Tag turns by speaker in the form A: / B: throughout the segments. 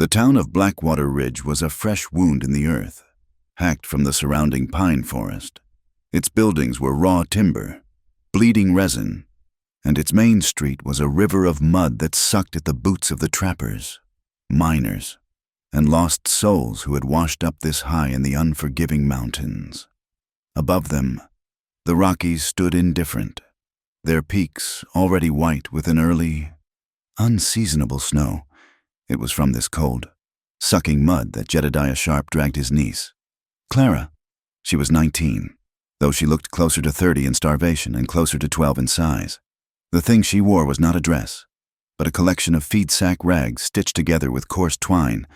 A: The town of Blackwater Ridge was a fresh wound in the earth, hacked from the surrounding pine forest. Its buildings were raw timber, bleeding resin, and its main street was a river of mud that sucked at the boots of the trappers, miners, and lost souls who had washed up this high in the unforgiving mountains. Above them, the Rockies stood indifferent, their peaks already white with an early, unseasonable snow. It was from this cold, sucking mud that Jedediah Sharp dragged his niece, Clara. She was 19, though she looked closer to 30 in starvation and closer to 12 in size. The thing she wore was not a dress, but a collection of feed sack rags stitched together with coarse twine,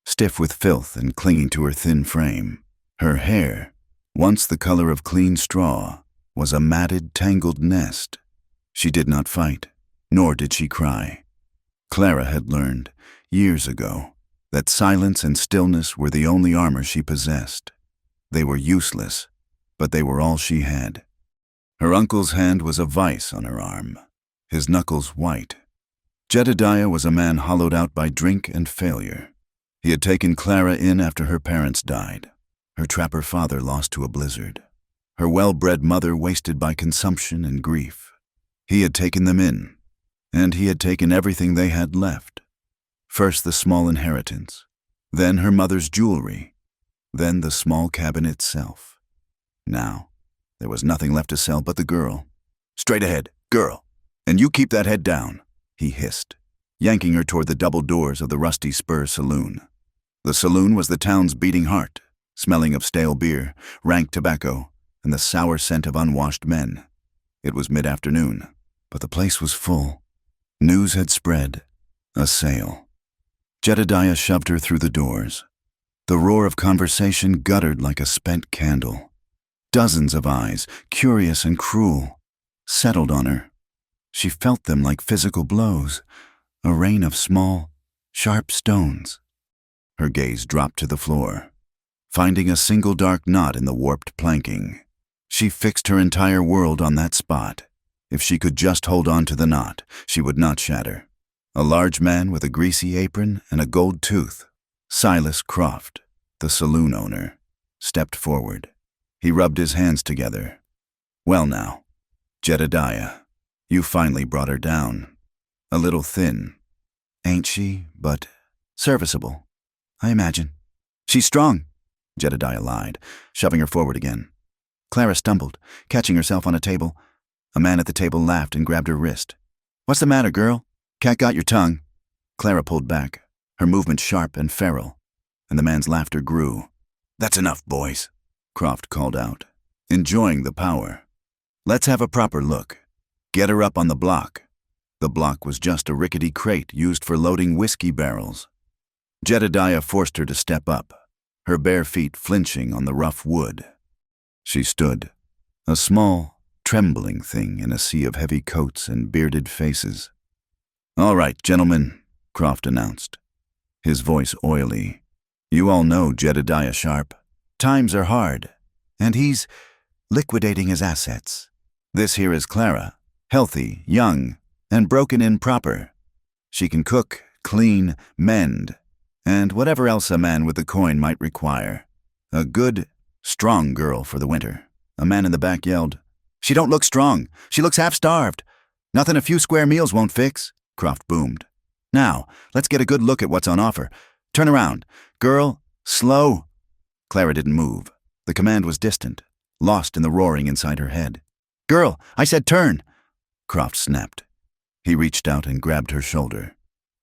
A: stiff with filth and clinging to her thin frame. Her hair, once the color of clean straw, was a matted, tangled nest. She did not fight, nor did she cry. Clara had learned, years ago, that silence and stillness were the only armor she possessed. They were useless, but they were all she had. Her uncle's hand was a vice on her arm, his knuckles white. Jedediah was a man hollowed out by drink and failure. He had taken Clara in after her parents died, her trapper father lost to a blizzard, her well-bred mother wasted by consumption and grief. He had taken them in, and he had taken everything they had left. First the small inheritance, then her mother's jewelry, then the small cabin itself. Now, there was nothing left to sell but the girl. "Straight ahead, girl, and you keep that head down," he hissed, yanking her toward the double doors of the Rusty Spur saloon. The saloon was the town's beating heart, smelling of stale beer, rank tobacco, and the sour scent of unwashed men. It was mid-afternoon, but the place was full. News had spread. A sale. Jedediah shoved her through the doors. The roar of conversation guttered like a spent candle. Dozens of eyes, curious and cruel, settled on her. She felt them like physical blows, a rain of small, sharp stones. Her gaze dropped to the floor, finding a single dark knot in the warped planking. She fixed her entire world on that spot. If she could just hold on to the knot, she would not shatter. A large man with a greasy apron and a gold tooth, Silas Croft, the saloon owner, stepped forward. He rubbed his hands together. "Well now, Jedediah, you finally brought her down. A little thin, ain't she, but serviceable, I imagine." "She's strong," Jedediah lied, shoving her forward again. Clara stumbled, catching herself on a table. A man at the table laughed and grabbed her wrist. "What's the matter, girl? Cat got your tongue." Clara pulled back, her movement sharp and feral, and the man's laughter grew. "That's enough, boys," Croft called out, enjoying the power. "Let's have a proper look. Get her up on the block." The block was just a rickety crate used for loading whiskey barrels. Jedediah forced her to step up, her bare feet flinching on the rough wood. She stood, a small, trembling thing in a sea of heavy coats and bearded faces. "All right, gentlemen," Croft announced, his voice oily. "You all know Jedediah Sharp. Times are hard, and he's liquidating his assets. This here is Clara, healthy, young, and broken in proper. She can cook, clean, mend, and whatever else a man with the coin might require. A good, strong girl for the winter." A man in the back yelled, "She don't look strong. She looks half-starved. Nothing a few square meals won't fix," Croft boomed. "Now, let's get a good look at what's on offer. Turn around. Girl, slow." Clara didn't move. The command was distant, lost in the roaring inside her head. "Girl, I said turn," Croft snapped. He reached out and grabbed her shoulder,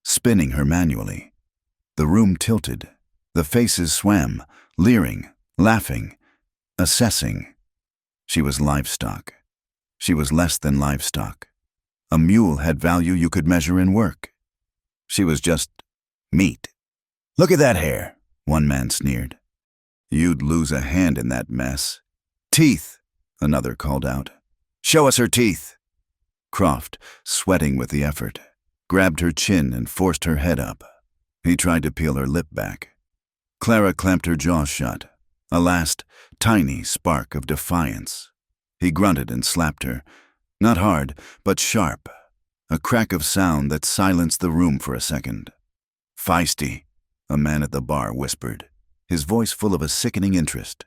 A: spinning her manually. The room tilted. The faces swam, leering, laughing, assessing. She was livestock. She was less than livestock. A mule had value you could measure in work. She was just meat. "Look at that hair," one man sneered. "You'd lose a hand in that mess." "Teeth," another called out. "Show us her teeth." Croft, sweating with the effort, grabbed her chin and forced her head up. He tried to peel her lip back. Clara clamped her jaw shut, a last, tiny spark of defiance. He grunted and slapped her, not hard, but sharp, a crack of sound that silenced the room for a second. "Feisty," a man at the bar whispered, his voice full of a sickening interest.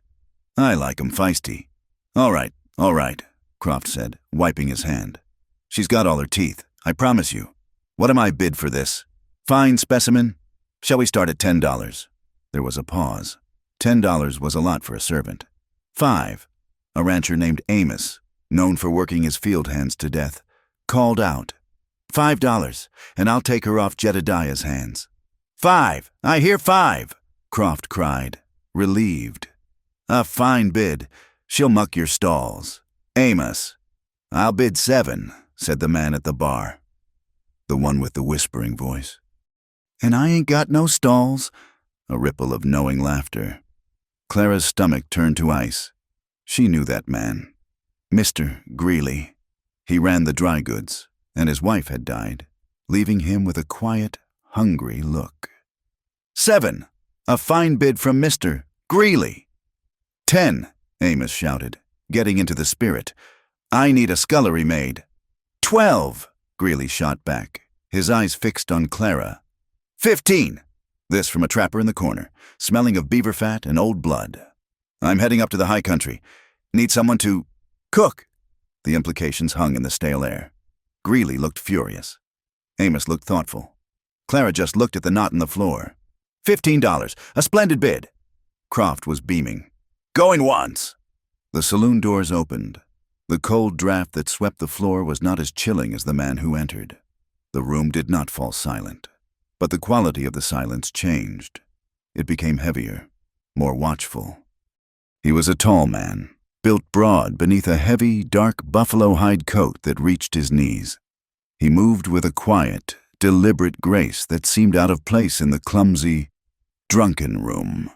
A: "I like 'em feisty." All right, Croft said, wiping his hand. "She's got all her teeth, I promise you. What am I bid for this? Fine specimen? Shall we start at $10? There was a pause. $10 was a lot for a servant. "5. A rancher named Amos, known for working his field hands to death, called out, $5, and I'll take her off Jedediah's hands." "5! I hear 5!" Croft cried, relieved. "A fine bid. She'll muck your stalls. Amos." "I'll bid 7, said the man at the bar. The one with the whispering voice. "And I ain't got no stalls." A ripple of knowing laughter. Clara's stomach turned to ice. She knew that man. Mr. Greeley. He ran the dry goods, and his wife had died, leaving him with a quiet, hungry look. 7. A fine bid from Mr. Greeley. 10, Amos shouted, getting into the spirit. "I need a scullery maid." 12, Greeley shot back, his eyes fixed on Clara. 15. This from a trapper in the corner, smelling of beaver fat and old blood. "I'm heading up to the high country. Need someone to cook." The implications hung in the stale air. Greeley looked furious. Amos looked thoughtful. Clara just looked at the knot in the floor. $15, a splendid bid. Croft was beaming. "Going once." The saloon doors opened. The cold draft that swept the floor was not as chilling as the man who entered. The room did not fall silent, but the quality of the silence changed. It became heavier, more watchful. He was a tall man, built broad beneath a heavy, dark buffalo hide coat that reached his knees. He moved with a quiet, deliberate grace that seemed out of place in the clumsy, drunken room.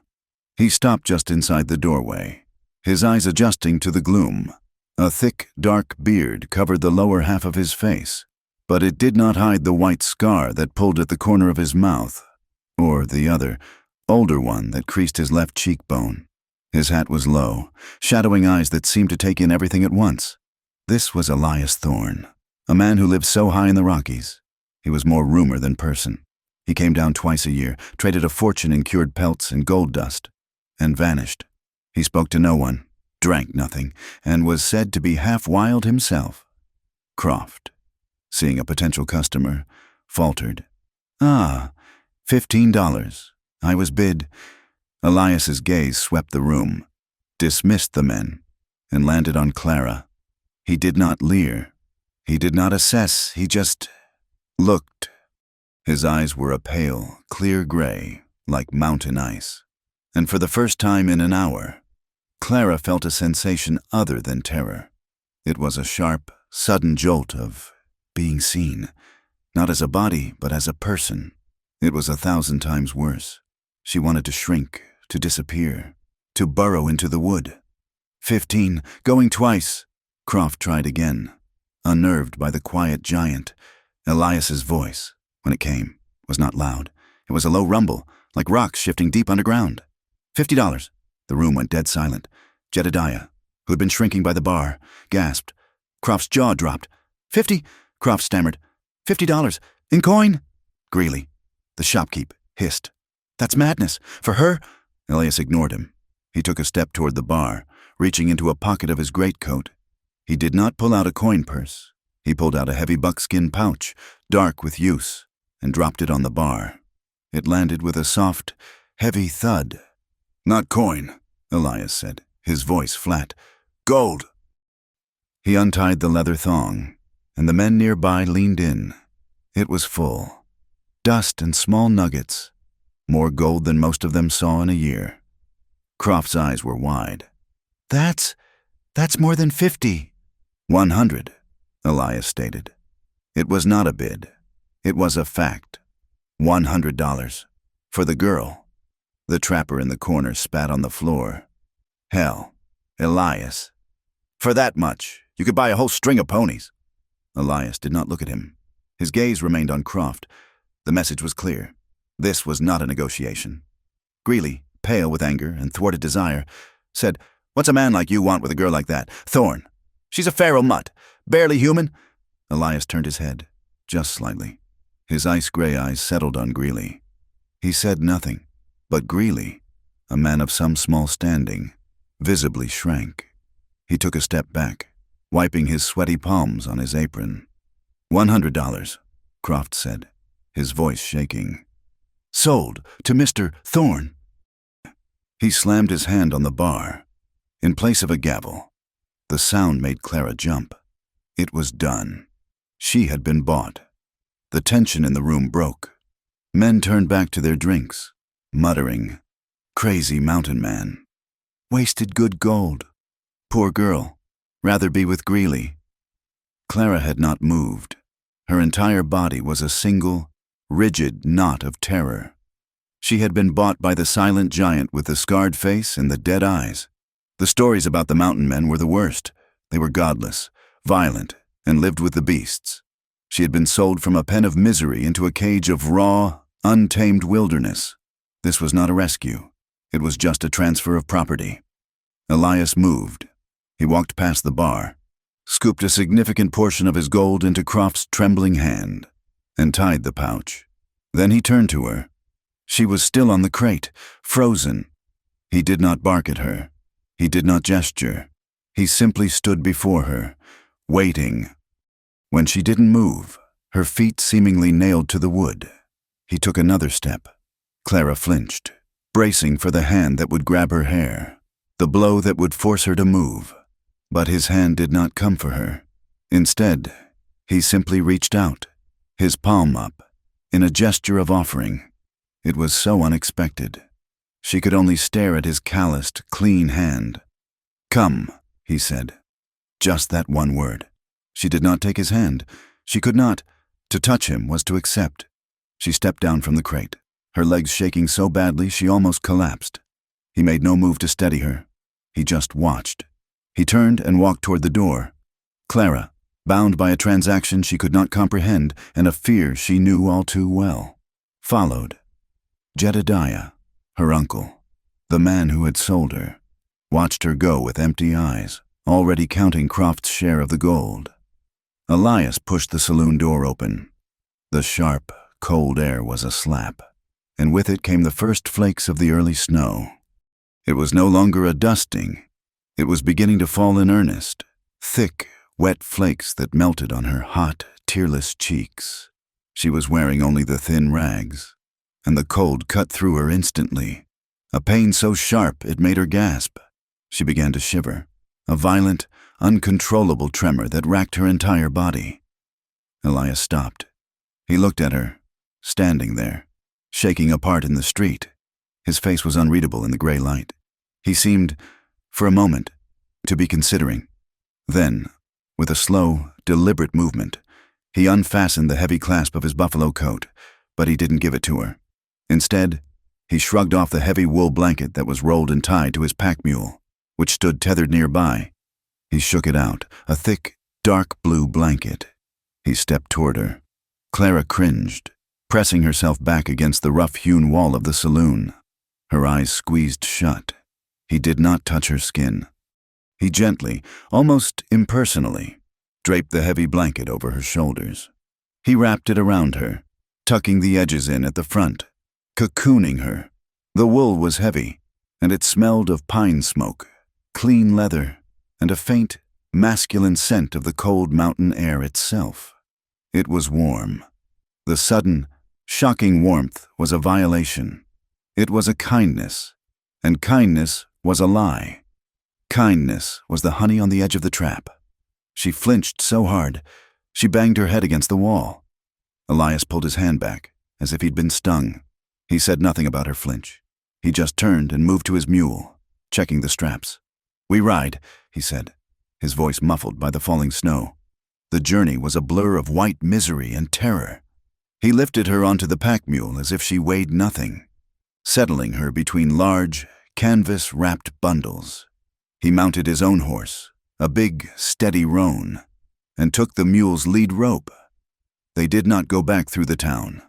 A: He stopped just inside the doorway, his eyes adjusting to the gloom. A thick, dark beard covered the lower half of his face, but it did not hide the white scar that pulled at the corner of his mouth, or the other, older one that creased his left cheekbone. His hat was low, shadowing eyes that seemed to take in everything at once. This was Elias Thorne, a man who lived so high in the Rockies. He was more rumor than person. He came down twice a year, traded a fortune in cured pelts and gold dust, and vanished. He spoke to no one, drank nothing, and was said to be half wild himself. Croft, seeing a potential customer, faltered. $15. I was bid." Elias's gaze swept the room, dismissed the men, and landed on Clara. He did not leer. He did not assess. He just looked. His eyes were a pale, clear gray, like mountain ice. And for the first time in an hour, Clara felt a sensation other than terror. It was a sharp, sudden jolt of being seen, not as a body, but as a person. It was 1,000 times worse. She wanted to shrink, to disappear, to burrow into the wood. 15, going twice. Croft tried again, unnerved by the quiet giant. Elias's voice, when it came, was not loud. It was a low rumble, like rocks shifting deep underground. $50. The room went dead silent. Jedediah, who had been shrinking by the bar, gasped. Croft's jaw dropped. 50, Croft stammered. $50, in coin? Greeley, the shopkeep, hissed. That's madness. For her? Elias ignored him. He took a step toward the bar, reaching into a pocket of his greatcoat. He did not pull out a coin purse. He pulled out a heavy buckskin pouch, dark with use, and dropped it on the bar. It landed with a soft, heavy thud. Not coin, Elias said, his voice flat. Gold. He untied the leather thong, and the men nearby leaned in. It was full. Dust and small nuggets. More gold than most of them saw in a year. Croft's eyes were wide. That's more than 50. 100, Elias stated. It was not a bid. It was a fact. $100. For the girl. The trapper in the corner spat on the floor. Hell, Elias. For that much, you could buy a whole string of ponies. Elias did not look at him. His gaze remained on Croft. The message was clear. This was not a negotiation. Greeley, pale with anger and thwarted desire, said, What's a man like you want with a girl like that? Thorne. She's a feral mutt. Barely human. Elias turned his head, just slightly. His ice-gray eyes settled on Greeley. He said nothing, but Greeley, a man of some small standing, visibly shrank. He took a step back, wiping his sweaty palms on his apron. $100, Croft said, his voice shaking. Sold to Mr. Thorne. He slammed his hand on the bar. In place of a gavel, the sound made Clara jump. It was done. She had been bought. The tension in the room broke. Men turned back to their drinks, muttering, "Crazy mountain man. Wasted good gold. Poor girl. Rather be with Greeley." Clara had not moved. Her entire body was a single, rigid knot of terror. She had been bought by the silent giant with the scarred face and the dead eyes. The stories about the mountain men were the worst. They were godless, violent, and lived with the beasts. She had been sold from a pen of misery into a cage of raw, untamed wilderness. This was not a rescue. It was just a transfer of property. Elias moved. He walked past the bar, scooped a significant portion of his gold into Croft's trembling hand, and tied the pouch. Then he turned to her. She was still on the crate, frozen. He did not bark at her. He did not gesture. He simply stood before her, waiting. When she didn't move, her feet seemingly nailed to the wood, he took another step. Clara flinched, bracing for the hand that would grab her hair, the blow that would force her to move. But his hand did not come for her. Instead, he simply reached out, his palm up, in a gesture of offering. It was so unexpected. She could only stare at his calloused, clean hand. "Come," he said. Just that one word. She did not take his hand. She could not. To touch him was to accept. She stepped down from the crate, her legs shaking so badly she almost collapsed. He made no move to steady her. He just watched. He turned and walked toward the door. Clara, bound by a transaction she could not comprehend and a fear she knew all too well, followed. Jedediah, her uncle, the man who had sold her, watched her go with empty eyes, already counting Croft's share of the gold. Elias pushed the saloon door open. The sharp, cold air was a slap, and with it came the first flakes of the early snow. It was no longer a dusting. It was beginning to fall in earnest, thick, wet flakes that melted on her hot, tearless cheeks. She was wearing only the thin rags, and the cold cut through her instantly, a pain so sharp it made her gasp. She began to shiver, a violent, uncontrollable tremor that racked her entire body. Elias stopped. He looked at her, standing there, shaking apart in the street. His face was unreadable in the gray light. He seemed, for a moment, to be considering. Then, with a slow, deliberate movement, he unfastened the heavy clasp of his buffalo coat, but he didn't give it to her. Instead, he shrugged off the heavy wool blanket that was rolled and tied to his pack mule, which stood tethered nearby. He shook it out, a thick, dark blue blanket. He stepped toward her. Clara cringed, pressing herself back against the rough-hewn wall of the saloon. Her eyes squeezed shut. He did not touch her skin. He gently, almost impersonally, draped the heavy blanket over her shoulders. He wrapped it around her, tucking the edges in at the front, cocooning her. The wool was heavy, and it smelled of pine smoke, clean leather, and a faint, masculine scent of the cold mountain air itself. It was warm. The sudden, shocking warmth was a violation. It was a kindness, and kindness was a lie. Kindness was the honey on the edge of the trap. She flinched so hard, she banged her head against the wall. Elias pulled his hand back, as if he'd been stung. He said nothing about her flinch. He just turned and moved to his mule, checking the straps. "We ride," he said, his voice muffled by the falling snow. The journey was a blur of white misery and terror. He lifted her onto the pack mule as if she weighed nothing, settling her between large, canvas-wrapped bundles. He mounted his own horse, a big, steady roan, and took the mule's lead rope. They did not go back through the town.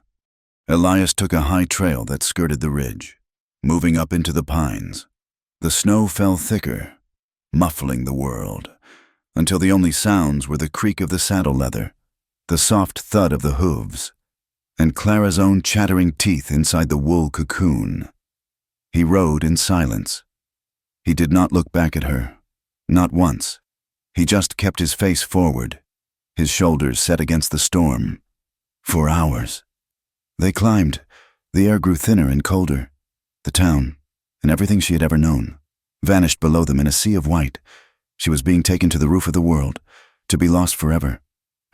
A: Elias took a high trail that skirted the ridge, moving up into the pines. The snow fell thicker, muffling the world, until the only sounds were the creak of the saddle leather, the soft thud of the hooves, and Clara's own chattering teeth inside the wool cocoon. He rode in silence. He did not look back at her, not once. He just kept his face forward, his shoulders set against the storm. For hours. They climbed. The air grew thinner and colder. The town, and everything she had ever known, vanished below them in a sea of white. She was being taken to the roof of the world, to be lost forever.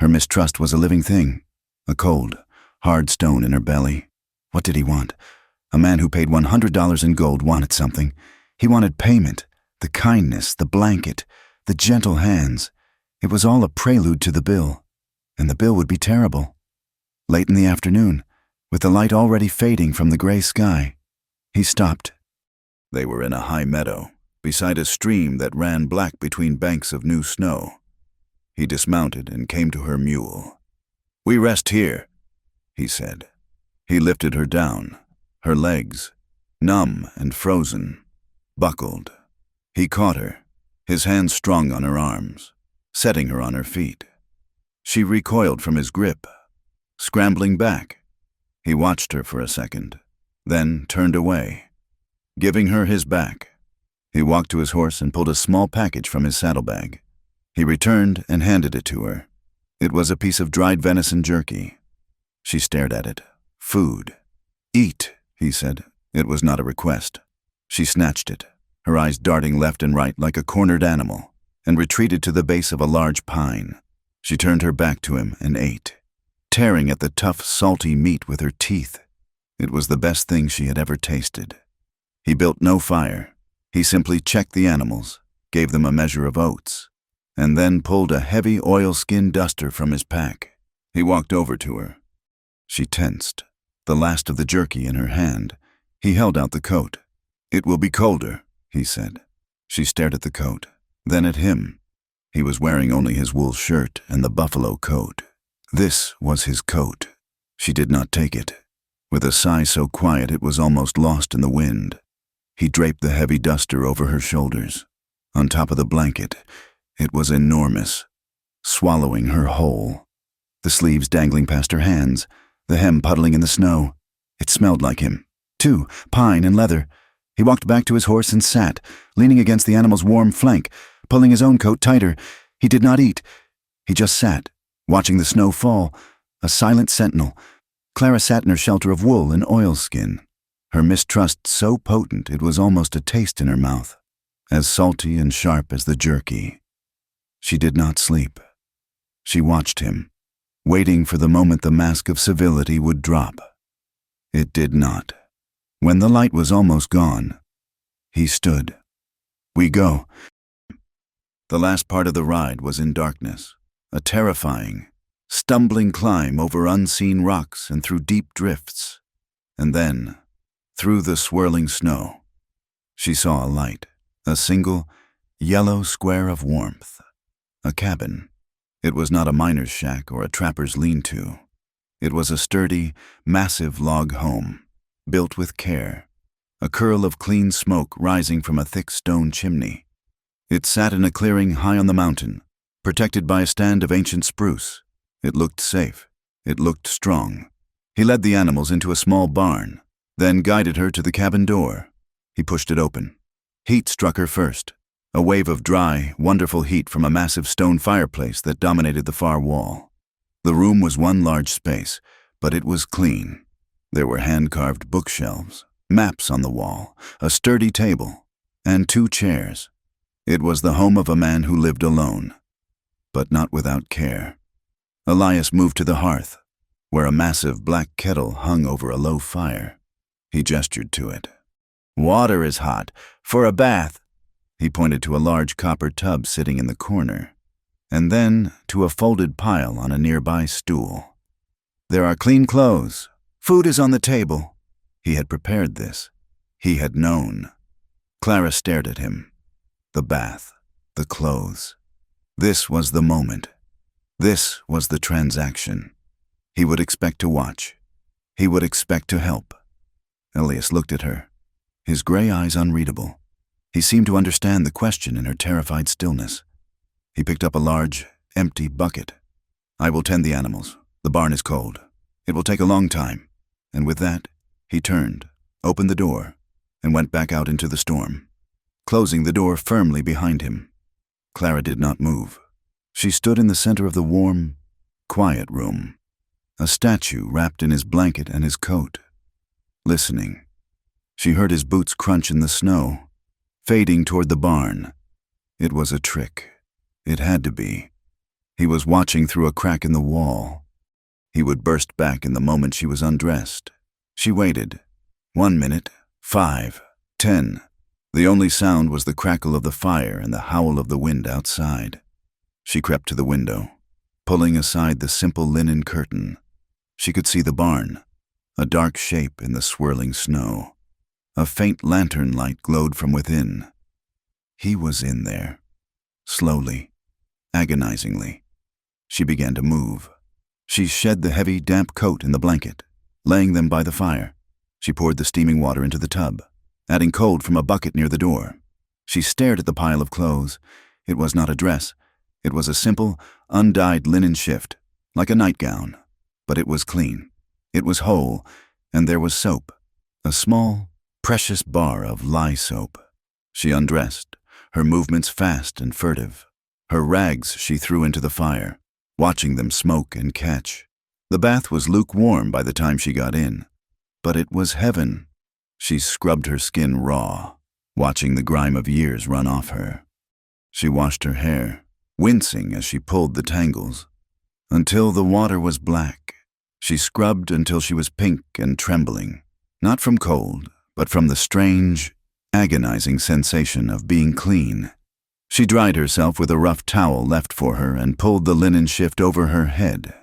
A: Her mistrust was a living thing, a cold, hard stone in her belly. What did he want? A man who paid $100 in gold wanted something. He wanted payment, the kindness, the blanket, the gentle hands. It was all a prelude to the bill, and the bill would be terrible. Late in the afternoon, with the light already fading from the gray sky, he stopped. They were in a high meadow, beside a stream that ran black between banks of new snow. He dismounted and came to her mule. "We rest here," he said. He lifted her down, her legs, numb and frozen, buckled. He caught her, his hands strong on her arms, setting her on her feet. She recoiled from his grip, scrambling back. He watched her for a second, then turned away, giving her his back. He walked to his horse and pulled a small package from his saddlebag. He returned and handed it to her. It was a piece of dried venison jerky. She stared at it. Food. "Eat," he said. It was not a request. She snatched it, her eyes darting left and right like a cornered animal, and retreated to the base of a large pine. She turned her back to him and ate, tearing at the tough, salty meat with her teeth. It was the best thing she had ever tasted. He built no fire. He simply checked the animals, gave them a measure of oats, and then pulled a heavy oilskin duster from his pack. He walked over to her. She tensed, the last of the jerky in her hand. He held out the coat. "It will be colder," he said. She stared at the coat, then at him. He was wearing only his wool shirt and the buffalo coat. This was his coat. She did not take it. With a sigh so quiet it was almost lost in the wind, he draped the heavy duster over her shoulders. On top of the blanket, it was enormous, swallowing her whole. The sleeves dangling past her hands, the hem puddling in the snow. It smelled like him, too, pine and leather. He walked back to his horse and sat, leaning against the animal's warm flank, pulling his own coat tighter. He did not eat. He just sat, watching the snow fall, a silent sentinel. Clara sat in her shelter of wool and oilskin, her mistrust so potent it was almost a taste in her mouth, as salty and sharp as the jerky. She did not sleep. She watched him, waiting for the moment the mask of civility would drop. It did not. When the light was almost gone, he stood. "We go." The last part of the ride was in darkness, a terrifying, stumbling climb over unseen rocks and through deep drifts. And then, through the swirling snow, she saw a light, a single, yellow square of warmth. A cabin. It was not a miner's shack or a trapper's lean-to. It was a sturdy, massive log home, built with care, a curl of clean smoke rising from a thick stone chimney. It sat in a clearing high on the mountain, protected by a stand of ancient spruce. It looked safe. It looked strong. He led the animals into a small barn, then guided her to the cabin door. He pushed it open. Heat struck her first, a wave of dry, wonderful heat from a massive stone fireplace that dominated the far wall. The room was one large space, but it was clean. There were hand-carved bookshelves, maps on the wall, a sturdy table, and 2 chairs. It was the home of a man who lived alone, but not without care. Elias moved to the hearth, where a massive black kettle hung over a low fire. He gestured to it. "Water is hot. For a bath." He pointed to a large copper tub sitting in the corner, and then to a folded pile on a nearby stool. "There are clean clothes. Food is on the table." He had prepared this. He had known. Clara stared at him. The bath, the clothes. This was the moment. This was the transaction. He would expect to watch. He would expect to help. Elias looked at her, his gray eyes unreadable. He seemed to understand the question in her terrified stillness. He picked up a large, empty bucket. "I will tend the animals. The barn is cold. It will take a long time. And with that, he turned, opened the door, and went back out into the storm, closing the door firmly behind him. Clara did not move. She stood in the center of the warm, quiet room, a statue wrapped in his blanket and his coat, listening. She heard his boots crunch in the snow, fading toward the barn. It was a trick. It had to be. He was watching through a crack in the wall. He would burst back in the moment she was undressed. She waited. 1 minute, 5, 10. The only sound was the crackle of the fire and the howl of the wind outside. She crept to the window, pulling aside the simple linen curtain. She could see the barn, a dark shape in the swirling snow. A faint lantern light glowed from within. He was in there. Slowly, agonizingly, she began to move. She shed the heavy, damp coat and the blanket, laying them by the fire. She poured the steaming water into the tub, adding cold from a bucket near the door. She stared at the pile of clothes. It was not a dress. It was a simple, undyed linen shift, like a nightgown. But it was clean. It was whole, and there was soap, a small, precious bar of lye soap. She undressed, her movements fast and furtive. Her rags she threw into the fire, watching them smoke and catch. The bath was lukewarm by the time she got in, but it was heaven. She scrubbed her skin raw, watching the grime of years run off her. She washed her hair, wincing as she pulled the tangles, until the water was black. She scrubbed until she was pink and trembling, not from cold, but from the strange, agonizing sensation of being clean. She dried herself with a rough towel left for her and pulled the linen shift over her head.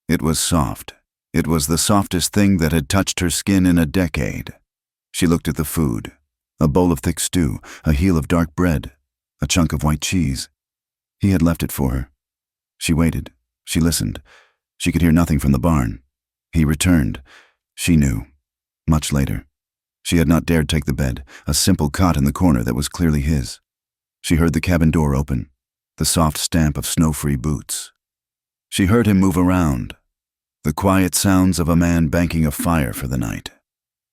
A: It was soft. It was the softest thing that had touched her skin in a decade. She looked at the food, a bowl of thick stew, a heel of dark bread, a chunk of white cheese. He had left it for her. She waited. She listened. She could hear nothing from the barn. He returned. She knew. Much later. She had not dared take the bed, a simple cot in the corner that was clearly his. She heard the cabin door open, the soft stamp of snow-free boots. She heard him move around, the quiet sounds of a man banking a fire for the night.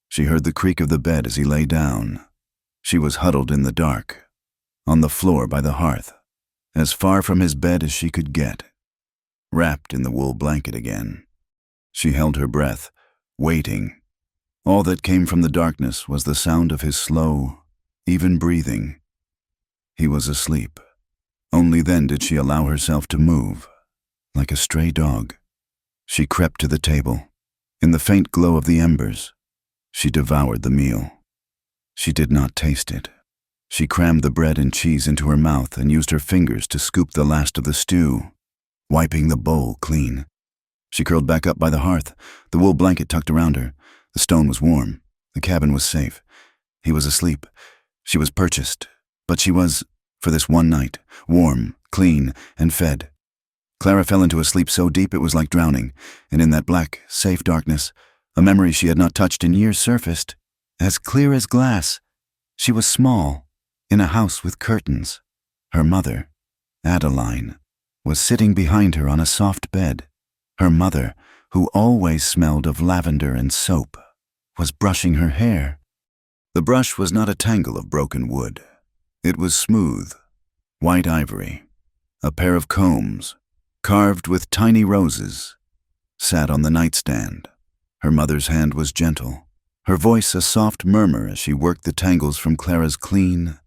A: She heard the creak of the bed as he lay down. She was huddled in the dark, on the floor by the hearth, as far from his bed as she could get, wrapped in the wool blanket again. She held her breath, waiting. All that came from the darkness was the sound of his slow, even breathing. He was asleep. Only then did she allow herself to move, like a stray dog. She crept to the table. In the faint glow of the embers, she devoured the meal. She did not taste it. She crammed the bread and cheese into her mouth and used her fingers to scoop the last of the stew, wiping the bowl clean. She curled back up by the hearth, the wool blanket tucked around her. The stone was warm. The cabin was safe. He was asleep. She was purchased. But she was, for this one night, warm, clean, and fed. Clara fell into a sleep so deep it was like drowning, and in that black, safe darkness, a memory she had not touched in years surfaced, as clear as glass. She was small, in a house with curtains. Her mother, Adeline, was sitting behind her on a soft bed. Her mother, who always smelled of lavender and soap, was brushing her hair. The brush was not a tangle of broken wood. It was smooth, white ivory. A pair of combs, carved with tiny roses, sat on the nightstand. Her mother's hand was gentle, her voice a soft murmur as she worked the tangles from Clara's clean,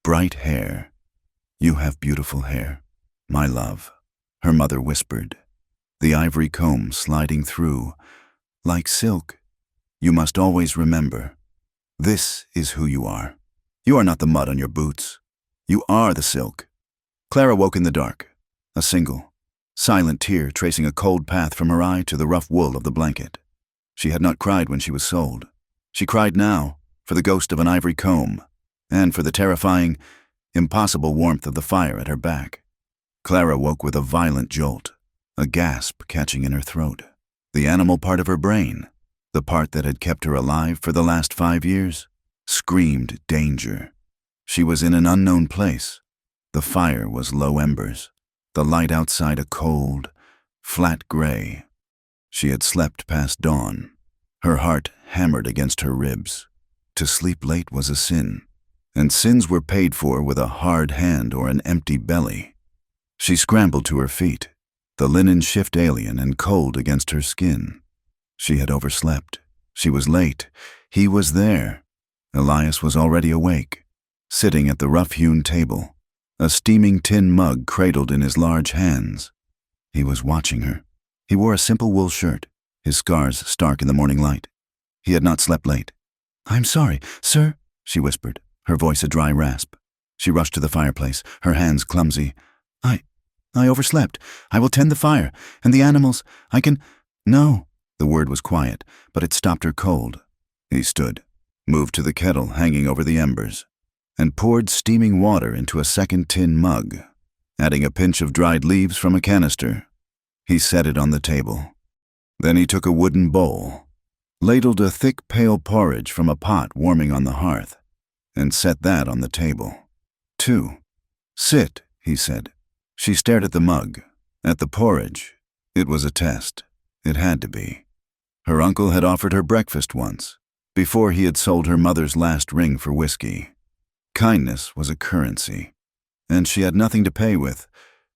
A: bright hair. "You have beautiful hair, my love," her mother whispered, the ivory comb sliding through, like silk. "You must always remember, this is who you are. You are not the mud on your boots. You are the silk." Clara woke in the dark, a single, silent tear tracing a cold path from her eye to the rough wool of the blanket. She had not cried when she was sold. She cried now for the ghost of an ivory comb and for the terrifying, impossible warmth of the fire at her back. Clara woke with a violent jolt, a gasp catching in her throat. The animal part of her brain, the part that had kept her alive for the last 5 years, screamed danger. She was in an unknown place. The fire was low embers, the light outside a cold, flat gray. She had slept past dawn. Her heart hammered against her ribs. To sleep late was a sin, and sins were paid for with a hard hand or an empty belly. She scrambled to her feet, the linen shift alien and cold against her skin. She had overslept. She was late. He was there. Elias was already awake, sitting at the rough-hewn table, a steaming tin mug cradled in his large hands. He was watching her. He wore a simple wool shirt, his scars stark in the morning light. He had not slept late. "I'm sorry, sir," she whispered, her voice a dry rasp. She rushed to the fireplace, her hands clumsy. I overslept. I will tend the fire, and the animals, I can—" "No." The word was quiet, but it stopped her cold. He stood, moved to the kettle hanging over the embers, and poured steaming water into a second tin mug, adding a pinch of dried leaves from a canister. He set it on the table. Then he took a wooden bowl, ladled a thick pale porridge from a pot warming on the hearth, and set that on the table. "Two. Sit," he said. She stared at the mug, at the porridge. It was a test. It had to be. Her uncle had offered her breakfast once, before he had sold her mother's last ring for whiskey. Kindness was a currency, and she had nothing to pay with.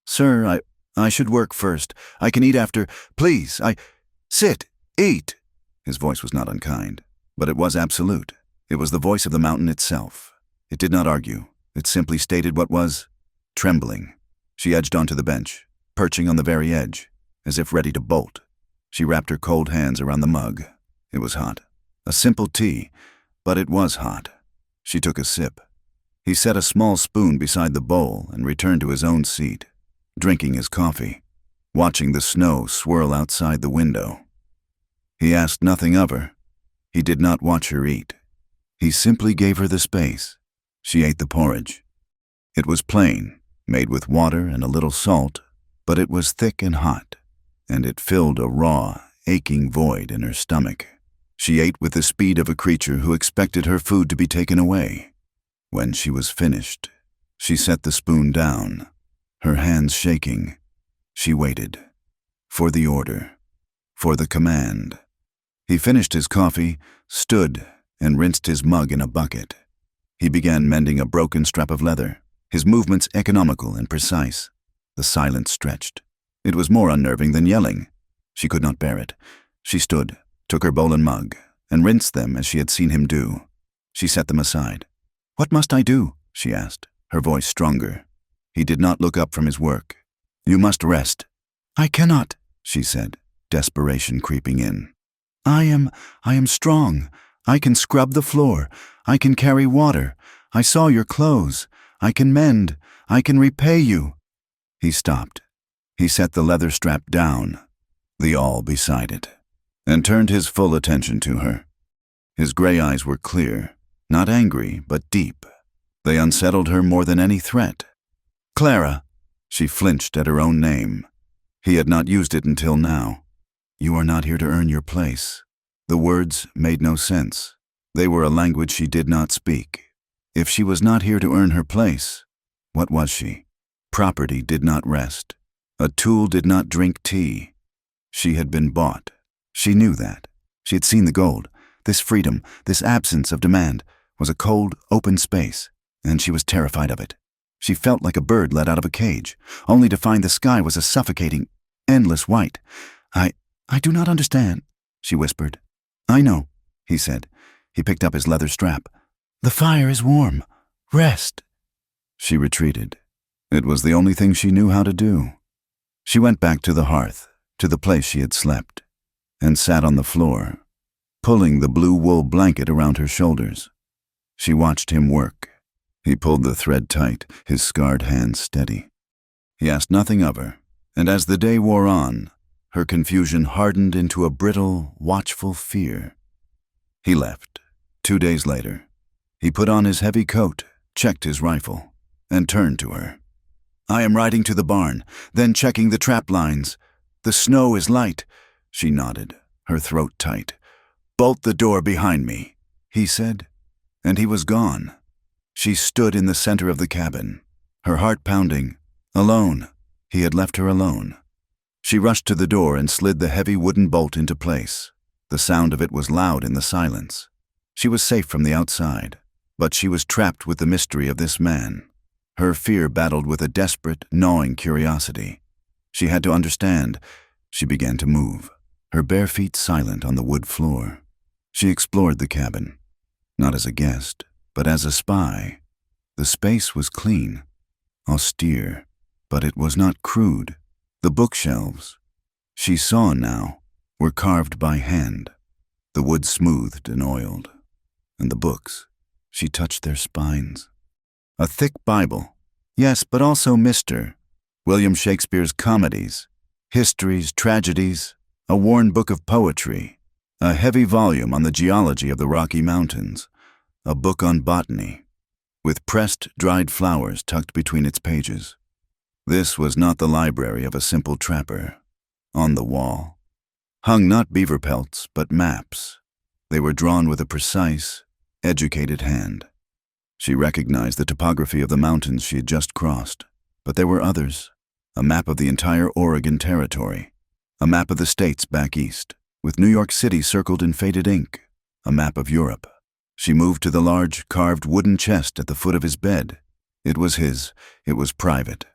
A: "Sir, I should work first. I can eat after. Please, sit, eat." His voice was not unkind, but it was absolute. It was the voice of the mountain itself. It did not argue. It simply stated what was. Trembling, she edged onto the bench, perching on the very edge, as if ready to bolt. She wrapped her cold hands around the mug. It was hot. A simple tea, but it was hot. She took a sip. He set a small spoon beside the bowl and returned to his own seat, drinking his coffee, watching the snow swirl outside the window. He asked nothing of her. He did not watch her eat. He simply gave her the space. She ate the porridge. It was plain, made with water and a little salt, but it was thick and hot, and it filled a raw, aching void in her stomach. She ate with the speed of a creature who expected her food to be taken away. When she was finished, she set the spoon down, her hands shaking. She waited. For the order. For the command. He finished his coffee, stood, and rinsed his mug in a bucket. He began mending a broken strap of leather, his movements economical and precise. The silence stretched. It was more unnerving than yelling. She could not bear it. She stood, took her bowl and mug, and rinsed them as she had seen him do. She set them aside. "What must I do?" she asked, her voice stronger. He did not look up from his work. "You must rest." "I cannot," she said, desperation creeping in. I am strong. I can scrub the floor. I can carry water. I saw your clothes. I can mend. I can repay you." He stopped. He set the leather strap down, the awl beside it, and turned his full attention to her. His gray eyes were clear, not angry, but deep. They unsettled her more than any threat. "Clara." She flinched at her own name. He had not used it until now. "You are not here to earn your place." The words made no sense. They were a language she did not speak. If she was not here to earn her place, what was she? Property did not rest. A tool did not drink tea. She had been bought. She knew that. She had seen the gold. This freedom, this absence of demand, was a cold, open space, and she was terrified of it. She felt like a bird let out of a cage, only to find the sky was a suffocating, endless white. I do not understand," she whispered. "I know," he said. He picked up his leather strap. "The fire is warm. Rest." She retreated. It was the only thing she knew how to do. She went back to the hearth, to the place she had slept, and sat on the floor, pulling the blue wool blanket around her shoulders. She watched him work. He pulled the thread tight, his scarred hands steady. He asked nothing of her, and as the day wore on, her confusion hardened into a brittle, watchful fear. He left. 2 days later, he put on his heavy coat, checked his rifle, and turned to her. "I am riding to the barn, then checking the trap lines. The snow is light." She nodded, her throat tight. "Bolt the door behind me," he said, and he was gone. She stood in the center of the cabin, her heart pounding, alone. He had left her alone. She rushed to the door and slid the heavy wooden bolt into place. The sound of it was loud in the silence. She was safe from the outside, but she was trapped with the mystery of this man. Her fear battled with a desperate, gnawing curiosity. She had to understand. She began to move, her bare feet silent on the wood floor. She explored the cabin, not as a guest, but as a spy. The space was clean, austere, but it was not crude. The bookshelves, she saw now, were carved by hand, the wood smoothed and oiled. And the books, she touched their spines. A thick Bible, yes, but also Mr. William Shakespeare's comedies, histories, tragedies, a worn book of poetry, a heavy volume on the geology of the Rocky Mountains, a book on botany, with pressed, dried flowers tucked between its pages. This was not the library of a simple trapper. On the wall hung not beaver pelts, but maps. They were drawn with a precise, educated hand. She recognized the topography of the mountains she had just crossed, but there were others. A map of the entire Oregon Territory, a map of the states back east, with New York City circled in faded ink, a map of Europe. She moved to the large, carved wooden chest at the foot of his bed. It was his. It was private.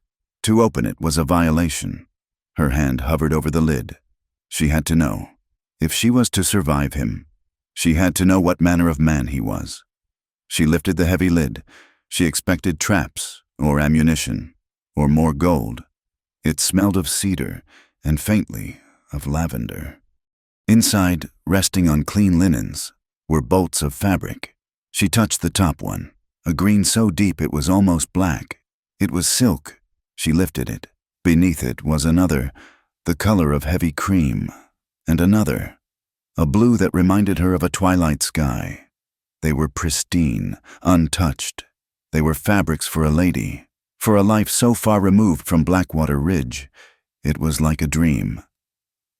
A: To open it was a violation. Her hand hovered over the lid. She had to know. If she was to survive him, she had to know what manner of man he was. She lifted the heavy lid. She expected traps, or ammunition, or more gold. It smelled of cedar, and faintly of lavender. Inside, resting on clean linens, were bolts of fabric. She touched the top one, a green so deep it was almost black. It was silk. She lifted it. Beneath it was another, the color of heavy cream, and another, a blue that reminded her of a twilight sky. They were pristine, untouched. They were fabrics for a lady, for a life so far removed from Blackwater Ridge. It was like a dream.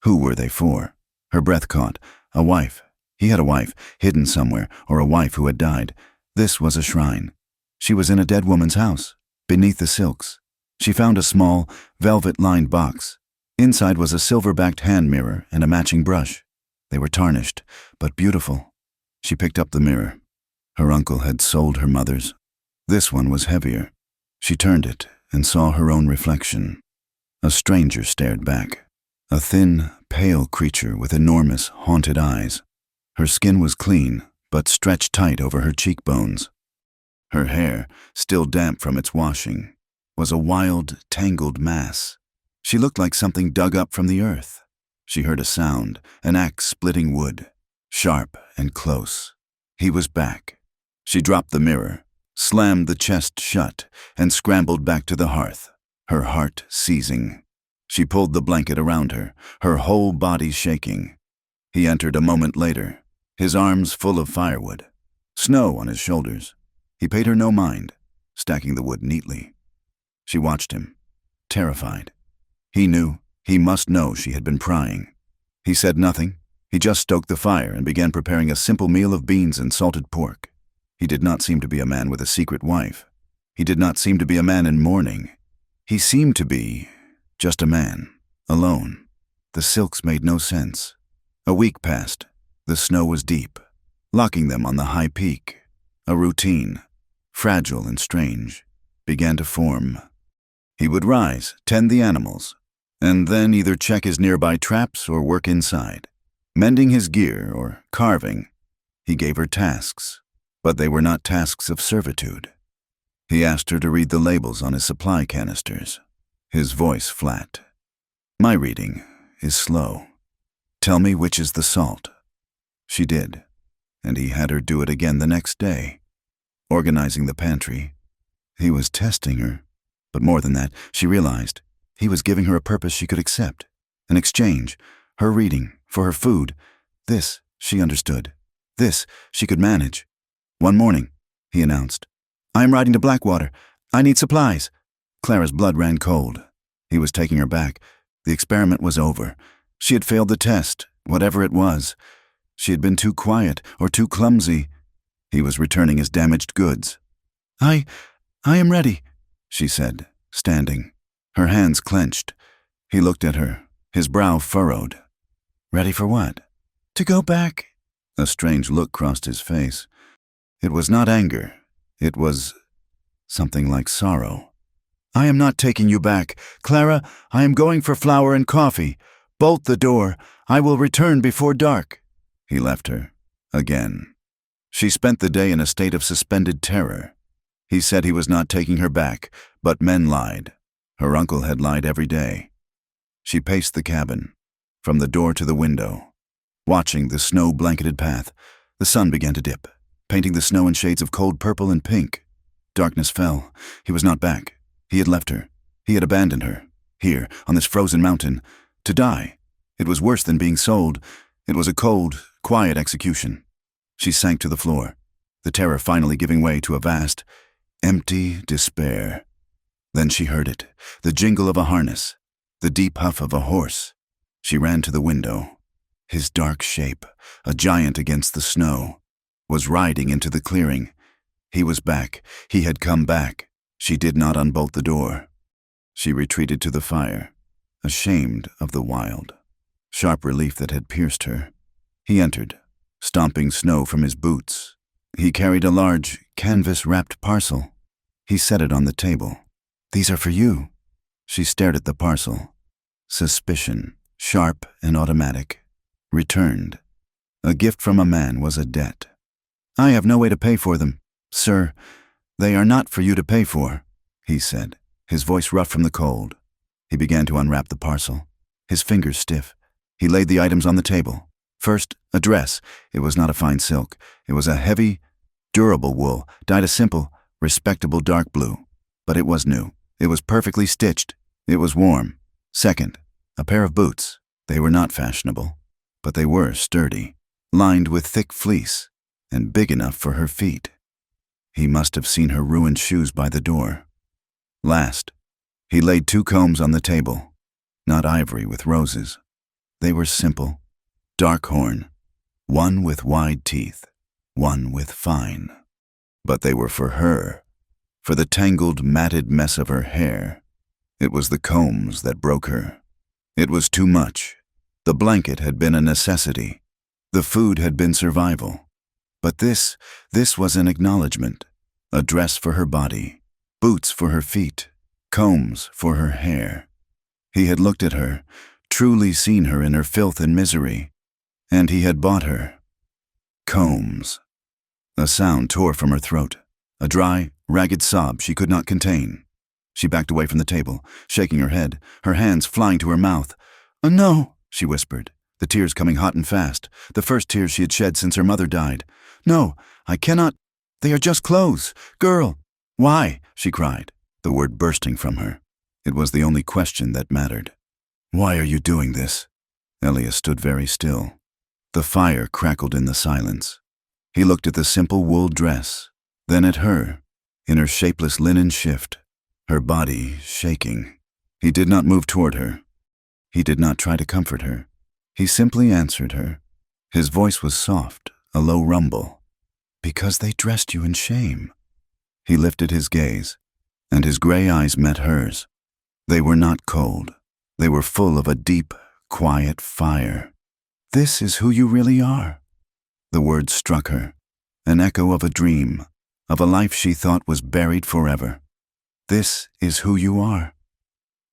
A: Who were they for? Her breath caught. A wife. He had a wife, hidden somewhere, or a wife who had died. This was a shrine. She was in a dead woman's house, beneath the silks. She found a small, velvet-lined box. Inside was a silver-backed hand mirror and a matching brush. They were tarnished, but beautiful. She picked up the mirror. Her uncle had sold her mother's. This one was heavier. She turned it and saw her own reflection. A stranger stared back. A thin, pale creature with enormous, haunted eyes. Her skin was clean, but stretched tight over her cheekbones. Her hair, still damp from its washing, was a wild, tangled mass. She looked like something dug up from the earth. She heard a sound, an axe splitting wood, sharp and close. He was back. She dropped the mirror, slammed the chest shut, and scrambled back to the hearth, her heart seizing. She pulled the blanket around her, her whole body shaking. He entered a moment later, his arms full of firewood, snow on his shoulders. He paid her no mind, stacking the wood neatly. She watched him, terrified. He knew, he must know she had been prying. He said nothing. He just stoked the fire and began preparing a simple meal of beans and salted pork. He did not seem to be a man with a secret wife. He did not seem to be a man in mourning. He seemed to be just a man, alone. The silks made no sense. A week passed. The snow was deep, locking them on the high peak. A routine, fragile and strange, began to form. He would rise, tend the animals, and then either check his nearby traps or work inside. Mending his gear or carving, he gave her tasks, but they were not tasks of servitude. He asked her to read the labels on his supply canisters, his voice flat. My reading is slow. Tell me which is the salt. She did, and he had her do it again the next day. Organizing the pantry, he was testing her. But more than that, she realized, he was giving her a purpose she could accept, an exchange, her reading, for her food. This, she understood. This, she could manage. One morning, he announced, I am riding to Blackwater. I need supplies. Clara's blood ran cold. He was taking her back. The experiment was over. She had failed the test, whatever it was. She had been too quiet or too clumsy. He was returning his damaged goods. I am ready, she said, standing. Her hands clenched. He looked at her, His brow furrowed. Ready for what? To go back. A strange look crossed his face. It was not anger. It was something like sorrow. I am not taking you back. Clara, I am going for flour and coffee. Bolt the door. I will return before dark. He left her. Again. She spent the day in a state of suspended terror. He said he was not taking her back, but men lied. Her uncle had lied every day. She paced the cabin, from the door to the window, watching the snow-blanketed path. The sun began to dip, painting the snow in shades of cold purple and pink. Darkness fell. He was not back. He had left her. He had abandoned her, here, on this frozen mountain, to die. It was worse than being sold. It was a cold, quiet execution. She sank to the floor, the terror finally giving way to a vast, empty despair. Then she heard it, the jingle of a harness, the deep huff of a horse. She ran to the window. His dark shape, a giant against the snow, was riding into the clearing. He was back. He had come back. She did not unbolt the door. She retreated to the fire, ashamed of the wild, sharp relief that had pierced her. He entered, stomping snow from his boots. He carried a large, canvas-wrapped parcel. He set it on the table. These are for you. She stared at the parcel. Suspicion, sharp and automatic, returned. A gift from a man was a debt. I have no way to pay for them, sir. They are not for you to pay for, he said, his voice rough from the cold. He began to unwrap the parcel, his fingers stiff. He laid the items on the table. First, a dress. It was not a fine silk. It was a heavy, durable wool, dyed a simple, respectable dark blue. But it was new. It was perfectly stitched. It was warm. Second, a pair of boots. They were not fashionable, but they were sturdy, lined with thick fleece, and big enough for her feet. He must have seen her ruined shoes by the door. Last, he laid 2 combs on the table, not ivory with roses. They were simple, dark horn, one with wide teeth, one with fine. But they were for her, for the tangled, matted mess of her hair. It was the combs that broke her. It was too much. The blanket had been a necessity. The food had been survival. But this was an acknowledgement. A dress for her body, boots for her feet, combs for her hair. He had looked at her, truly seen her in her filth and misery, and he had bought her. Combs. A sound tore from her throat, a dry, ragged sob she could not contain. She backed away from the table, shaking her head, her hands flying to her mouth. "Oh, no," she whispered, the tears coming hot and fast, the first tears she had shed since her mother died. "No, I cannot. They are just clothes. Girl." "Why?" she cried, the word bursting from her. It was the only question that mattered. "Why are you doing this?" Elias stood very still. The fire crackled in the silence. He looked at the simple wool dress, then at her, in her shapeless linen shift, her body shaking. He did not move toward her. He did not try to comfort her. He simply answered her. His voice was soft, a low rumble. "Because they dressed you in shame." He lifted his gaze, and his gray eyes met hers. They were not cold. They were full of a deep, quiet fire. "This is who you really are." The words struck her, an echo of a dream, of a life she thought was buried forever. "This is who you are."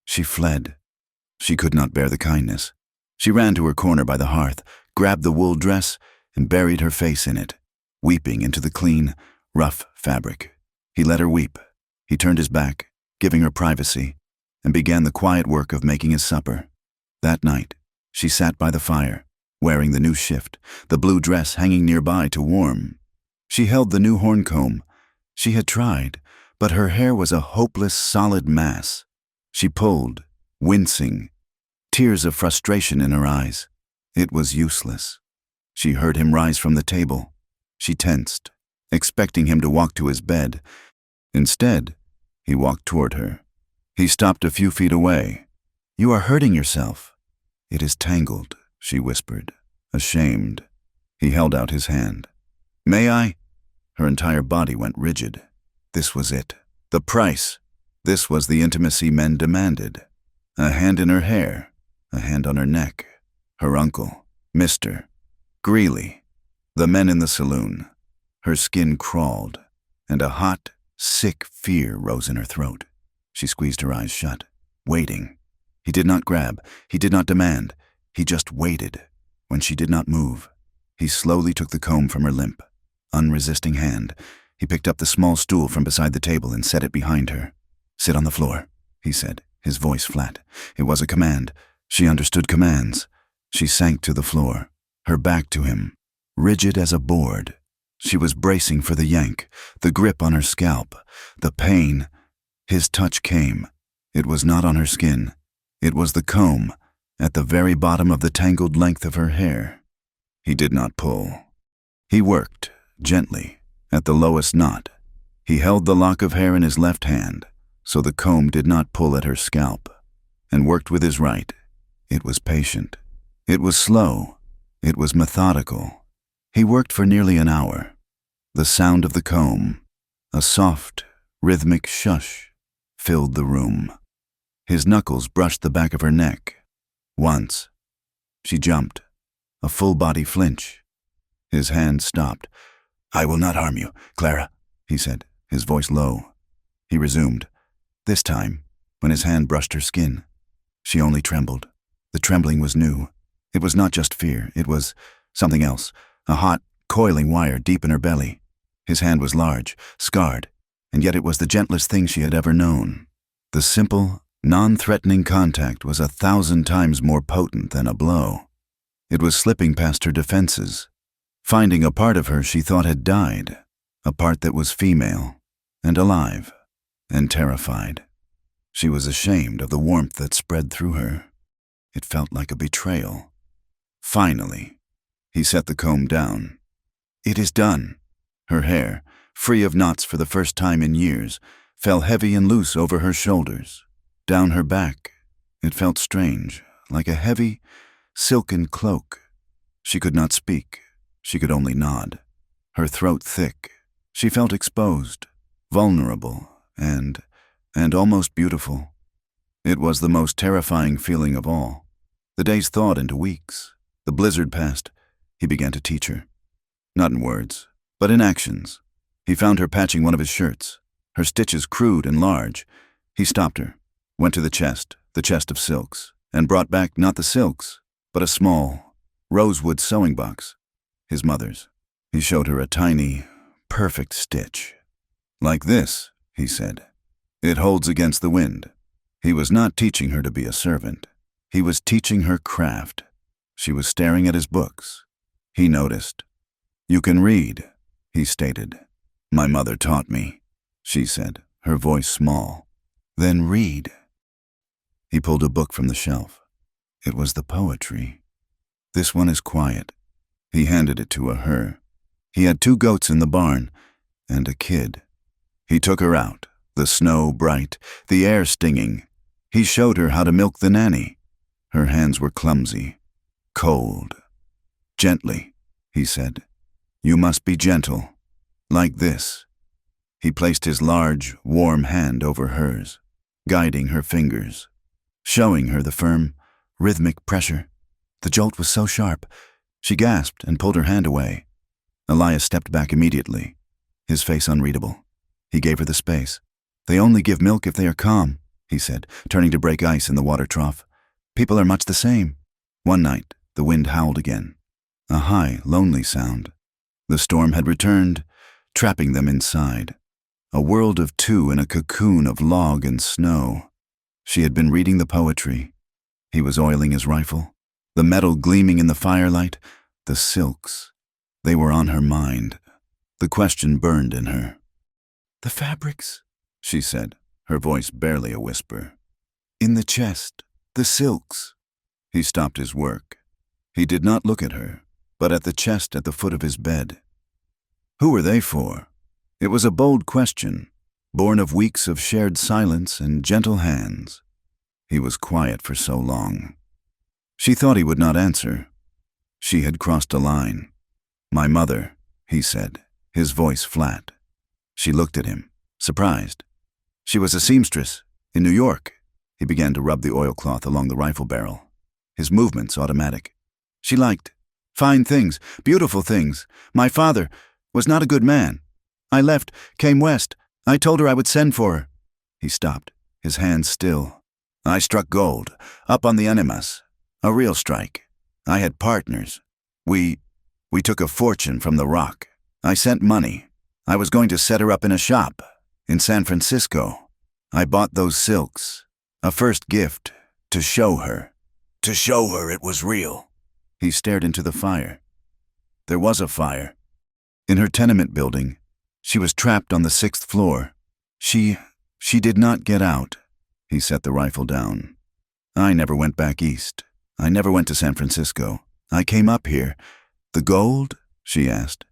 A: She fled. She could not bear the kindness. She ran to her corner by the hearth, grabbed the wool dress, and buried her face in it, weeping into the clean, rough fabric. He let her weep. He turned his back, giving her privacy, and began the quiet work of making his supper. That night, she sat by the fire, wearing the new shift, the blue dress hanging nearby to warm. She held the new horn comb. She had tried, but her hair was a hopeless, solid mass. She pulled, wincing, tears of frustration in her eyes. It was useless. She heard him rise from the table. She tensed, expecting him to walk to his bed. Instead, he walked toward her. He stopped a few feet away. "You are hurting yourself." "It is tangled," she whispered, ashamed. He held out his hand. "May I?" Her entire body went rigid. This was it. The price. This was the intimacy men demanded. A hand in her hair. a hand on her neck. Her uncle, Mr. Greeley. The men in the saloon. Her skin crawled, and a hot, sick fear rose in her throat. She squeezed her eyes shut, waiting. He did not grab, he did not demand, he just waited. When she did not move, he slowly took the comb from her limp, unresisting hand. He picked up the small stool from beside the table and set it behind her. "Sit on the floor," he said, his voice flat. It was a command. She understood commands. She sank to the floor, her back to him, rigid as a board. She was bracing for the yank, the grip on her scalp, the pain. His touch came. It was not on her skin. It was the comb, at the very bottom of the tangled length of her hair. He did not pull. He worked, gently, at the lowest knot. He held the lock of hair in his left hand, so the comb did not pull at her scalp, and worked with his right. It was patient. It was slow. It was methodical. He worked for nearly an hour. The sound of the comb, a soft, rhythmic shush, filled the room. His knuckles brushed the back of her neck. Once. She jumped, a full-body flinch. His hand stopped. "I will not harm you, Clara," he said, his voice low. He resumed. This time, when his hand brushed her skin, she only trembled. The trembling was new. It was not just fear, it was something else, a hot, coiling wire deep in her belly. His hand was large, scarred, and yet it was the gentlest thing she had ever known. The simple, non-threatening contact was 1,000 times more potent than a blow. It was slipping past her defenses, finding a part of her she thought had died, a part that was female, and alive, and terrified. She was ashamed of the warmth that spread through her. It felt like a betrayal. Finally, he set the comb down. "It is done." Her hair, free of knots for the first time in years, fell heavy and loose over her shoulders. Down her back, it felt strange, like a heavy, silken cloak. She could not speak. She could only nod. Her throat thick. She felt exposed, vulnerable, and almost beautiful. It was the most terrifying feeling of all. The days thawed into weeks. The blizzard passed. He began to teach her. Not in words, but in actions. He found her patching one of his shirts, her stitches crude and large. He stopped her, went to the chest of silks, and brought back not the silks, but a small, rosewood sewing box, his mother's. He showed her a tiny, perfect stitch. "Like this," he said. "It holds against the wind." He was not teaching her to be a servant. He was teaching her craft. She was staring at his books. He noticed. "You can read," he stated. "My mother taught me," she said, her voice small. "Then read." He pulled a book from the shelf. It was the poetry. "This one is quiet." He handed it to her. He had 2 goats in the barn, and a kid. He took her out, the snow bright, the air stinging. He showed her how to milk the nanny. Her hands were clumsy, cold. "Gently," he said. "You must be gentle. Like this." He placed his large, warm hand over hers, guiding her fingers, showing her the firm, rhythmic pressure. The jolt was so sharp. She gasped and pulled her hand away. Elias stepped back immediately, his face unreadable. He gave her the space. "They only give milk if they are calm," he said, turning to break ice in the water trough. "People are much the same." One night, the wind howled again, a high, lonely sound. The storm had returned, trapping them inside. A world of 2 in a cocoon of log and snow. She had been reading the poetry. He was oiling his rifle, the metal gleaming in the firelight, the silks. They were on her mind. The question burned in her. "The fabrics," she said, her voice barely a whisper. "In the chest, the silks." He stopped his work. He did not look at her, but at the chest at the foot of his bed. Who were they for? It was a bold question, born of weeks of shared silence and gentle hands. He was quiet for so long. She thought he would not answer. She had crossed a line. "My mother," he said, his voice flat. She looked at him, surprised. "She was a seamstress in New York." He began to rub the oilcloth along the rifle barrel. his movements automatic. She liked fine things, beautiful things. My father was not a good man. I left, came west. I told her I would send for her. He stopped, his hands still. I struck gold, up on the Animas. A real strike. I had partners. We took a fortune from the rock. I sent money. I was going to set her up in a shop in San Francisco. I bought those silks. A first gift to show her. To show her it was real. He stared into the fire. There was a fire. In her tenement building, she was trapped on the 6th floor. She did not get out. He set the rifle down. I never went back east. I never went to San Francisco. I came up here. The gold? She asked.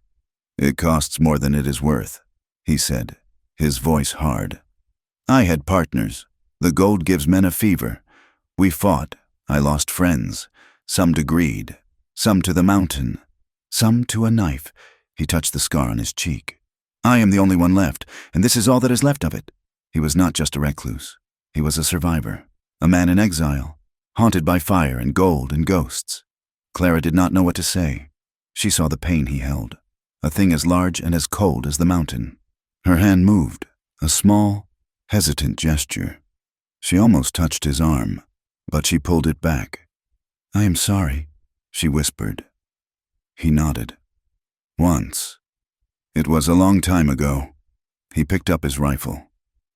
A: It costs more than it is worth, he said, his voice hard. I had partners. The gold gives men a fever. We fought. I lost friends. Some to greed. Some to the mountain. Some to a knife. He touched the scar on his cheek. I am the only one left, and this is all that is left of it. He was not just a recluse. He was a survivor. A man in exile. Haunted by fire and gold and ghosts. Clara did not know what to say. She saw the pain he held. A thing as large and as cold as the mountain. Her hand moved. A small, hesitant gesture. She almost touched his arm, but she pulled it back. I am sorry, she whispered. He nodded. Once. It was a long time ago. He picked up his rifle.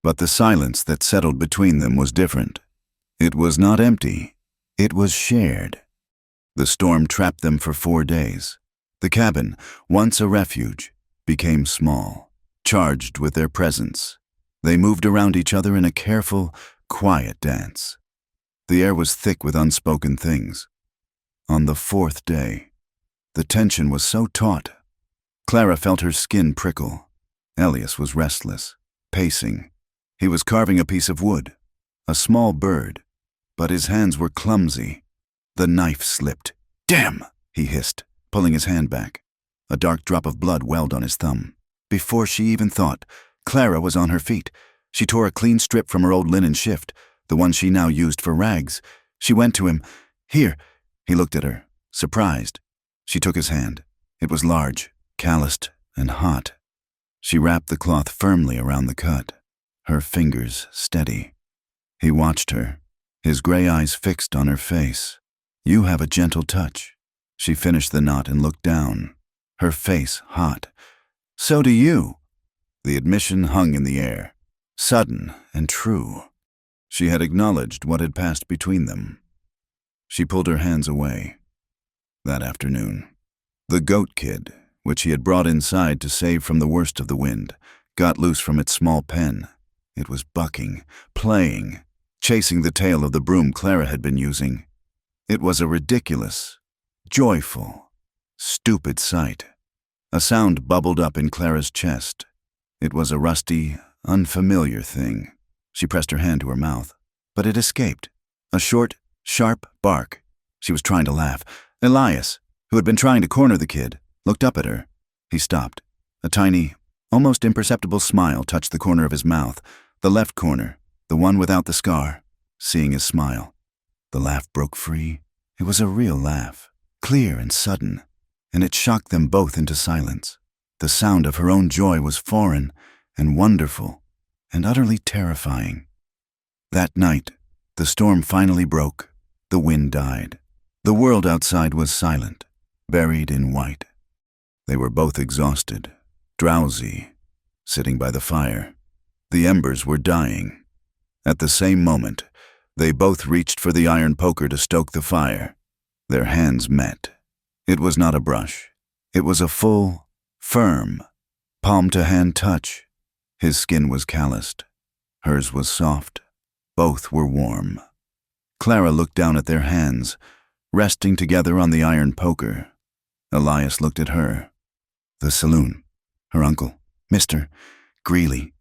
A: But the silence that settled between them was different. It was not empty. It was shared. The storm trapped them for 4 days. The cabin, once a refuge, became small, charged with their presence. They moved around each other in a careful, quiet dance. The air was thick with unspoken things. On the 4th day, the tension was so taut. Clara felt her skin prickle. Elias was restless, pacing. He was carving a piece of wood, a small bird, but his hands were clumsy. The knife slipped. Damn, he hissed, pulling his hand back. A dark drop of blood welled on his thumb. Before she even thought, Clara was on her feet. She tore a clean strip from her old linen shift, the one she now used for rags. She went to him. Here. He looked at her, surprised. She took his hand. It was large, calloused, and hot. She wrapped the cloth firmly around the cut, her fingers steady. He watched her, his gray eyes fixed on her face. You have a gentle touch. She finished the knot and looked down, her face hot. So do you. The admission hung in the air, sudden and true. She had acknowledged what had passed between them. She pulled her hands away. That afternoon, the goat kid, which he had brought inside to save from the worst of the wind, got loose from its small pen. It was bucking, playing, chasing the tail of the broom Clara had been using. It was a ridiculous, joyful, stupid sight. A sound bubbled up in Clara's chest. It was a rusty, unfamiliar thing. She pressed her hand to her mouth, but it escaped. A short, sharp bark. She was trying to laugh. Elias, who had been trying to corner the kid, looked up at her. He stopped. A tiny, almost imperceptible smile touched the corner of his mouth, the left corner, the one without the scar. Seeing his smile, the laugh broke free. It was a real laugh, clear and sudden, and it shocked them both into silence. The sound of her own joy was foreign and wonderful and utterly terrifying. That night, the storm finally broke. The wind died. The world outside was silent, buried in white. They were both exhausted, drowsy, sitting by the fire. The embers were dying. At the same moment, they both reached for the iron poker to stoke the fire. Their hands met. It was not a brush. It was a full, firm, palm-to-hand touch. His skin was calloused. Hers was soft. Both were warm. Clara looked down at their hands, resting together on the iron poker. Elias looked at her. The saloon. Her uncle. Mr. Greeley.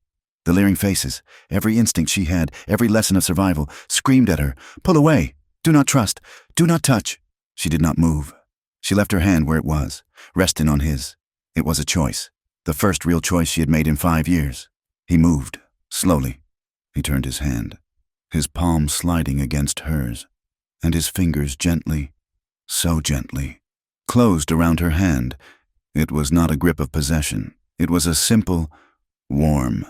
A: The leering faces, every instinct she had, every lesson of survival, screamed at her, "Pull away! Do not trust! Do not touch!" She did not move. She left her hand where it was, resting on his. It was a choice, the first real choice she had made in 5 years. He moved, slowly. He turned his hand, his palm sliding against hers. and his fingers gently, so gently, closed around her hand. It was not a grip of possession. It was a simple, warm,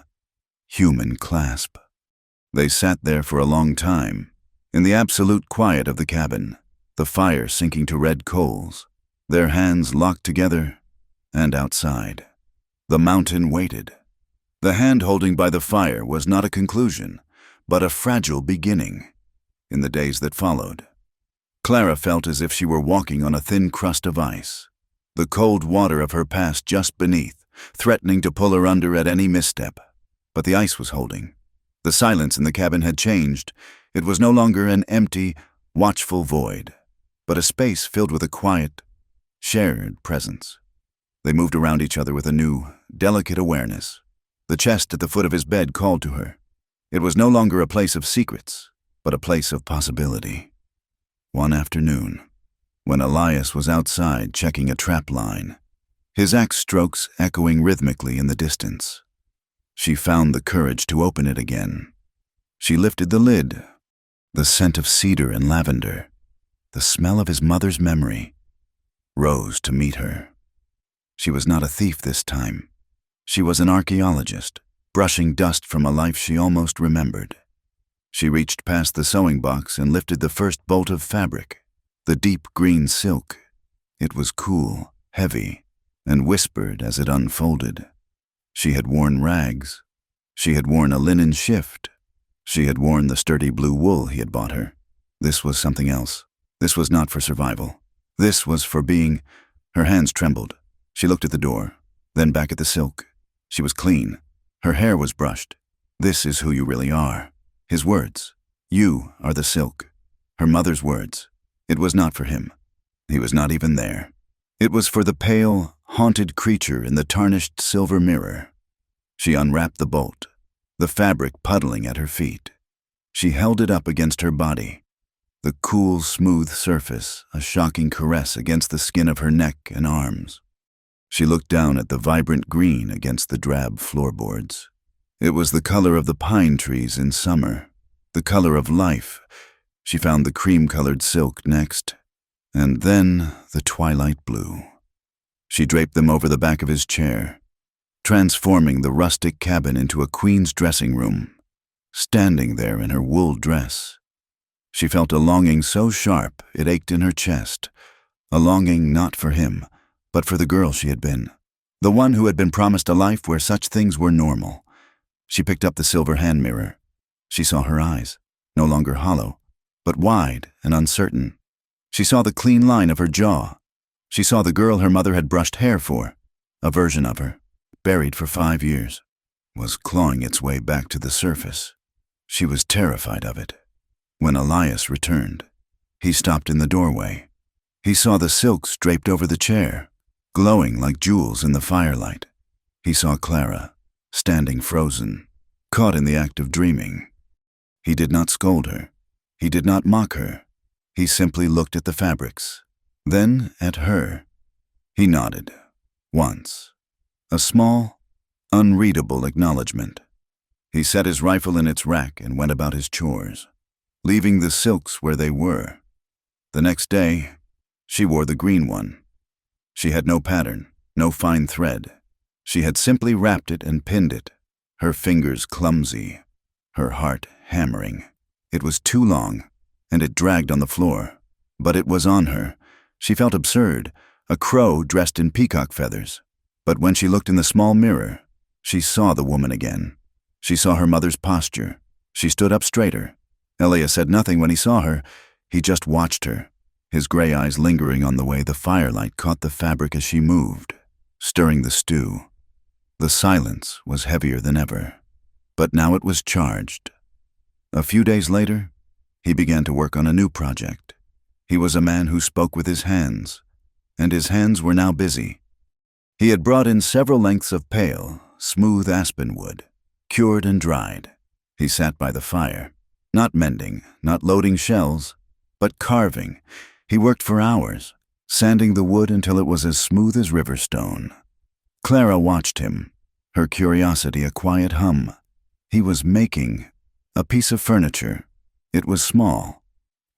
A: human clasp. They sat there for a long time, in the absolute quiet of the cabin, the fire sinking to red coals, their hands locked together, and outside. The mountain waited. The hand holding by the fire was not a conclusion, but a fragile beginning. In the days that followed, Clara felt as if she were walking on a thin crust of ice, the cold water of her past just beneath, threatening to pull her under at any misstep. But the ice was holding. The silence in the cabin had changed. It was no longer an empty, watchful void, but a space filled with a quiet, shared presence. They moved around each other with a new, delicate awareness. The chest at the foot of his bed called to her. It was no longer a place of secrets, but a place of possibility. One afternoon, when Elias was outside checking a trap line, his axe strokes echoing rhythmically in the distance, she found the courage to open it again. She lifted the lid. The scent of cedar and lavender, the smell of his mother's memory, rose to meet her. She was not a thief this time. She was an archaeologist, brushing dust from a life she almost remembered. She reached past the sewing box and lifted the first bolt of fabric, the deep green silk. It was cool, heavy, and whispered as it unfolded. She had worn rags. She had worn a linen shift. She had worn the sturdy blue wool he had bought her. This was something else. This was not for survival. This was for being. Her hands trembled. She looked at the door, then back at the silk. She was clean. Her hair was brushed. This is who you really are. His words. You are the silk. Her mother's words. It was not for him. He was not even there. It was for the pale, haunted creature in the tarnished silver mirror. She unwrapped the bolt, the fabric puddling at her feet. She held it up against her body, the cool, smooth surface a shocking caress against the skin of her neck and arms. She looked down at the vibrant green against the drab floorboards. It was the color of the pine trees in summer, the color of life. She found the cream-colored silk next, and then the twilight blue. She draped them over the back of his chair, transforming the rustic cabin into a queen's dressing room. Standing there in her wool dress, she felt a longing so sharp it ached in her chest, a longing not for him, but for the girl she had been, the one who had been promised a life where such things were normal. She picked up the silver hand mirror. She saw her eyes, no longer hollow, but wide and uncertain. She saw the clean line of her jaw. She saw the girl her mother had brushed hair for, a version of her, buried for 5 years, was clawing its way back to the surface. She was terrified of it. When Elias returned, he stopped in the doorway. He saw the silks draped over the chair, glowing like jewels in the firelight. He saw Clara, standing frozen, caught in the act of dreaming. He did not scold her. He did not mock her. He simply looked at the fabrics, then at her. He nodded, once. A small, unreadable acknowledgement. He set his rifle in its rack and went about his chores, leaving the silks where they were. The next day, she wore the green one. She had no pattern, no fine thread. She had simply wrapped it and pinned it, her fingers clumsy, her heart hammering. It was too long, and it dragged on the floor. But it was on her. She felt absurd, a crow dressed in peacock feathers. But when she looked in the small mirror, she saw the woman again. She saw her mother's posture. She stood up straighter. Elias said nothing when he saw her. He just watched her, his gray eyes lingering on the way the firelight caught the fabric as she moved, stirring the stew. The silence was heavier than ever, but now it was charged. A few days later, he began to work on a new project. He was a man who spoke with his hands, and his hands were now busy. He had brought in several lengths of pale, smooth aspen wood, cured and dried. He sat by the fire, not mending, not loading shells, but carving. He worked for hours, sanding the wood until it was as smooth as river stone. Clara watched him, her curiosity a quiet hum. He was making a piece of furniture. It was small,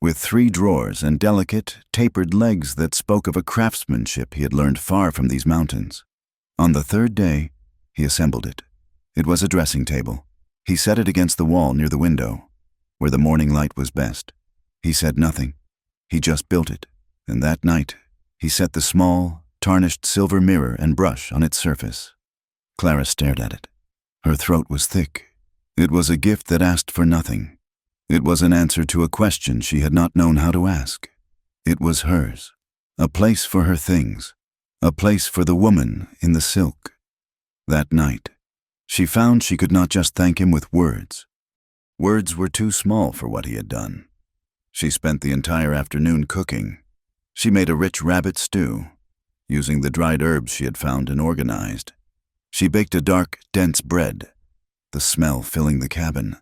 A: with 3 drawers and delicate, tapered legs that spoke of a craftsmanship he had learned far from these mountains. On the 3rd day, he assembled it. It was a dressing table. He set it against the wall near the window, where the morning light was best. He said nothing. He just built it, and that night, he set the small, tarnished silver mirror and brush on its surface. Clara stared at it. Her throat was thick. It was a gift that asked for nothing. It was an answer to a question she had not known how to ask. It was hers, a place for her things, a place for the woman in the silk. That night, she found she could not just thank him with words. Words were too small for what he had done. She spent the entire afternoon cooking. She made a rich rabbit stew, using the dried herbs she had found and organized. She baked a dark, dense bread, the smell filling the cabin.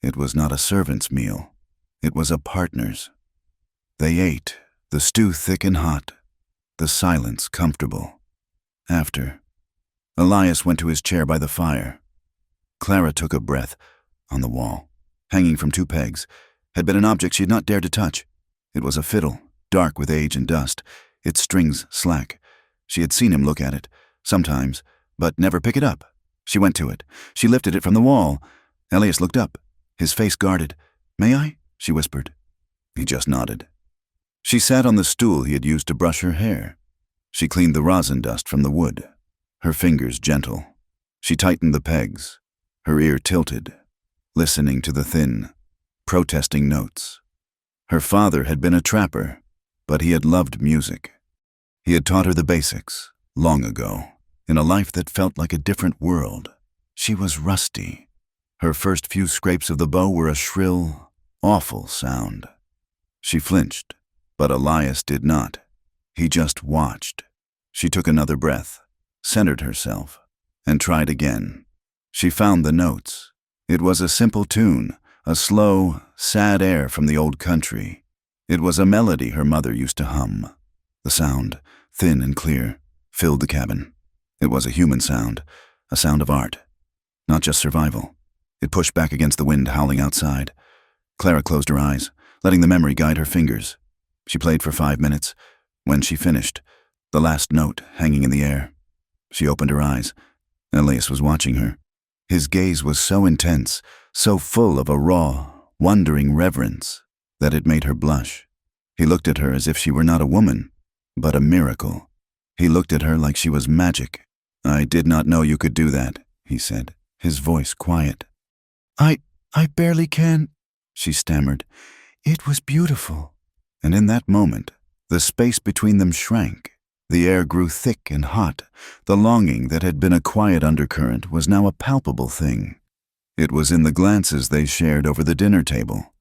A: It was not a servant's meal. It was a partner's. They ate, the stew thick and hot, the silence comfortable. After, Elias went to his chair by the fire. Clara took a breath. On the wall, hanging from 2 pegs, had been an object she had not dared to touch. It was a fiddle, dark with age and dust, its strings slack. She had seen him look at it, sometimes, but never pick it up. She went to it. She lifted it from the wall. Elias looked up, his face guarded. "May I?" she whispered. He just nodded. She sat on the stool he had used to brush her hair. She cleaned the rosin dust from the wood, her fingers gentle. She tightened the pegs, her ear tilted, listening to the thin, protesting notes. Her father had been a trapper, but he had loved music. He had taught her the basics, long ago, in a life that felt like a different world. She was rusty. Her first few scrapes of the bow were a shrill, awful sound. She flinched, but Elias did not. He just watched. She took another breath, centered herself, and tried again. She found the notes. It was a simple tune, a slow, sad air from the old country. It was a melody her mother used to hum. The sound, thin and clear, filled the cabin. It was a human sound, a sound of art, not just survival. It pushed back against the wind howling outside. Clara closed her eyes, letting the memory guide her fingers. She played for 5 minutes. When she finished, the last note hanging in the air, she opened her eyes. Elias was watching her. His gaze was so intense, so full of a raw, wondering reverence, that it made her blush. He looked at her as if she were not a woman, but a miracle. He looked at her like she was magic. "I did not know you could do that," he said, his voice quiet. I barely can," she stammered. "It was beautiful." And in that moment, the space between them shrank. The air grew thick and hot. The longing that had been a quiet undercurrent was now a palpable thing. It was in the glances they shared over the dinner table,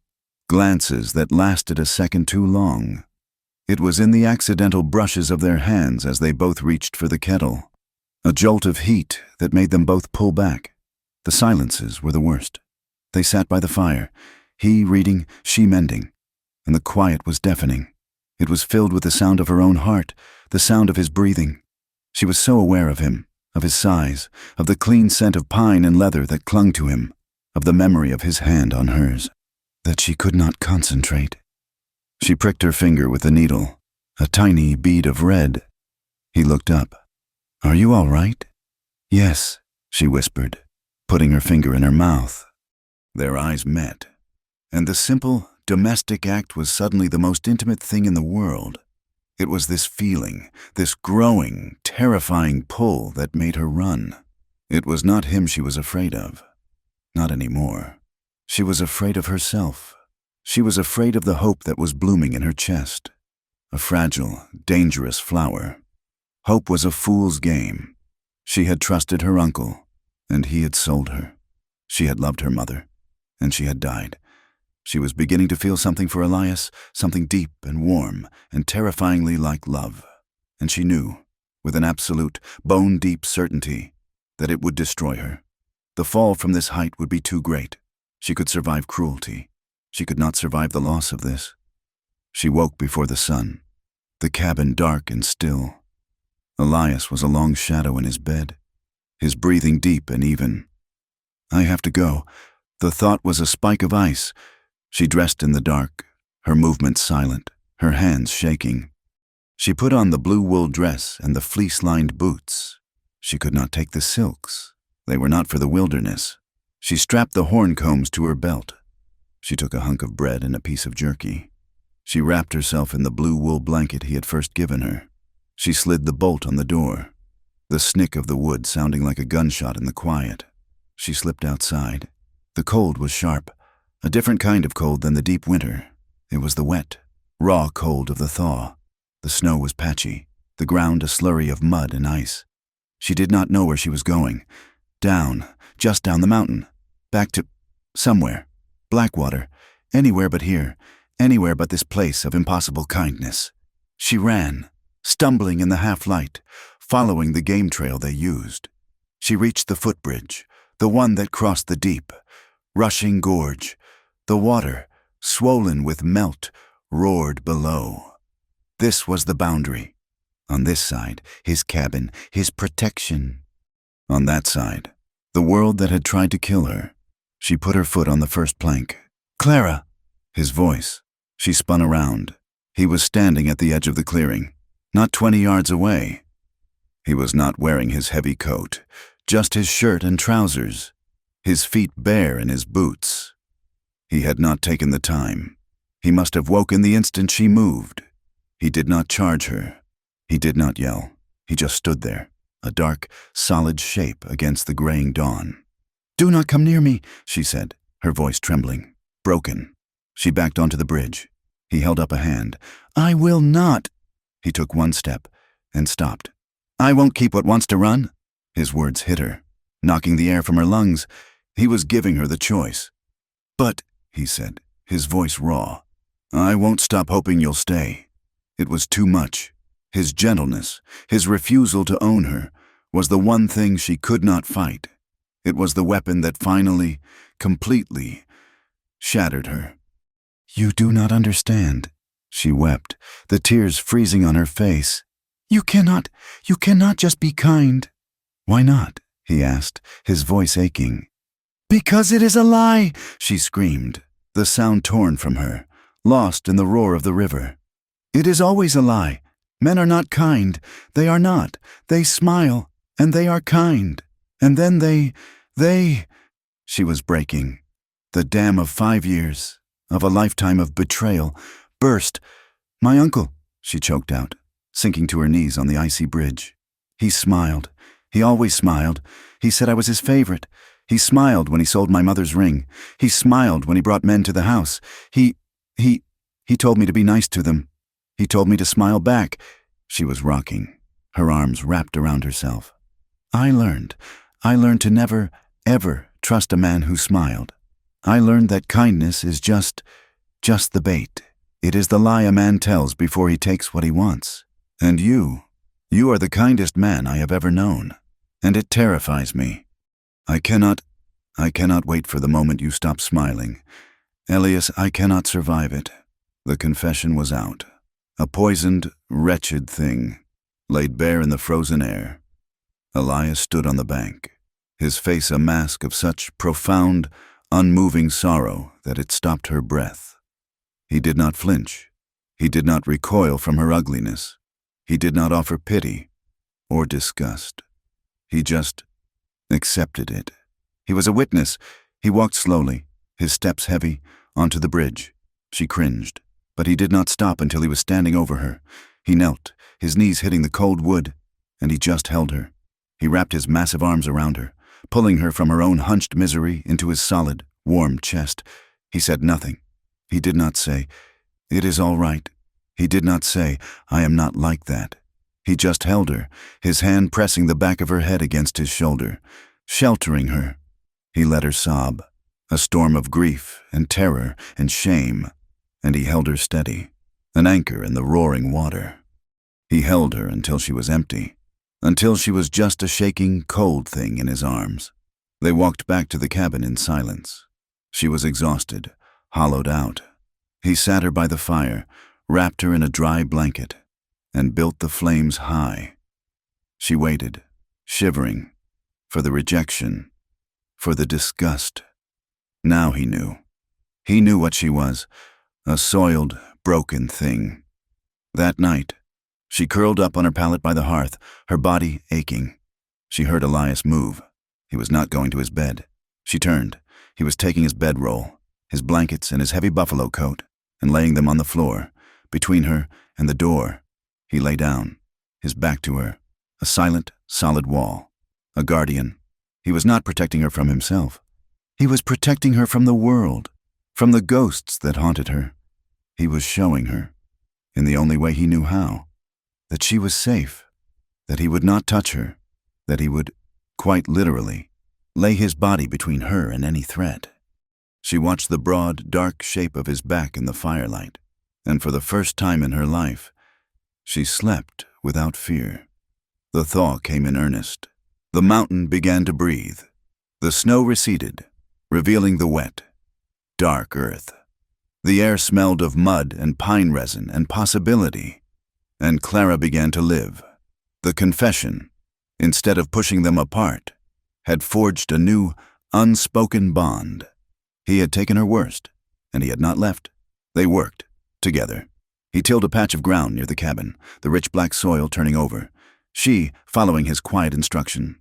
A: glances that lasted a second too long. It was in the accidental brushes of their hands as they both reached for the kettle, a jolt of heat that made them both pull back. The silences were the worst. They sat by the fire, he reading, she mending, and the quiet was deafening. It was filled with the sound of her own heart, the sound of his breathing. She was so aware of him, of his sighs, of the clean scent of pine and leather that clung to him, of the memory of his hand on hers, that she could not concentrate. She pricked her finger with the needle, a tiny bead of red. He looked up. "Are you all right?" "Yes," she whispered, putting her finger in her mouth. Their eyes met, and the simple, domestic act was suddenly the most intimate thing in the world. It was this feeling, this growing, terrifying pull that made her run. It was not him she was afraid of. Not anymore. She was afraid of herself. She was afraid of the hope that was blooming in her chest. A fragile, dangerous flower. Hope was a fool's game. She had trusted her uncle, and he had sold her. She had loved her mother, and she had died. She was beginning to feel something for Elias, something deep and warm and terrifyingly like love. And she knew, with an absolute, bone-deep certainty, that it would destroy her. The fall from this height would be too great. She could survive cruelty. She could not survive the loss of this. She woke before the sun, the cabin dark and still. Elias was a long shadow in his bed, his breathing deep and even. "I have to go." The thought was a spike of ice. She dressed in the dark, her movements silent, her hands shaking. She put on the blue wool dress and the fleece-lined boots. She could not take the silks. They were not for the wilderness. She strapped the horn combs to her belt. She took a hunk of bread and a piece of jerky. She wrapped herself in the blue wool blanket he had first given her. She slid the bolt on the door, the snick of the wood sounding like a gunshot in the quiet. She slipped outside. The cold was sharp, a different kind of cold than the deep winter. It was the wet, raw cold of the thaw. The snow was patchy, the ground a slurry of mud and ice. She did not know where she was going. Down, just down the mountain. Back to somewhere. Blackwater. Anywhere but here. Anywhere but this place of impossible kindness. She ran, stumbling in the half-light, following the game trail they used. She reached the footbridge, the one that crossed the deep, rushing gorge. The water, swollen with melt, roared below. This was the boundary. On this side, his cabin, his protection. On that side, the world that had tried to kill her. She put her foot on the first plank. "Clara!" His voice. She spun around. He was standing at the edge of the clearing, not 20 yards away. He was not wearing his heavy coat, just his shirt and trousers, his feet bare in his boots. He had not taken the time. He must have woken the instant she moved. He did not charge her. He did not yell. He just stood there, a dark, solid shape against the graying dawn. "Do not come near me," she said, her voice trembling, broken. She backed onto the bridge. He held up a hand. "I will not." He took one step and stopped. "I won't keep what wants to run." His words hit her, knocking the air from her lungs. He was giving her the choice. "But," he said, his voice raw, "I won't stop hoping you'll stay." It was too much. His gentleness, his refusal to own her, was the one thing she could not fight. It was the weapon that finally, completely, shattered her. "You do not understand," she wept, the tears freezing on her face. You cannot just be kind." "Why not?" he asked, his voice aching. "Because it is a lie," she screamed, the sound torn from her, lost in the roar of the river. "It is always a lie. Men are not kind. They are not. They smile, and they are kind. And then they—" She was breaking. The dam of 5 years, of a lifetime of betrayal, burst. "My uncle," she choked out, sinking to her knees on the icy bridge. He smiled. He always smiled. He said I was his favorite. He smiled when he sold my mother's ring. He smiled when he brought men to the house. He told me to be nice to them. He told me to smile back." She was rocking, her arms wrapped around herself. I learned to never, ever trust a man who smiled. I learned that kindness is just the bait. It is the lie a man tells before he takes what he wants. And you are the kindest man I have ever known. And it terrifies me. I cannot wait for the moment you stop smiling. Elias, I cannot survive it." The confession was out. A poisoned, wretched thing, laid bare in the frozen air. Elias stood on the bank, his face a mask of such profound, unmoving sorrow that it stopped her breath. He did not flinch. He did not recoil from her ugliness. He did not offer pity or disgust. He just accepted it. He was a witness. He walked slowly, his steps heavy, onto the bridge. She cringed, but he did not stop until he was standing over her. He knelt, his knees hitting the cold wood, and he just held her. He wrapped his massive arms around her, pulling her from her own hunched misery into his solid, warm chest. He said nothing. He did not say, "It is all right." He did not say, "I am not like that." He just held her, his hand pressing the back of her head against his shoulder, sheltering her. He let her sob, a storm of grief and terror and shame, and he held her steady, an anchor in the roaring water. He held her until she was empty, until she was just a shaking, cold thing in his arms. They walked back to the cabin in silence. She was exhausted, hollowed out. He sat her by the fire, wrapped her in a dry blanket, and built the flames high. She waited, shivering, for the rejection, for the disgust. Now he knew. He knew what she was, a soiled, broken thing. That night, she curled up on her pallet by the hearth, her body aching. She heard Elias move. He was not going to his bed. She turned. He was taking his bedroll, his blankets and his heavy buffalo coat, and laying them on the floor. Between her and the door, he lay down, his back to her, a silent, solid wall, a guardian. He was not protecting her from himself. He was protecting her from the world, from the ghosts that haunted her. He was showing her, in the only way he knew how, that she was safe, that he would not touch her, that he would, quite literally, lay his body between her and any threat. She watched the broad, dark shape of his back in the firelight, and for the first time in her life, she slept without fear. The thaw came in earnest. The mountain began to breathe. The snow receded, revealing the wet, dark earth. The air smelled of mud and pine resin and possibility, and Clara began to live. The confession, instead of pushing them apart, had forged a new, unspoken bond. He had taken her worst, and he had not left. They worked, together. He tilled a patch of ground near the cabin, the rich black soil turning over. She, following his quiet instruction,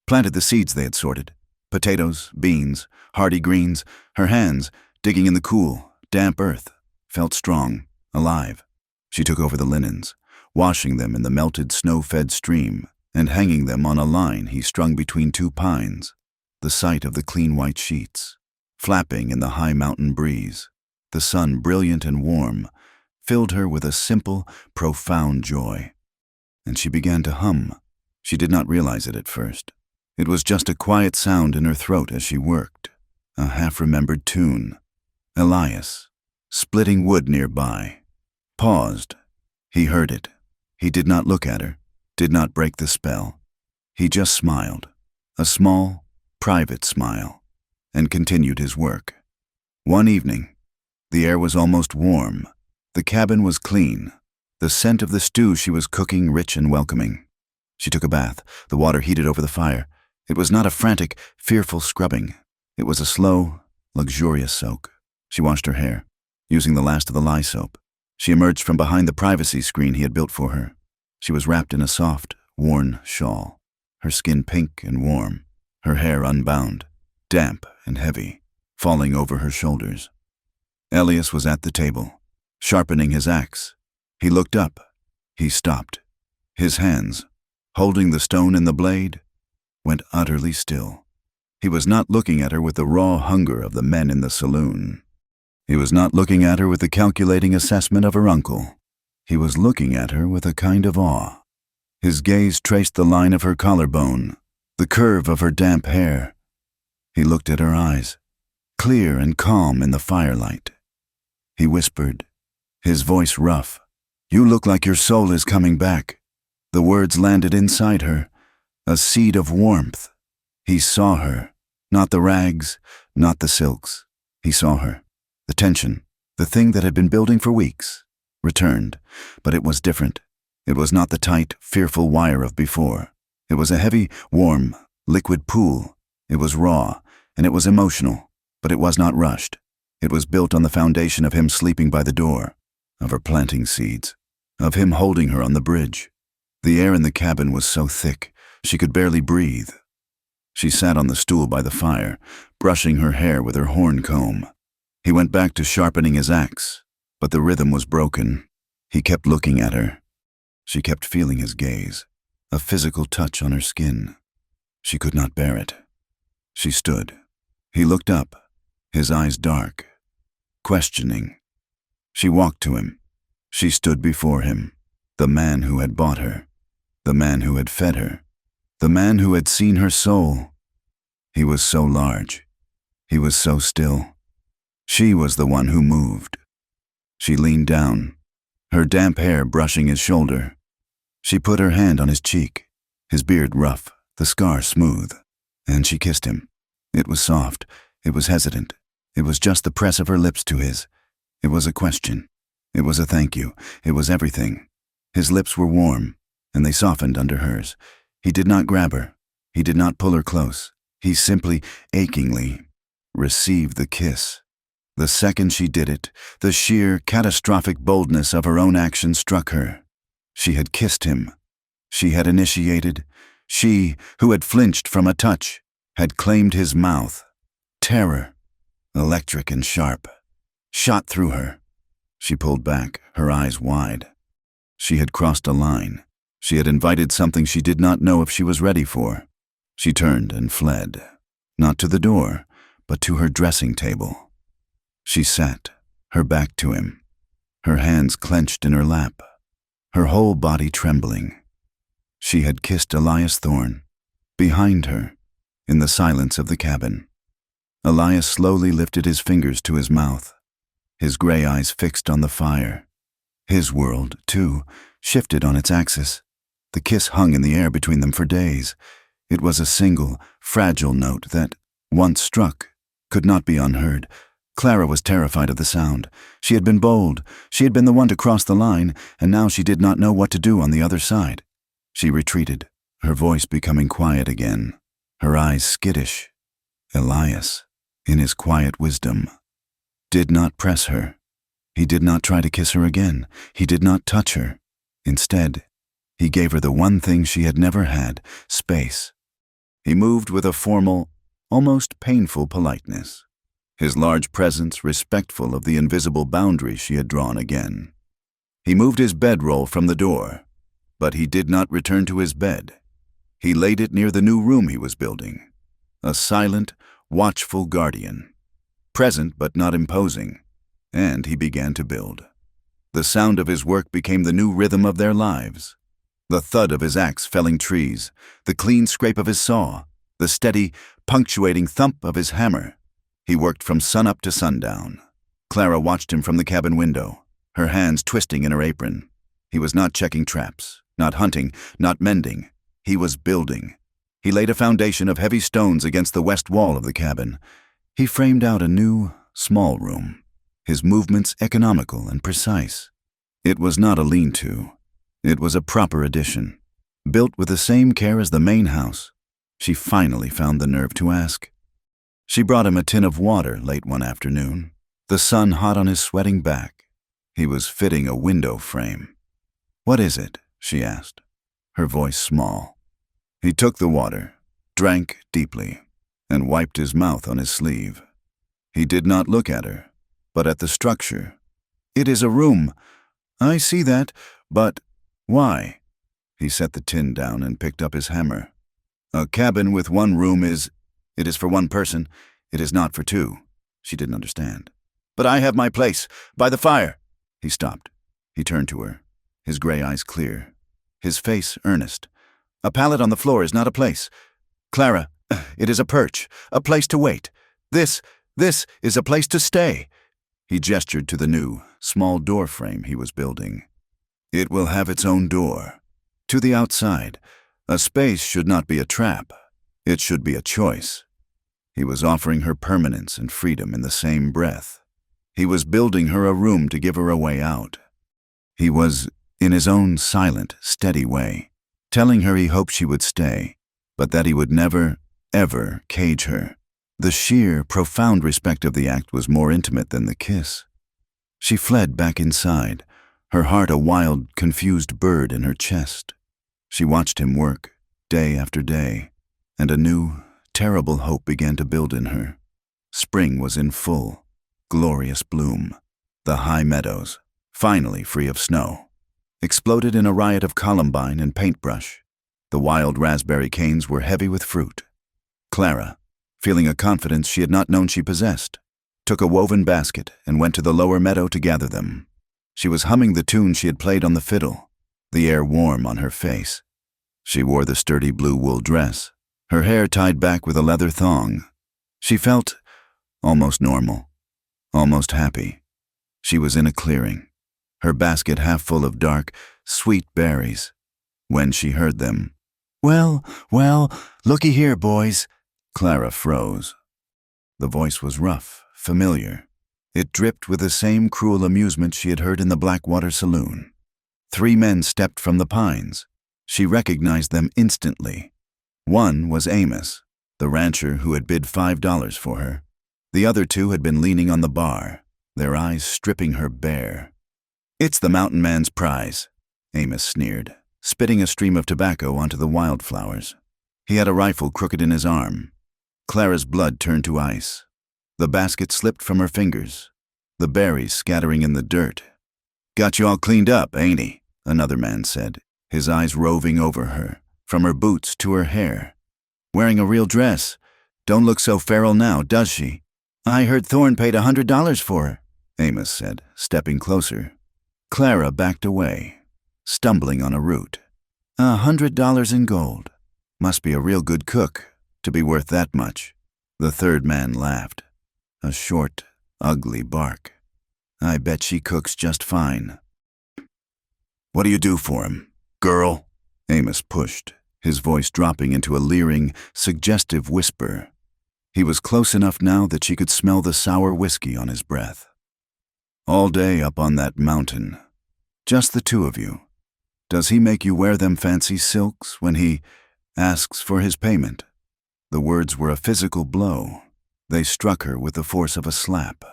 A: planted the seeds they had sorted, potatoes, beans, hardy greens. Her hands, digging in the cool, damp earth, felt strong, alive. She took over the linens, washing them in the melted, snow-fed stream, and hanging them on a line he strung between two pines. The sight of the clean white sheets, flapping in the high mountain breeze, the sun brilliant and warm, filled her with a simple, profound joy. And she began to hum. She did not realize it at first. It was just a quiet sound in her throat as she worked, a half-remembered tune. Elias, splitting wood nearby, paused. He heard it. He did not look at her, did not break the spell. He just smiled, a small, private smile, and continued his work. One evening, the air was almost warm. The cabin was clean, the scent of the stew she was cooking rich and welcoming. She took a bath, the water heated over the fire. It was not a frantic, fearful scrubbing. It was a slow, luxurious soak. She washed her hair, using the last of the lye soap. She emerged from behind the privacy screen he had built for her. She was wrapped in a soft, worn shawl, her skin pink and warm, her hair unbound, damp and heavy, falling over her shoulders. Elias was at the table, sharpening his axe. He looked up. He stopped. His hands, holding the stone and the blade, went utterly still. He was not looking at her with the raw hunger of the men in the saloon. He was not looking at her with the calculating assessment of her uncle. He was looking at her with a kind of awe. His gaze traced the line of her collarbone, the curve of her damp hair. He looked at her eyes, clear and calm in the firelight. He whispered, his voice rough, "You look like your soul is coming back." The words landed inside her, a seed of warmth. He saw her, not the rags, not the silks. He saw her. The tension, the thing that had been building for weeks, returned, but it was different. It was not the tight, fearful wire of before. It was a heavy, warm, liquid pool. It was raw, and it was emotional, but it was not rushed. It was built on the foundation of him sleeping by the door, of her planting seeds, of him holding her on the bridge. The air in the cabin was so thick, she could barely breathe. She sat on the stool by the fire, brushing her hair with her horn comb. He went back to sharpening his axe, but the rhythm was broken. He kept looking at her. She kept feeling his gaze, a physical touch on her skin. She could not bear it. She stood. He looked up, his eyes dark, questioning. She walked to him. She stood before him, the man who had bought her, the man who had fed her, the man who had seen her soul. He was so large. He was so still. She was the one who moved. She leaned down, her damp hair brushing his shoulder. She put her hand on his cheek, his beard rough, the scar smooth, and she kissed him. It was soft. It was hesitant. It was just the press of her lips to his. It was a question. It was a thank you. It was everything. His lips were warm, and they softened under hers. He did not grab her. He did not pull her close. He simply, achingly, received the kiss. The second she did it, the sheer, catastrophic boldness of her own action struck her. She had kissed him. She had initiated. She, who had flinched from a touch, had claimed his mouth. Terror, electric and sharp, shot through her. She pulled back, her eyes wide. She had crossed a line. She had invited something she did not know if she was ready for. She turned and fled, not to the door, but to her dressing table. She sat, her back to him, her hands clenched in her lap, her whole body trembling. She had kissed Elias Thorne, behind her, in the silence of the cabin. Elias slowly lifted his fingers to his mouth, his gray eyes fixed on the fire. His world, too, shifted on its axis. The kiss hung in the air between them for days. It was a single, fragile note that, once struck, could not be unheard. Clara was terrified of the sound. She had been bold. She had been the one to cross the line, and now she did not know what to do on the other side. She retreated, her voice becoming quiet again, her eyes skittish. Elias, in his quiet wisdom, did not press her. He did not try to kiss her again. He did not touch her. Instead, he gave her the one thing she had never had, space. He moved with a formal, almost painful politeness, his large presence respectful of the invisible boundary she had drawn again. He moved his bedroll from the door, but he did not return to his bed. He laid it near the new room he was building, a silent, watchful guardian, present but not imposing, and he began to build. The sound of his work became the new rhythm of their lives. The thud of his axe felling trees, the clean scrape of his saw, the steady, punctuating thump of his hammer. He worked from sunup to sundown. Clara watched him from the cabin window, her hands twisting in her apron. He was not checking traps, not hunting, not mending. He was building. He laid a foundation of heavy stones against the west wall of the cabin. He framed out a new, small room, his movements economical and precise. It was not a lean-to. It was a proper addition, built with the same care as the main house. She finally found the nerve to ask. She brought him a tin of water late one afternoon, the sun hot on his sweating back. He was fitting a window frame. "What is it?" she asked, her voice small. He took the water, drank deeply, and wiped his mouth on his sleeve. He did not look at her, but at the structure. "It is a room. I see that, but why?" He set the tin down and picked up his hammer. "A cabin with one room it is for one person. It is not for two." She didn't understand. "But I have my place, by the fire." He stopped. He turned to her, his gray eyes clear, his face earnest. "A pallet on the floor is not a place. Clara, it is a perch, a place to wait. This is a place to stay." He gestured to the new, small door frame he was building. "It will have its own door. To the outside, a space should not be a trap. It should be a choice." He was offering her permanence and freedom in the same breath. He was building her a room to give her a way out. He was, in his own silent, steady way, telling her he hoped she would stay, but that he would never, ever cage her. The sheer, profound respect of the act was more intimate than the kiss. She fled back inside, her heart a wild, confused bird in her chest. She watched him work, day after day, and a new, terrible hope began to build in her. Spring was in full, glorious bloom. The high meadows, finally free of snow, exploded in a riot of columbine and paintbrush. The wild raspberry canes were heavy with fruit. Clara, feeling a confidence she had not known she possessed, took a woven basket and went to the lower meadow to gather them. She was humming the tune she had played on the fiddle, the air warm on her face. She wore the sturdy blue wool dress, her hair tied back with a leather thong. She felt almost normal, almost happy. She was in a clearing, her basket half full of dark, sweet berries, when she heard them. Well, looky here, boys." Clara froze. The voice was rough, familiar. It dripped with the same cruel amusement she had heard in the Blackwater saloon. 3 men stepped from the pines. She recognized them instantly. One was Amos, the rancher who had bid $5 for her. The other two had been leaning on the bar, their eyes stripping her bare. "It's the mountain man's prize," Amos sneered, spitting a stream of tobacco onto the wildflowers. He had a rifle crooked in his arm. Clara's blood turned to ice. The basket slipped from her fingers, the berries scattering in the dirt. "Got you all cleaned up, ain't he?" another man said, his eyes roving over her, from her boots to her hair. "Wearing a real dress. Don't look so feral now, does she?" "I heard Thorne paid $100 for her," Amos said, stepping closer. Clara backed away, stumbling on a root. $100 in gold. Must be a real good cook to be worth that much. The third man laughed. A short, ugly bark. "I bet she cooks just fine." "What do you do for him, girl?" Amos pushed, his voice dropping into a leering, suggestive whisper. He was close enough now that she could smell the sour whiskey on his breath. "All day up on that mountain. Just the two of you. Does he make you wear them fancy silks when he asks for his payment?" The words were a physical blow. They struck her with the force of a slap,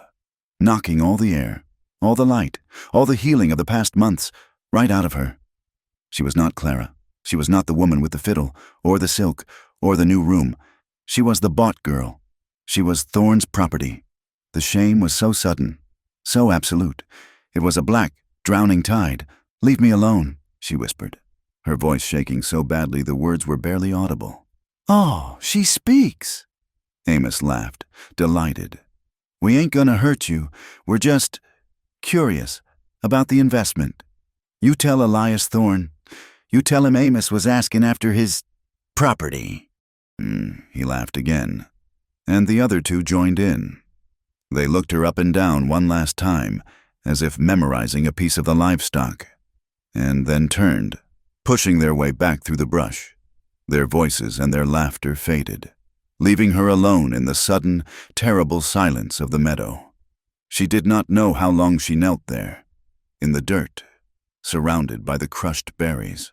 A: knocking all the air, all the light, all the healing of the past months right out of her. She was not Clara. She was not the woman with the fiddle, or the silk, or the new room. She was the bought girl. She was Thorne's property. The shame was so sudden, so absolute. It was a black, drowning tide. "Leave me alone," she whispered, her voice shaking so badly the words were barely audible. "Oh, she speaks!" Amos laughed, delighted. "We ain't gonna hurt you. We're just curious about the investment. You tell Elias Thorne. You tell him Amos was asking after his property." He laughed again, and the other two joined in. They looked her up and down one last time, as if memorizing a piece of the livestock, and then turned, pushing their way back through the brush. Their voices and their laughter faded, leaving her alone in the sudden, terrible silence of the meadow. She did not know how long she knelt there, in the dirt, surrounded by the crushed berries.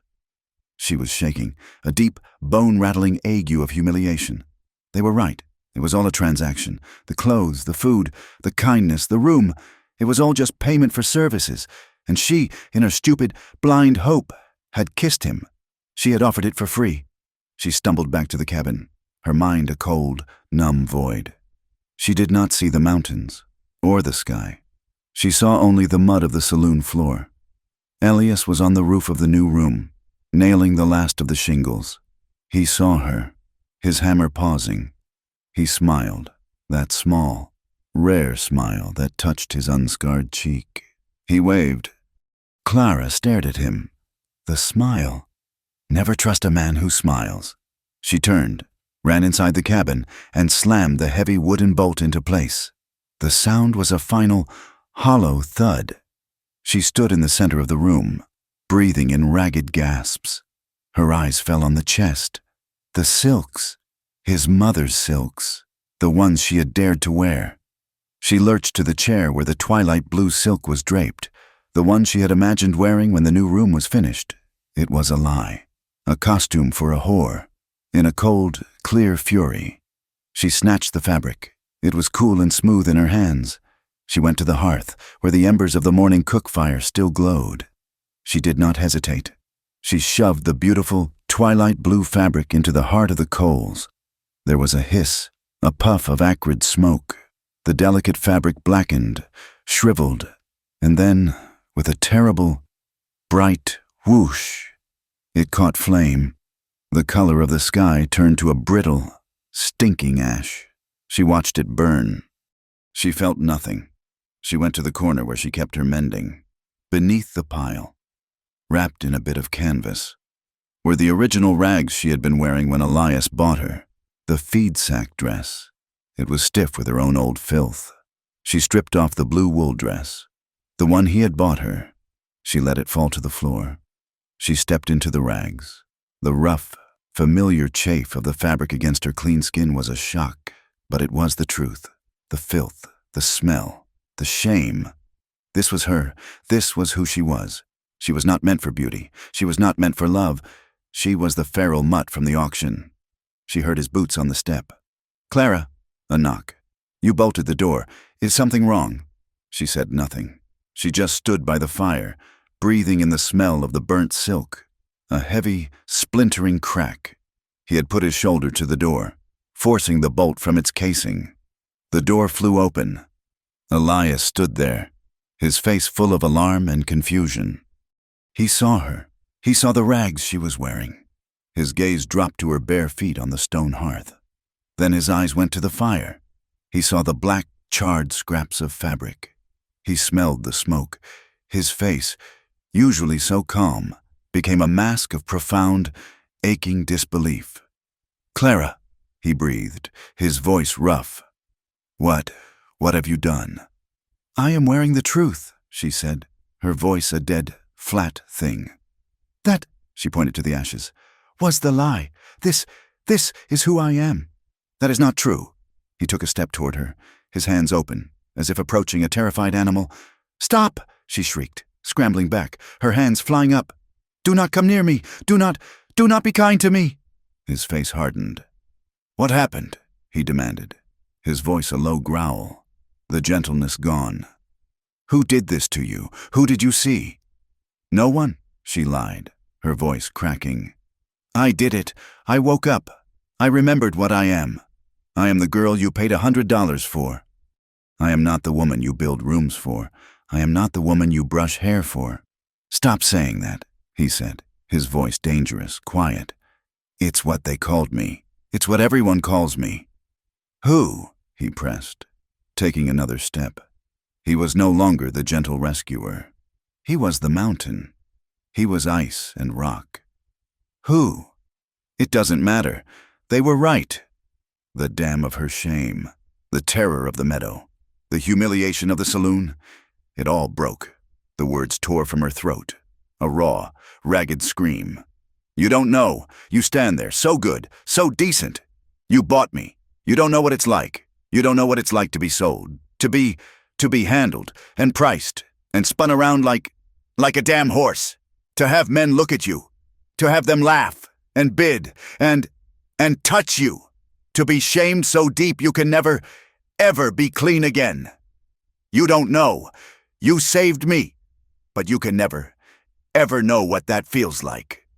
A: She was shaking, a deep, bone-rattling ague of humiliation. They were right. It was all a transaction. The clothes, the food, the kindness, the room. It was all just payment for services. And she, in her stupid, blind hope, had kissed him. She had offered it for free. She stumbled back to the cabin, her mind a cold, numb void. She did not see the mountains, or the sky. She saw only the mud of the saloon floor. Elias was on the roof of the new room, nailing the last of the shingles. He saw her, his hammer pausing. He smiled, that small, rare smile that touched his unscarred cheek. He waved. Clara stared at him. The smile. Never trust a man who smiles. She turned, ran inside the cabin, and slammed the heavy wooden bolt into place. The sound was a final, hollow thud. She stood in the center of the room, breathing in ragged gasps. Her eyes fell on the chest. The silks, his mother's silks, the ones she had dared to wear. She lurched to the chair where the twilight blue silk was draped, the one she had imagined wearing when the new room was finished. It was a lie, a costume for a whore. In a cold, clear fury, she snatched the fabric. It was cool and smooth in her hands. She went to the hearth, where the embers of the morning cook fire still glowed. She did not hesitate. She shoved the beautiful, twilight blue fabric into the heart of the coals. There was a hiss, a puff of acrid smoke. The delicate fabric blackened, shriveled, and then, with a terrible, bright whoosh, it caught flame. The color of the sky turned to a brittle, stinking ash. She watched it burn. She felt nothing. She went to the corner where she kept her mending. Beneath the pile, wrapped in a bit of canvas, were the original rags she had been wearing when Elias bought her, the feed sack dress. It was stiff with her own old filth. She stripped off the blue wool dress, the one he had bought her. She let it fall to the floor. She stepped into the rags. The rough, familiar chafe of the fabric against her clean skin was a shock, but it was the truth, the filth, the smell, the shame. This was her. This was who she was. She was not meant for beauty. She was not meant for love. She was the feral mutt from the auction. She heard his boots on the step. "Clara," a knock. You bolted the door. Is something wrong?" She said nothing. She just stood by the fire, breathing in the smell of the burnt silk. A heavy, splintering crack. He had put his shoulder to the door, forcing the bolt from its casing. The door flew open. Elias stood there, his face full of alarm and confusion. He saw her. He saw the rags she was wearing. His gaze dropped to her bare feet on the stone hearth. Then his eyes went to the fire. He saw the black, charred scraps of fabric. He smelled the smoke. His face, usually so calm, became a mask of profound, aching disbelief. "Clara," he breathed, his voice rough. What have you done?" "I am wearing the truth," she said, her voice a dead, flat thing. "That," she pointed to the ashes, "was the lie. This is who I am." "That is not true." He took a step toward her, his hands open, as if approaching a terrified animal. "Stop!" she shrieked, scrambling back, her hands flying up. "Do not come near me! Do not be kind to me!" His face hardened. "What happened?" he demanded, his voice a low growl, the gentleness gone. "Who did this to you? Who did you see?" "No one," she lied, her voice cracking. "I did it. I woke up. I remembered what I am. I am the girl you paid $100 for. I am not the woman you build rooms for. I am not the woman you brush hair for." "Stop saying that," he said, his voice dangerous, quiet. "It's what they called me. It's what everyone calls me." "Who?" he pressed, taking another step. He was no longer the gentle rescuer. He was the mountain. He was ice and rock. "Who?" "It doesn't matter. They were right." The dam of her shame, the terror of the meadow, the humiliation of the saloon, it all broke. The words tore from her throat, a raw, ragged scream. "You don't know. You stand there, so good, so decent. You bought me. You don't know what it's like. You don't know what it's like to be sold, to be handled and priced and spun around like a damn horse. To have men look at you, to have them laugh and bid and touch you, to be shamed so deep you can never, ever be clean again. You don't know. You saved me, but you can never, ever know what that feels like."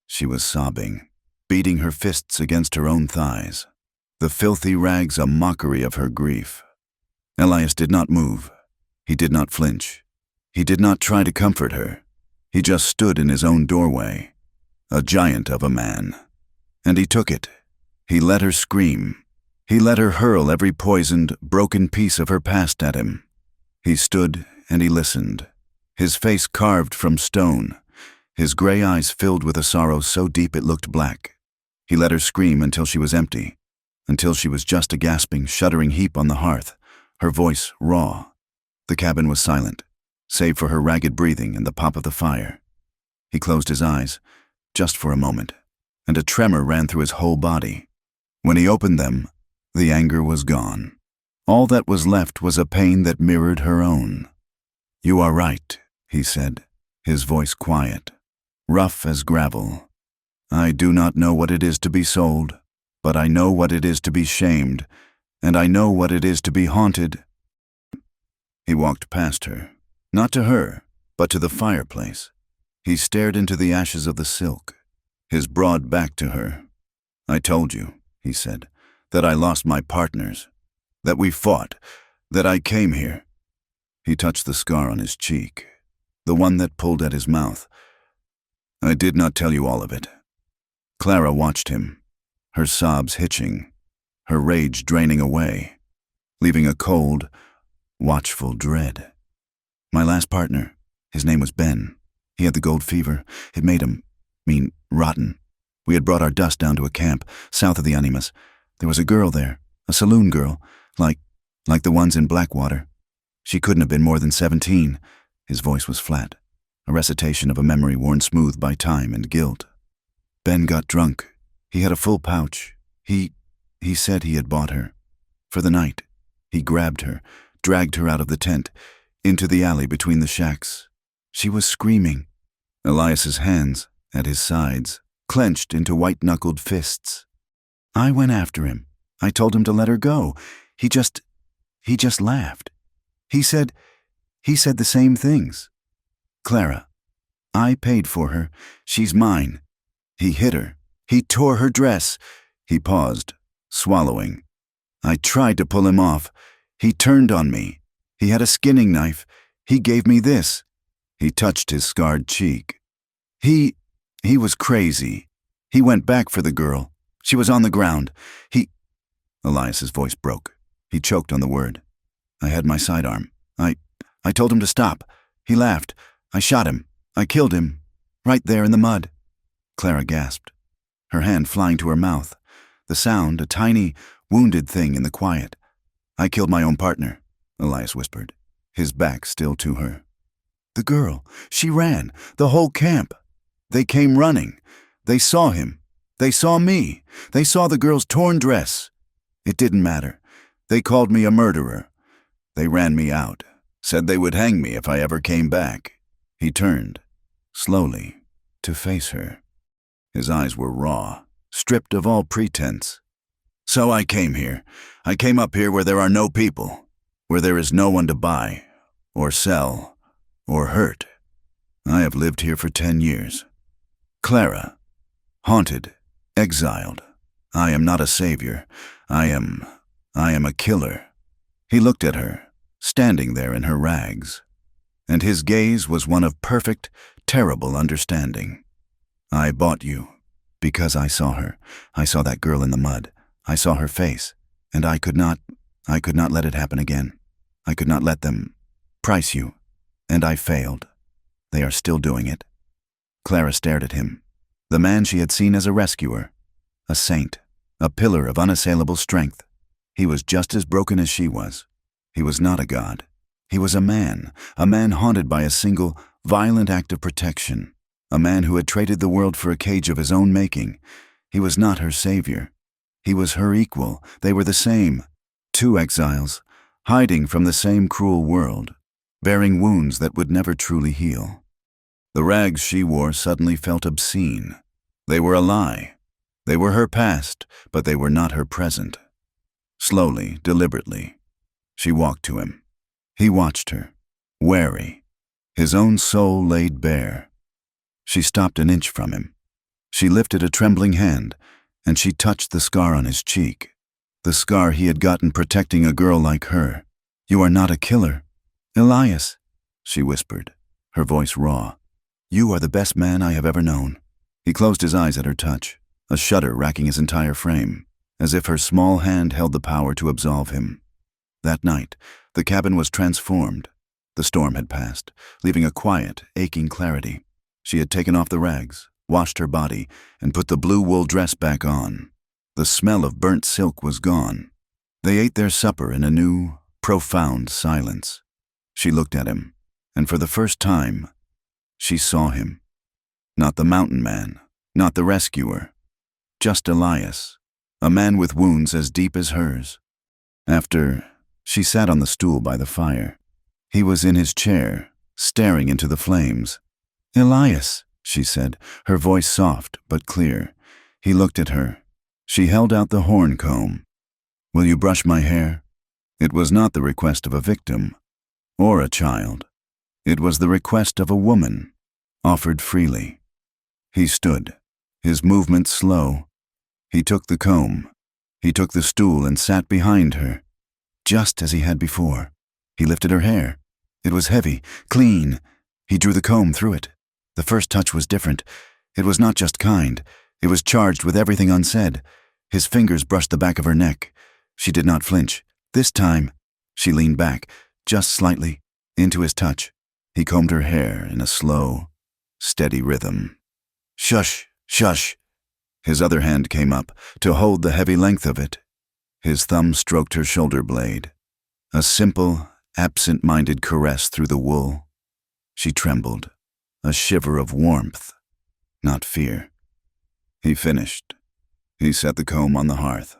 A: She was sobbing, beating her fists against her own thighs, the filthy rags a mockery of her grief. Elias did not move. He did not flinch. He did not try to comfort her. He just stood in his own doorway, a giant of a man. And he took it. He let her scream. He let her hurl every poisoned, broken piece of her past at him. He stood and he listened, his face carved from stone, his gray eyes filled with a sorrow so deep it looked black. He let her scream until she was empty, until she was just a gasping, shuddering heap on the hearth, her voice raw. The cabin was silent, save for her ragged breathing and the pop of the fire. He closed his eyes, just for a moment, and a tremor ran through his whole body. When he opened them, the anger was gone. All that was left was a pain that mirrored her own. "You are right," he said, his voice quiet, rough as gravel. "I do not know what it is to be sold, but I know what it is to be shamed, and I know what it is to be haunted." He walked past her, not to her, but to the fireplace. He stared into the ashes of the silk, his broad back to her. "I told you," he said, "that I lost my partners, that we fought, that I came here." He touched the scar on his cheek, the one that pulled at his mouth. "I did not tell you all of it." Clara watched him, her sobs hitching, her rage draining away, leaving a cold, watchful dread. "My last partner, his name was Ben. He had the gold fever. It made him, rotten. We had brought our dust down to a camp, south of the Animas. There was a girl there, a saloon girl, like the ones in Blackwater. She couldn't have been more than 17. His voice was flat, a recitation of a memory worn smooth by time and guilt. Ben got drunk. He had a full pouch. He said he had bought her. For the night, he grabbed her, dragged her out of the tent, into the alley between the shacks. She was screaming. Elias's hands, at his sides, clenched into white-knuckled fists. I went after him. I told him to let her go. He just laughed. He said the same things. Clara, I paid for her. She's mine. He hit her. He tore her dress. He paused, swallowing. I tried to pull him off. He turned on me. He had a skinning knife. He gave me this. He touched his scarred cheek. He was crazy. He went back for the girl. She was on the ground. Elias's voice broke. He choked on the word. I had my sidearm. I told him to stop. He laughed. I shot him. I killed him. Right there in the mud. Clara gasped, her hand flying to her mouth. The sound, a tiny, wounded thing in the quiet. I killed my own partner, Elias whispered, his back still to her. The girl, she ran, the whole camp. They came running. They saw him. They saw me. They saw the girl's torn dress. It didn't matter. They called me a murderer. They ran me out, said they would hang me if I ever came back. He turned, slowly, to face her. His eyes were raw, stripped of all pretense. So I came here. I came up here where there are no people, where there is no one to buy, or sell, or hurt. I have lived here for 10 years. Clara, haunted, exiled. I am not a savior. I am a killer. He looked at her, standing there in her rags, and his gaze was one of perfect, terrible understanding. I bought you because I saw her. I saw that girl in the mud. I saw her face, and I could not let it happen again. I could not let them price you, and I failed. They are still doing it. Clara stared at him, the man she had seen as a rescuer, a saint, a pillar of unassailable strength. He was just as broken as she was. He was not a god. He was a man haunted by a single, violent act of protection, a man who had traded the world for a cage of his own making. He was not her savior. He was her equal. They were the same. Two exiles, hiding from the same cruel world, bearing wounds that would never truly heal. The rags she wore suddenly felt obscene. They were a lie. They were her past, but they were not her present. Slowly, deliberately, she walked to him. He watched her, wary, his own soul laid bare. She stopped an inch from him. She lifted a trembling hand, and she touched the scar on his cheek, the scar he had gotten protecting a girl like her. You are not a killer. Elias, she whispered, her voice raw. You are the best man I have ever known. He closed his eyes at her touch, a shudder racking his entire frame, as if her small hand held the power to absolve him. That night, the cabin was transformed. The storm had passed, leaving a quiet, aching clarity. She had taken off the rags, washed her body, and put the blue wool dress back on. The smell of burnt silk was gone. They ate their supper in a new, profound silence. She looked at him, and for the first time, she saw him. Not the mountain man, not the rescuer, just Elias, a man with wounds as deep as hers. After, she sat on the stool by the fire. He was in his chair, staring into the flames. Elias, she said, her voice soft but clear. He looked at her. She held out the horn comb. Will you brush my hair? It was not the request of a victim or a child. It was the request of a woman, offered freely. He stood, his movements slow. He took the comb. He took the stool and sat behind her, just as he had before. He lifted her hair. It was heavy, clean. He drew the comb through it. The first touch was different. It was not just kind. It was charged with everything unsaid. His fingers brushed the back of her neck. She did not flinch. This time, she leaned back, just slightly, into his touch. He combed her hair in a slow, steady rhythm. Shush, shush. His other hand came up to hold the heavy length of it. His thumb stroked her shoulder blade. A simple, absent-minded caress through the wool. She trembled, a shiver of warmth, not fear. He finished. He set the comb on the hearth.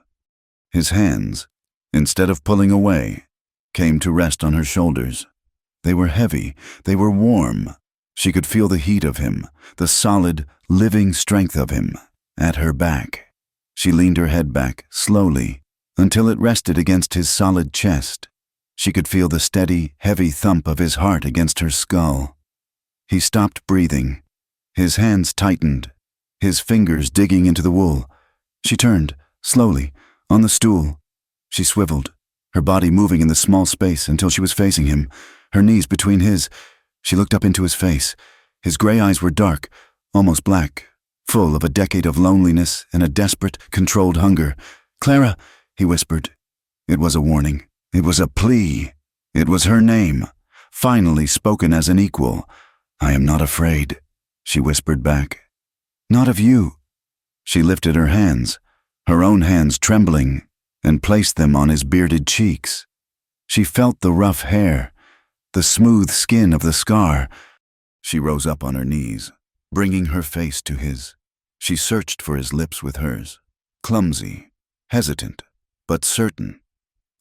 A: His hands, instead of pulling away, came to rest on her shoulders. They were heavy, they were warm. She could feel the heat of him, the solid, living strength of him, at her back. She leaned her head back, slowly, until it rested against his solid chest. She could feel the steady, heavy thump of his heart against her skull. He stopped breathing. His hands tightened, his fingers digging into the wool. She turned, slowly, on the stool. She swiveled, her body moving in the small space until she was facing him, her knees between his. She looked up into his face. His gray eyes were dark, almost black, full of a decade of loneliness and a desperate, controlled hunger. "Clara," he whispered. It was a warning. It was a plea. It was her name, finally spoken as an equal. "I am not afraid," she whispered back. "Not of you." She lifted her hands, her own hands trembling, and placed them on his bearded cheeks. She felt the rough hair, the smooth skin of the scar. She rose up on her knees, bringing her face to his. She searched for his lips with hers, clumsy, hesitant, but certain.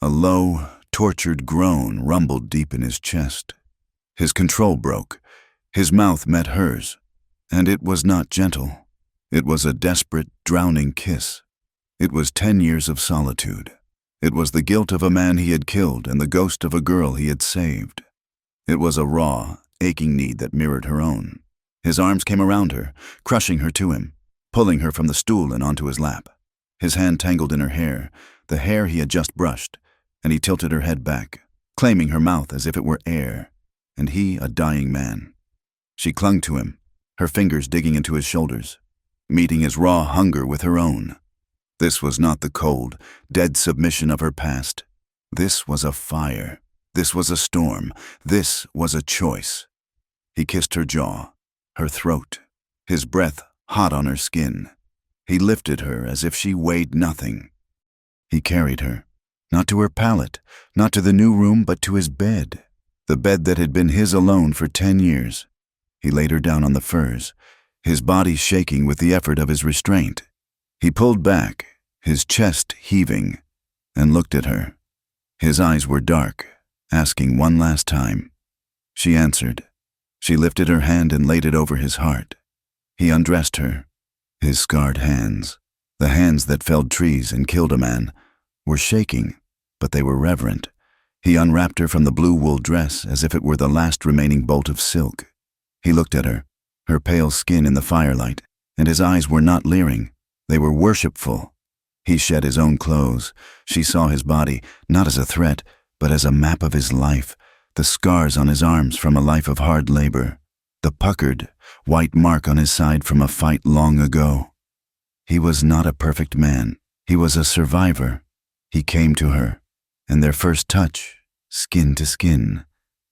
A: A low, tortured groan rumbled deep in his chest. His control broke. His mouth met hers, and it was not gentle. It was a desperate, drowning kiss. It was 10 years of solitude. It was the guilt of a man he had killed and the ghost of a girl he had saved. It was a raw, aching need that mirrored her own. His arms came around her, crushing her to him, pulling her from the stool and onto his lap. His hand tangled in her hair, the hair he had just brushed, and he tilted her head back, claiming her mouth as if it were air, and he a dying man. She clung to him, her fingers digging into his shoulders, meeting his raw hunger with her own. This was not the cold, dead submission of her past. This was a fire. This was a storm. This was a choice. He kissed her jaw, her throat, his breath hot on her skin. He lifted her as if she weighed nothing. He carried her, not to her pallet, not to the new room, but to his bed, the bed that had been his alone for 10 years. He laid her down on the furs, his body shaking with the effort of his restraint. He pulled back, his chest heaving, and looked at her. His eyes were dark, asking one last time. She answered. She lifted her hand and laid it over his heart. He undressed her. His scarred hands, the hands that felled trees and killed a man, were shaking, but they were reverent. He unwrapped her from the blue wool dress as if it were the last remaining bolt of silk. He looked at her, her pale skin in the firelight, and his eyes were not leering. They were worshipful. He shed his own clothes. She saw his body, not as a threat, but as a map of his life, the scars on his arms from a life of hard labor, the puckered, white mark on his side from a fight long ago. He was not a perfect man. He was a survivor. He came to her, and their first touch, skin to skin,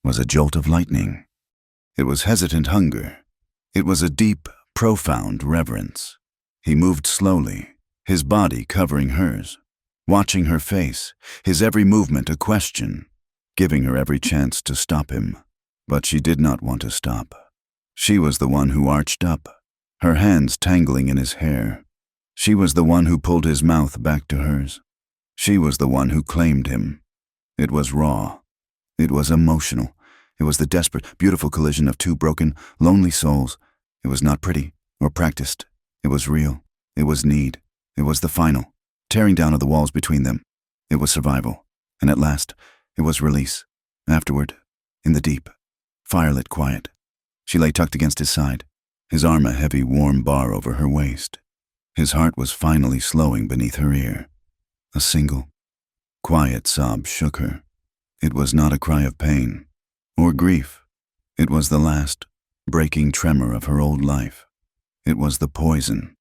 A: was a jolt of lightning. It was hesitant hunger. It was a deep, profound reverence. He moved slowly, his body covering hers, watching her face, his every movement a question, giving her every chance to stop him. But she did not want to stop. She was the one who arched up, her hands tangling in his hair. She was the one who pulled his mouth back to hers. She was the one who claimed him. It was raw. It was emotional. It was the desperate, beautiful collision of two broken, lonely souls. It was not pretty or practiced. It was real. It was need. It was the final, tearing down of the walls between them. It was survival. And at last, it was release. Afterward, in the deep, firelit quiet, she lay tucked against his side, his arm a heavy, warm bar over her waist. His heart was finally slowing beneath her ear. A single, quiet sob shook her. It was not a cry of pain or grief. It was the last, breaking tremor of her old life. It was the poison,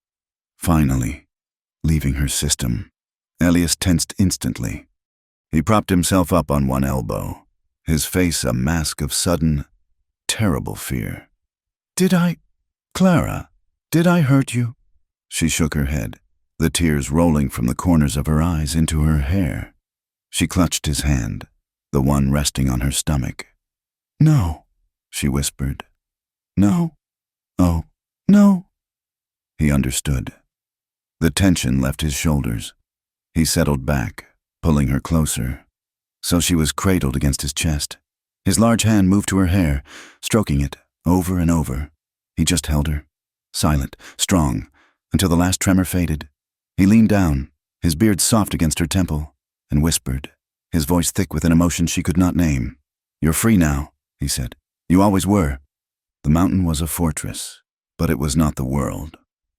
A: finally, leaving her system. Elias tensed instantly. He propped himself up on one elbow, his face a mask of sudden, terrible fear. Clara, did I hurt you?" She shook her head, the tears rolling from the corners of her eyes into her hair. She clutched his hand, the one resting on her stomach. "No," she whispered. "No. Oh, no." He understood. The tension left his shoulders. He settled back, pulling her closer. So she was cradled against his chest. His large hand moved to her hair, stroking it over and over. He just held her, silent, strong, until the last tremor faded. He leaned down, his beard soft against her temple, and whispered, his voice thick with an emotion she could not name. "You're free now," he said. "You always were." The mountain was a fortress, but it was not the world.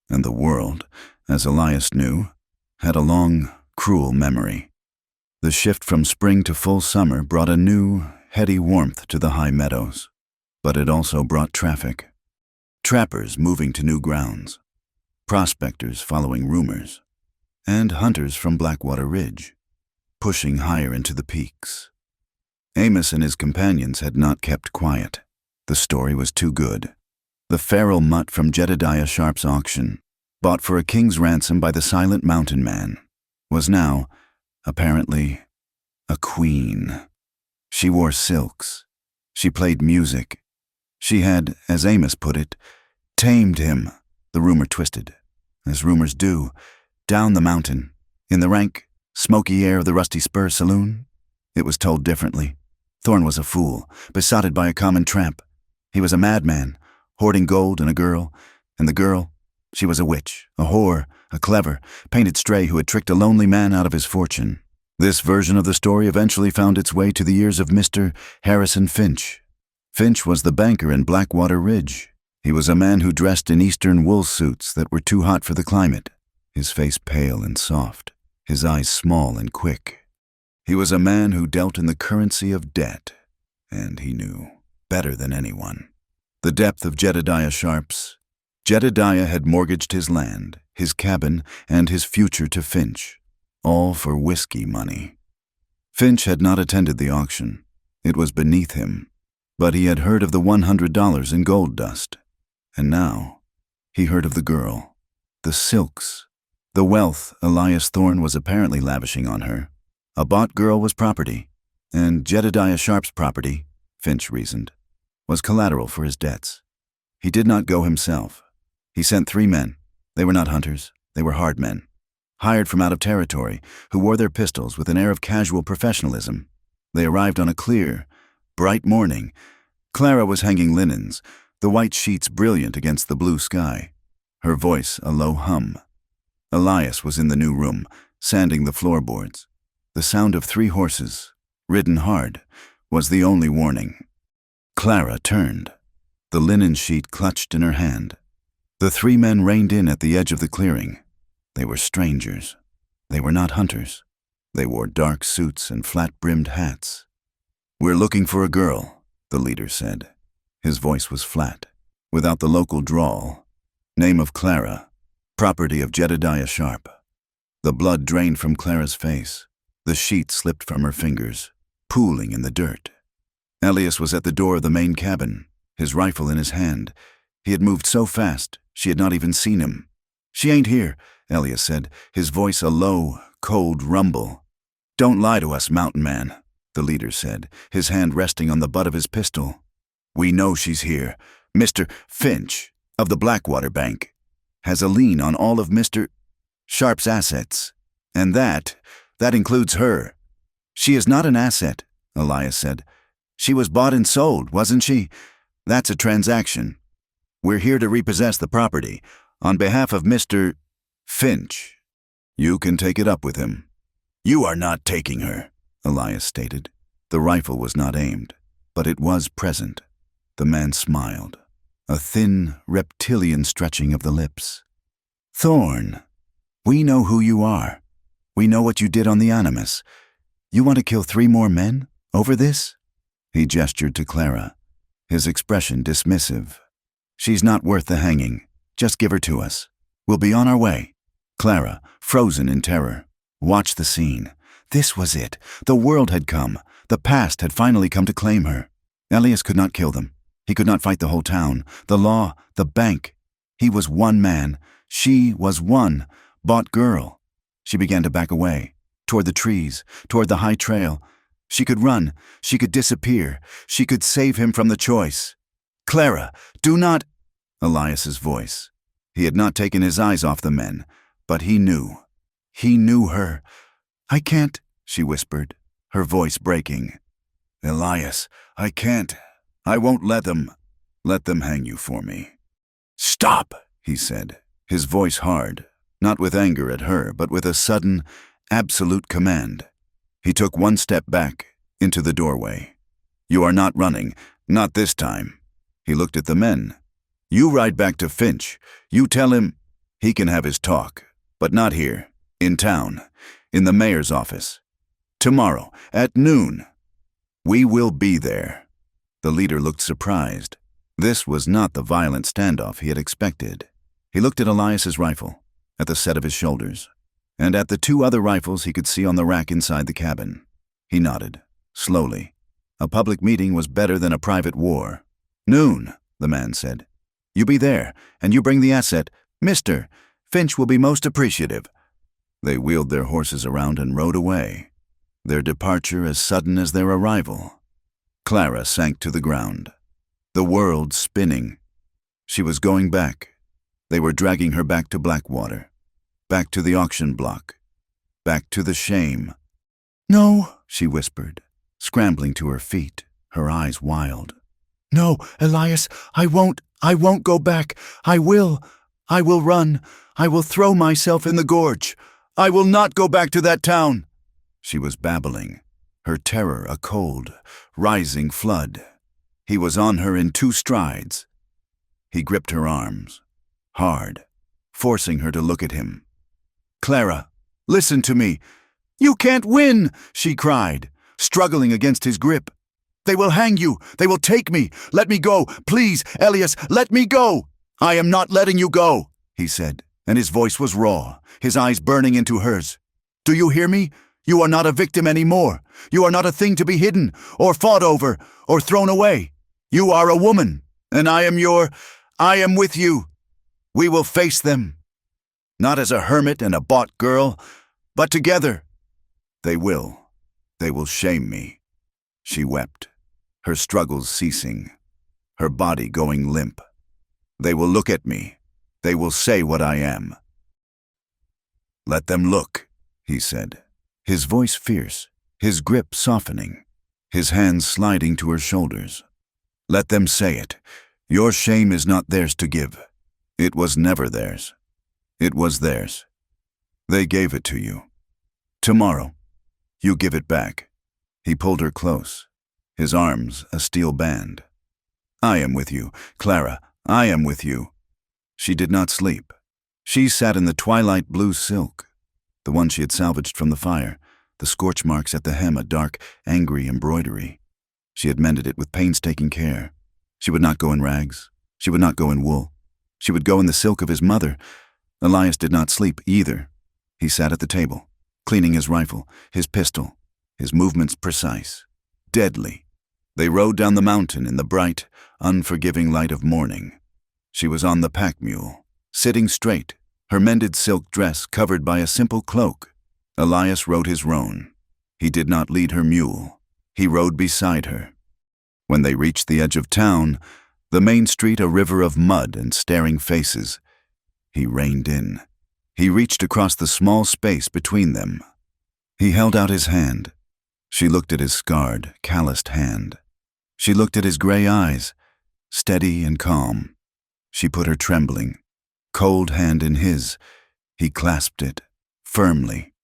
A: And the world, as Elias knew, had a long, cruel memory. The shift from spring to full summer brought a new, heady warmth to the high meadows, but it also brought traffic. Trappers moving to new grounds, prospectors following rumors, and hunters from Blackwater Ridge, pushing higher into the peaks. Amos and his companions had not kept quiet. The story was too good. The feral mutt from Jedediah Sharp's auction, bought for a king's ransom by the silent mountain man, was now, apparently, a queen. She wore silks. She played music. She had, as Amos put it, tamed him, the rumor twisted, as rumors do, down the mountain, in the rank, smoky air of the Rusty Spur saloon. It was told differently. Thorne was a fool, besotted by a common tramp. He was a madman, hoarding gold and a girl, and the girl, she was a witch, a whore, a clever, painted stray who had tricked a lonely man out of his fortune. This version of the story eventually found its way to the ears of Mr. Harrison Finch. Finch was the banker in Blackwater Ridge. He was a man who dressed in eastern wool suits that were too hot for the climate, his face pale and soft, his eyes small and quick. He was a man who dealt in the currency of debt, and he knew, better than anyone, the depth of Jedediah Sharp's. Jedediah had mortgaged his land, his cabin, and his future to Finch, all for whiskey money. Finch had not attended the auction. It was beneath him, but he had heard of the $100 in gold dust. And now, he heard of the girl, the silks, the wealth Elias Thorne was apparently lavishing on her. A bought girl was property, and Jedediah Sharp's property, Finch reasoned, was collateral for his debts. He did not go himself. He sent 3 men. They were not hunters. They were hard men, hired from out of territory, who wore their pistols with an air of casual professionalism. They arrived on a clear, bright morning. Clara was hanging linens, the white sheets brilliant against the blue sky, her voice a low hum. Elias was in the new room, sanding the floorboards. The sound of 3 horses, ridden hard, was the only warning. Clara turned, the linen sheet clutched in her hand. The 3 men reined in at the edge of the clearing. They were strangers. They were not hunters. They wore dark suits and flat-brimmed hats. "We're looking for a girl," the leader said. His voice was flat, without the local drawl. "Name of Clara, property of Jedediah Sharp." The blood drained from Clara's face. The sheet slipped from her fingers, pooling in the dirt. Elias was at the door of the main cabin, his rifle in his hand. He had moved so fast, she had not even seen him. "She ain't here," Elias said, his voice a low, cold rumble. "Don't lie to us, mountain man," the leader said, his hand resting on the butt of his pistol. "We know she's here. Mr. Finch, of the Blackwater Bank, has a lien on all of Mr. Sharp's assets, and that includes her." "She is not an asset," Elias said. "She was bought and sold, wasn't she? That's a transaction. We're here to repossess the property, on behalf of Mr. Finch." "You can take it up with him." "You are not taking her," Elias stated. The rifle was not aimed, but it was present. The man smiled, a thin, reptilian stretching of the lips. "Thorne, we know who you are. We know what you did on the Animus. You want to kill 3 more men over this?" He gestured to Clara, his expression dismissive. "She's not worth the hanging. Just give her to us. We'll be on our way." Clara, frozen in terror, watched the scene. This was it. The world had come. The past had finally come to claim her. Elias could not kill them. He could not fight the whole town, the law, the bank. He was one man. She was one bought girl. She began to back away, toward the trees, toward the high trail. She could run. She could disappear. She could save him from the choice. "Clara, do not—" Elias's voice. He had not taken his eyes off the men, but he knew. He knew her. "I can't," she whispered, her voice breaking. "Elias, I can't. I won't let them hang you for me." "Stop," he said, his voice hard, not with anger at her, but with a sudden, absolute command. He took one step back, into the doorway. "You are not running, not this time." He looked at the men. "You ride back to Finch. You tell him he can have his talk, but not here, in town, in the mayor's office. Tomorrow, at noon. We will be there." The leader looked surprised. This was not the violent standoff he had expected. He looked at Elias's rifle, at the set of his shoulders, and at the two other rifles he could see on the rack inside the cabin. He nodded, slowly. A public meeting was better than a private war. "Noon," the man said. "You be there, and you bring the asset. Mr. Finch will be most appreciative." They wheeled their horses around and rode away, their departure as sudden as their arrival. Clara sank to the ground, the world spinning. She was going back. They were dragging her back to Blackwater, back to the auction block, back to the shame. "No," she whispered, scrambling to her feet, her eyes wild. "No, Elias, I won't go back. I will run. I will throw myself in the gorge. I will not go back to that town." She was babbling, her terror a cold, rising flood. He was on her in 2 strides. He gripped her arms, hard, forcing her to look at him. "Clara, listen to me." "You can't win," she cried, struggling against his grip. "They will hang you. They will take me. Let me go. Please, Elias, let me go." "I am not letting you go," he said, and his voice was raw, his eyes burning into hers. "Do you hear me? You are not a victim anymore. You are not a thing to be hidden, or fought over, or thrown away. You are a woman, and I am with you. We will face them. Not as a hermit and a bought girl, but together. They will shame me." She wept, her struggles ceasing, her body going limp. "They will look at me. They will say what I am." "Let them look," he said, his voice fierce, his grip softening, his hands sliding to her shoulders. "Let them say it. Your shame is not theirs to give. It was never theirs. It was theirs. They gave it to you. Tomorrow, you give it back." He pulled her close, his arms a steel band. "I am with you, Clara, I am with you." She did not sleep. She sat in the twilight blue silk, the one she had salvaged from the fire, the scorch marks at the hem a dark, angry embroidery. She had mended it with painstaking care. She would not go in rags. She would not go in wool. She would go in the silk of his mother. Elias did not sleep either. He sat at the table, cleaning his rifle, his pistol, his movements precise, deadly. They rode down the mountain in the bright, unforgiving light of morning. She was on the pack mule, sitting straight, her mended silk dress covered by a simple cloak. Elias rode his roan. He did not lead her mule. He rode beside her. When they reached the edge of town, the main street a river of mud and staring faces, he reined in. He reached across the small space between them. He held out his hand. She looked at his scarred, calloused hand. She looked at his gray eyes, steady and calm. She put her trembling, cold hand in his. He clasped it, firmly.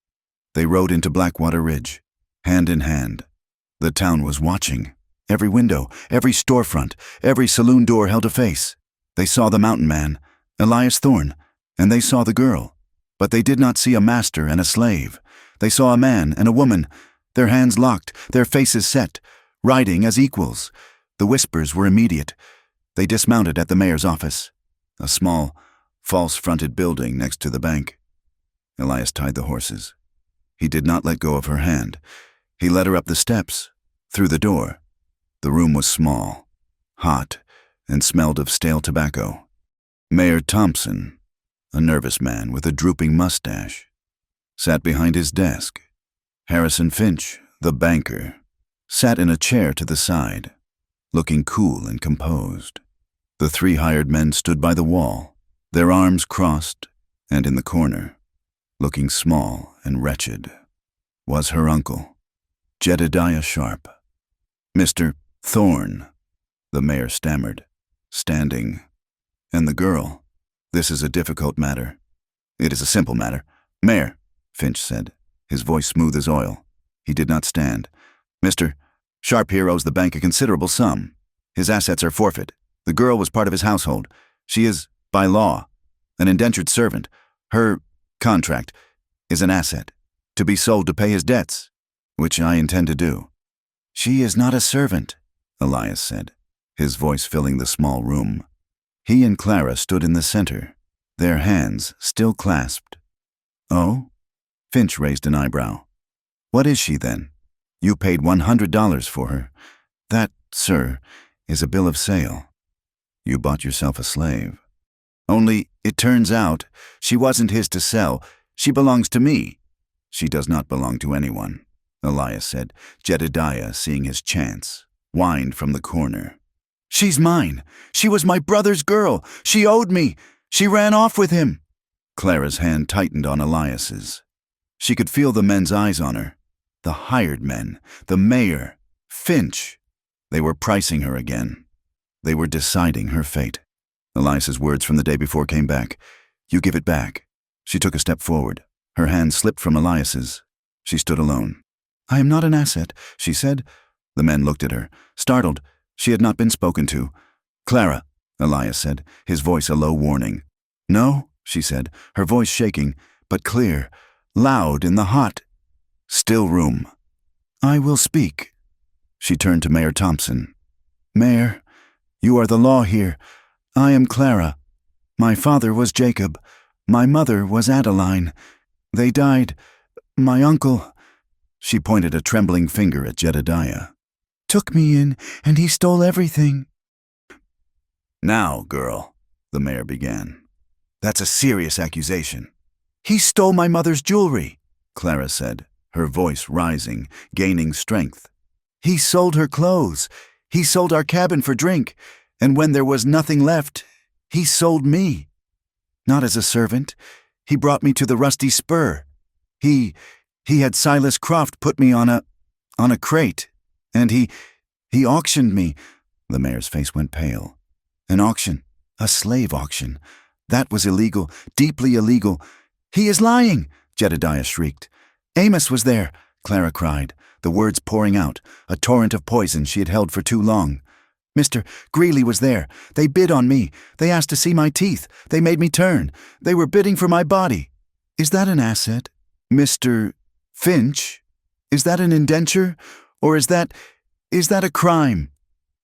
A: They rode into Blackwater Ridge, hand in hand. The town was watching. Every window, every storefront, every saloon door held a face. They saw the mountain man, Elias Thorne, and they saw the girl. But they did not see a master and a slave. They saw a man and a woman, their hands locked, their faces set, riding as equals. The whispers were immediate. They dismounted at the mayor's office, a small, false-fronted building next to the bank. Elias tied the horses. He did not let go of her hand. He led her up the steps, through the door. The room was small, hot, and smelled of stale tobacco. Mayor Thompson, a nervous man with a drooping mustache, sat behind his desk. Harrison Finch, the banker, sat in a chair to the side, looking cool and composed. The 3 hired men stood by the wall, their arms crossed, and in the corner, looking small and wretched, was her uncle, Jedediah Sharp. "Mr. Thorne," the mayor stammered, standing. "And the girl. This is a difficult matter." "It is a simple matter, Mayor," Finch said, his voice smooth as oil. He did not stand. Mr. Sharp here owes the bank a considerable sum. His assets are forfeit. The girl was part of his household. She is, by law, an indentured servant. Her contract is an asset, to be sold to pay his debts, which I intend to do. She is not a servant, Elias said, his voice filling the small room. He and Clara stood in the center, their hands still clasped. Oh? Finch raised an eyebrow. What is she, then? You paid $100 for her. That, sir, is a bill of sale. You bought yourself a slave. Only, it turns out, she wasn't his to sell. She belongs to me. She does not belong to anyone, Elias said, Jedediah, seeing his chance, whined from the corner. She's mine. She was my brother's girl. She owed me. She ran off with him. Clara's hand tightened on Elias's. She could feel the men's eyes on her. The hired men, the mayor, Finch. They were pricing her again. They were deciding her fate. Elias's words from the day before came back. You give it back. She took a step forward. Her hand slipped from Elias's. She stood alone. I am not an asset, she said. The men looked at her, startled. She had not been spoken to. Clara, Elias said, his voice a low warning. No, she said, her voice shaking, but clear, loud in the hot, still room. I will speak. She turned to Mayor Thompson. Mayor, you are the law here. I am Clara. My father was Jacob. My mother was Adeline. They died. My uncle, she pointed a trembling finger at Jedediah, took me in, and he stole everything. Now, girl, the mayor began. That's a serious accusation. He stole my mother's jewelry, Clara said, her voice rising, gaining strength. He sold her clothes. He sold our cabin for drink, and when there was nothing left, he sold me. Not as a servant. He brought me to the Rusty Spur. He had Silas Croft put me on a crate, and he auctioned me. The mayor's face went pale. An auction, a slave auction. That was illegal, deeply illegal. He is lying, Jedediah shrieked. Amos was there, Clara cried, the words pouring out, a torrent of poison she had held for too long. Mr. Greeley was there. They bid on me. They asked to see my teeth. They made me turn. They were bidding for my body. Is that an asset? Mr. Finch? Is that an indenture? Or is that a crime?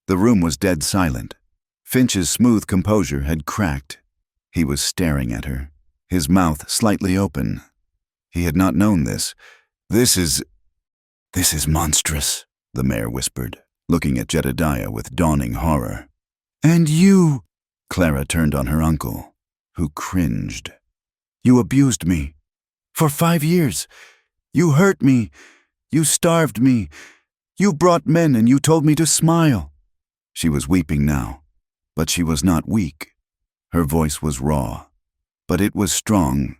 A: The room was dead silent. Finch's smooth composure had cracked. He was staring at her, his mouth slightly open. He had not known this. This is monstrous, the mayor whispered, looking at Jedediah with dawning horror. And you, Clara turned on her uncle, who cringed. You abused me. For 5 years. You hurt me. You starved me. You brought men and you told me to smile. She was weeping now, but she was not weak. Her voice was raw, but it was strong.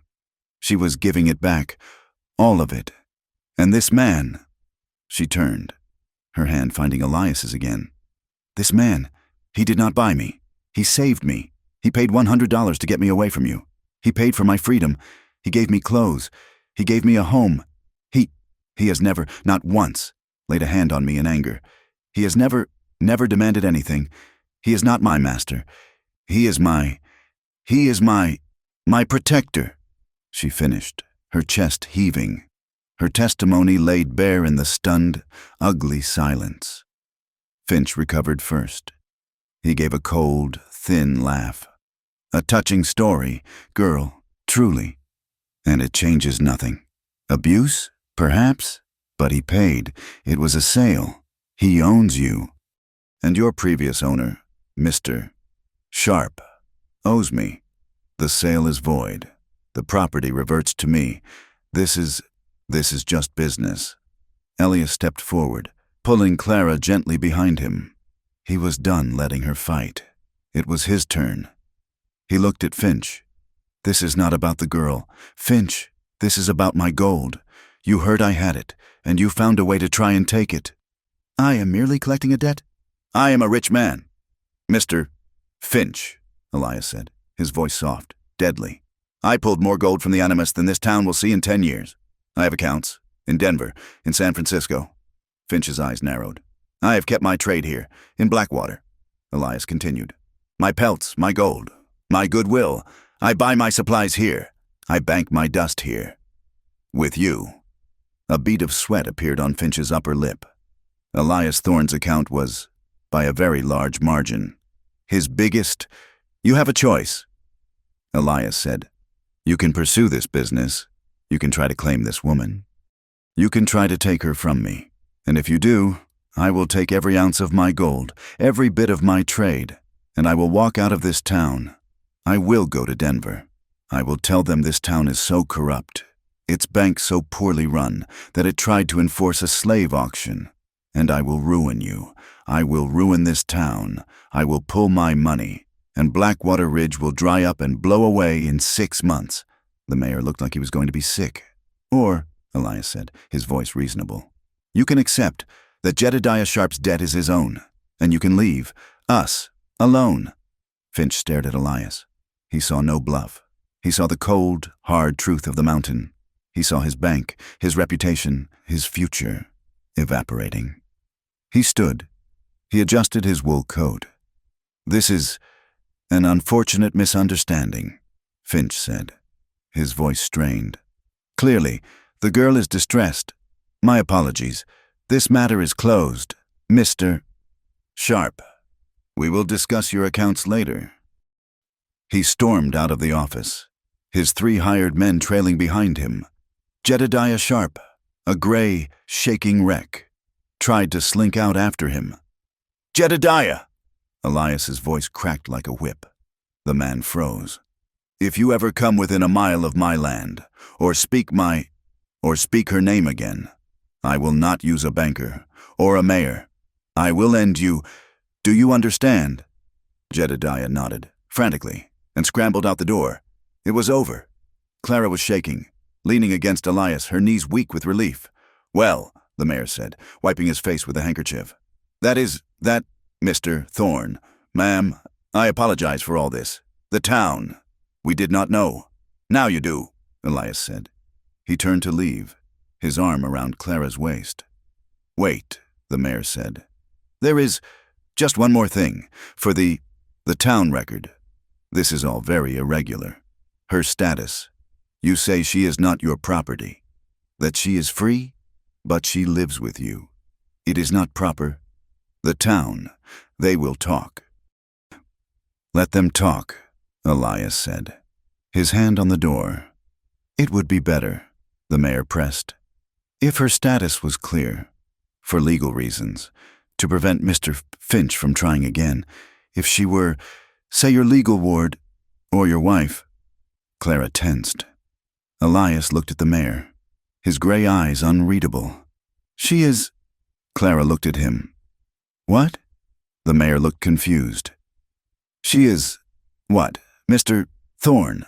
A: She was giving it back, all of it. And this man, she turned, her hand finding Elias's again. This man, he did not buy me. He saved me. He paid $100 to get me away from you. He paid for my freedom. He gave me clothes. He gave me a home. He has never, not once, laid a hand on me in anger. He has never demanded anything. He is not my master. He is my protector, she finished, her chest heaving, her testimony laid bare in the stunned, ugly silence. Finch recovered first. He gave a cold, thin laugh. A touching story, girl, truly. And it changes nothing. Abuse? Perhaps. But he paid. It was a sale. He owns you. And your previous owner, Mr. Sharp, owes me. The sale is void. The property reverts to me. This is just business. Elias stepped forward, pulling Clara gently behind him. He was done letting her fight. It was his turn. He looked at Finch. This is not about the girl. Finch, this is about my gold. You heard I had it, and you found a way to try and take it. I am merely collecting a debt. I am a rich man. Mr. Finch, Elias said, his voice soft, deadly. I pulled more gold from the Animus than this town will see in 10 years. I have accounts. In Denver. In San Francisco. Finch's eyes narrowed. I have kept my trade here, in Blackwater. Elias continued. My pelts, my gold, my goodwill. I buy my supplies here. I bank my dust here. With you. A bead of sweat appeared on Finch's upper lip. Elias Thorne's account was, by a very large margin, his biggest. You have a choice. Elias said. You can pursue this business. You can try to claim this woman. You can try to take her from me. And if you do, I will take every ounce of my gold, every bit of my trade, and I will walk out of this town. I will go to Denver. I will tell them this town is so corrupt, its bank so poorly run, that it tried to enforce a slave auction. And I will ruin you. I will ruin this town. I will pull my money, and Blackwater Ridge will dry up and blow away in 6 months. The mayor looked like he was going to be sick. Or, Elias said, his voice reasonable, you can accept that Jedediah Sharp's debt is his own, and you can leave us alone. Finch stared at Elias. He saw no bluff. He saw the cold, hard truth of the mountain. He saw his bank, his reputation, his future evaporating. He stood. He adjusted his wool coat. This is an unfortunate misunderstanding, Finch said. His voice strained. Clearly, the girl is distressed. My apologies. This matter is closed, Mr. Sharp. We will discuss your accounts later. He stormed out of the office, his 3 hired men trailing behind him. Jedediah Sharp, a gray, shaking wreck, tried to slink out after him. Jedediah! Elias's voice cracked like a whip. The man froze. If you ever come within a mile of my land, or speak her name again, I will not use a banker or a mayor. I will end you. Do you understand? Jedediah nodded, frantically, and scrambled out the door. It was over. Clara was shaking, leaning against Elias, her knees weak with relief. Well, the mayor said, wiping his face with a handkerchief. That, Mr. Thorne. Ma'am, I apologize for all this. The town. We did not know. Now you do, Elias said. He turned to leave, his arm around Clara's waist. Wait, the mayor said. There is just one more thing. For the town record. This is all very irregular. Her status. You say she is not your property. That she is free, but she lives with you. It is not proper. The town, they will talk. Let them talk, Elias said, his hand on the door. It would be better, the mayor pressed, if her status was clear, for legal reasons, to prevent Mr. Finch from trying again. If she were, say, your legal ward, or your wife. Clara tensed. Elias looked at the mayor, his gray eyes unreadable. She is... Clara looked at him. What? The mayor looked confused. She is... what? Mr. Thorne.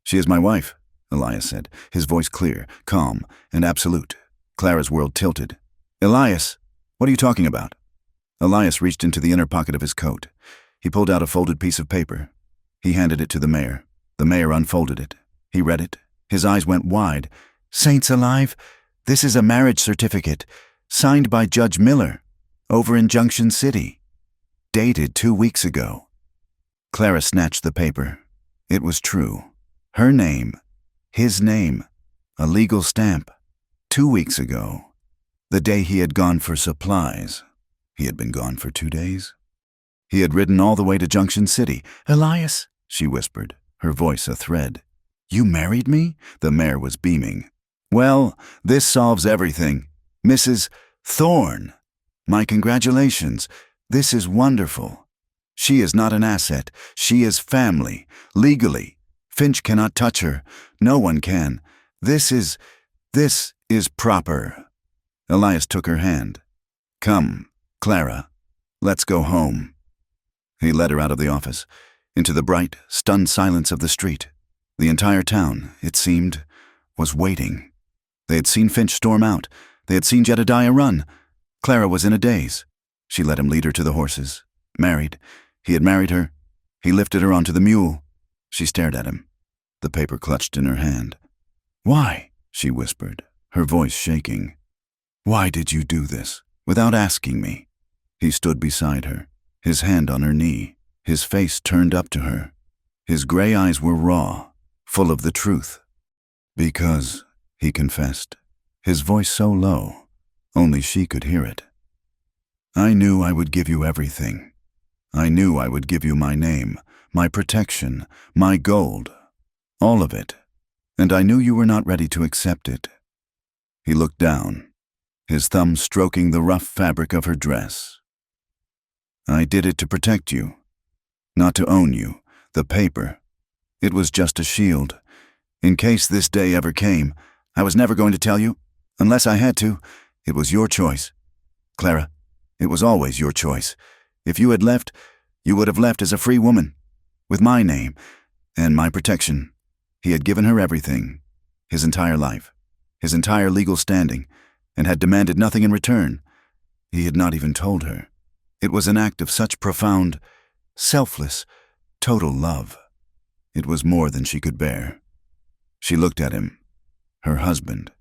A: She is my wife, Elias said, his voice clear, calm, and absolute. Clara's world tilted. Elias, what are you talking about? Elias reached into the inner pocket of his coat. He pulled out a folded piece of paper. He handed it to the mayor. The mayor unfolded it. He read it. His eyes went wide. Saints alive, this is a marriage certificate, signed by Judge Miller, over in Junction City, dated 2 weeks ago. Clara snatched the paper. It was true. Her name, his name, a legal stamp. 2 weeks ago, the day he had gone for supplies. He had been gone for 2 days. He had ridden all the way to Junction City. Elias, she whispered, her voice a thread. You married me? The mayor was beaming. Well, this solves everything. Mrs. Thorne, my congratulations. This is wonderful. She is not an asset. She is family. Legally. Finch cannot touch her. No one can. This is proper. Elias took her hand. Come, Clara. Let's go home. He led her out of the office, into the bright, stunned silence of the street. The entire town, it seemed, was waiting. They had seen Finch storm out. They had seen Jedediah run. Clara was in a daze. She let him lead her to the horses. Married. He had married her. He lifted her onto the mule. She stared at him, the paper clutched in her hand. Why? She whispered, her voice shaking. "Why did you do this, without asking me?" He stood beside her, his hand on her knee, his face turned up to her. His gray eyes were raw, full of the truth. "Because," he confessed, his voice so low, only she could hear it. "I knew I would give you everything. I knew I would give you my name, my protection, my gold, all of it, and I knew you were not ready to accept it." He looked down, his thumb stroking the rough fabric of her dress. "I did it to protect you, not to own you, the paper. It was just a shield. In case this day ever came, I was never going to tell you, unless I had to. It was your choice. Clara, it was always your choice. If you had left, you would have left as a free woman, with my name and my protection." He had given her everything, his entire life, his entire legal standing, and had demanded nothing in return. He had not even told her. It was an act of such profound, selfless, total love. It was more than she could bear. She looked at him, her husband,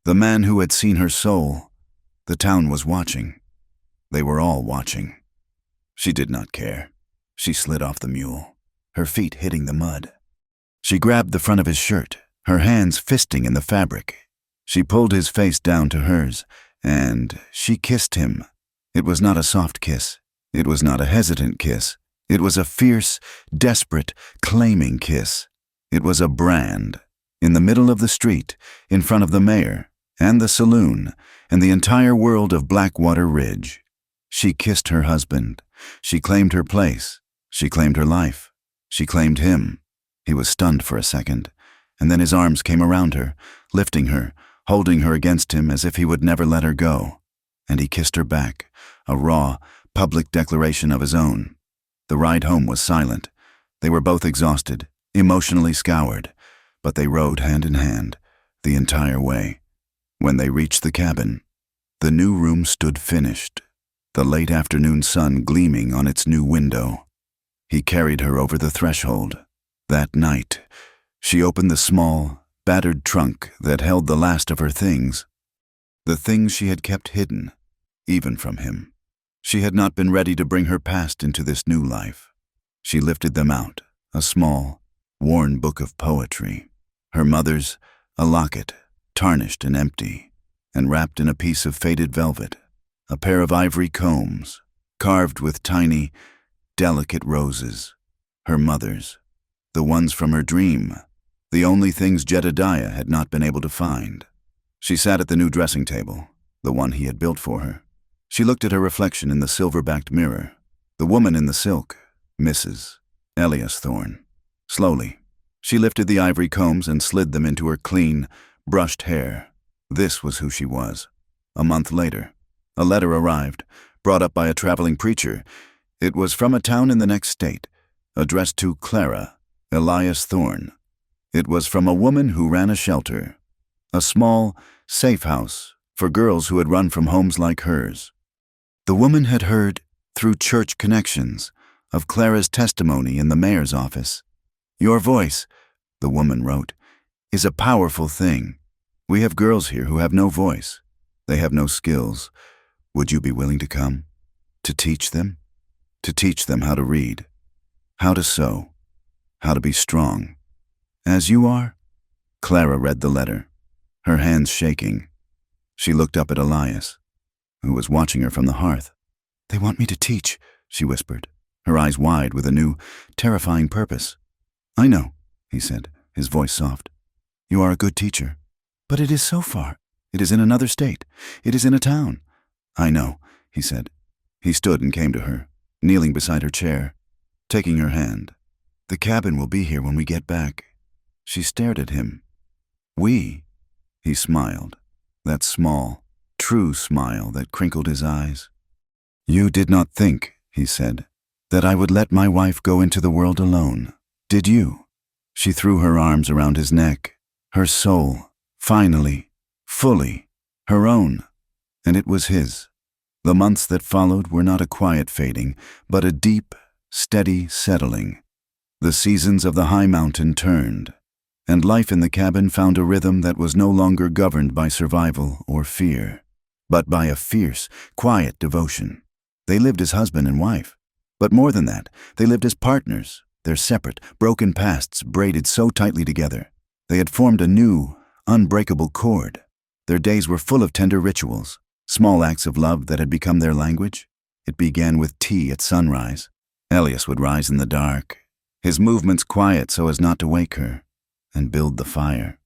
A: the man who had seen her soul. The town was watching. They were all watching. She did not care. She slid off the mule, her feet hitting the mud. She grabbed the front of his shirt, her hands fisting in the fabric. She pulled his face down to hers, and she kissed him. It was not a soft kiss. It was not a hesitant kiss. It was a fierce, desperate, claiming kiss. It was a brand. In the middle of the street, in front of the mayor, and the saloon, and the entire world of Blackwater Ridge. She kissed her husband. She claimed her place. She claimed her life. She claimed him. He was stunned for a second, and then his arms came around her, lifting her, holding her against him as if he would never let her go. And he kissed her back, a raw, public declaration of his own. The ride home was silent. They were both exhausted, emotionally scoured, but they rode hand in hand the entire way. When they reached the cabin, the new room stood finished, the late afternoon sun gleaming on its new window. He carried her over the threshold. That night, she opened the small, battered trunk that held the last of her things, the things she had kept hidden, even from him. She had not been ready to bring her past into this new life. She lifted them out, a small, worn book of poetry. Her mother's, a locket, tarnished and empty, and wrapped in a piece of faded velvet, a pair of ivory combs, carved with tiny, delicate roses. Her mother's, the ones from her dream, the only things Jedediah had not been able to find. She sat at the new dressing table, the one he had built for her. She looked at her reflection in the silver-backed mirror, the woman in the silk, Mrs. Elias Thorne. Slowly, she lifted the ivory combs and slid them into her clean, brushed hair. This was who she was. A month later, a letter arrived, brought up by a traveling preacher. It was from a town in the next state, addressed to Clara, Elias Thorne. It was from a woman who ran a shelter, a small, safe house for girls who had run from homes like hers. The woman had heard, through church connections, of Clara's testimony in the mayor's office. "Your voice," the woman wrote, "is a powerful thing. We have girls here who have no voice. They have no skills. Would you be willing to come? To teach them? To teach them how to read, how to sew, how to be strong. As you are?" Clara read the letter, her hands shaking. She looked up at Elias, who was watching her from the hearth. "They want me to teach," she whispered, her eyes wide with a new, terrifying purpose. "I know," he said, his voice soft. "You are a good teacher. But it is so far. It is in another state. It is in a town." "I know," he said. He stood and came to her, kneeling beside her chair, taking her hand. "The cabin will be here when we get back." She stared at him. "We?" He smiled, that small, true smile that crinkled his eyes. "You did not think," he said, "that I would let my wife go into the world alone, did you?" She threw her arms around his neck, her soul, finally, fully, her own, and it was his. The months that followed were not a quiet fading, but a deep, steady settling. The seasons of the high mountain turned. and life in the cabin found a rhythm that was no longer governed by survival or fear, but by a fierce, quiet devotion. They lived as husband and wife, but more than that, they lived as partners, their separate, broken pasts braided so tightly together. They had formed a new, unbreakable cord. Their days were full of tender rituals, small acts of love that had become their language. It began with tea at sunrise. Elias would rise in the dark, his movements quiet so as not to wake her, and build the fire.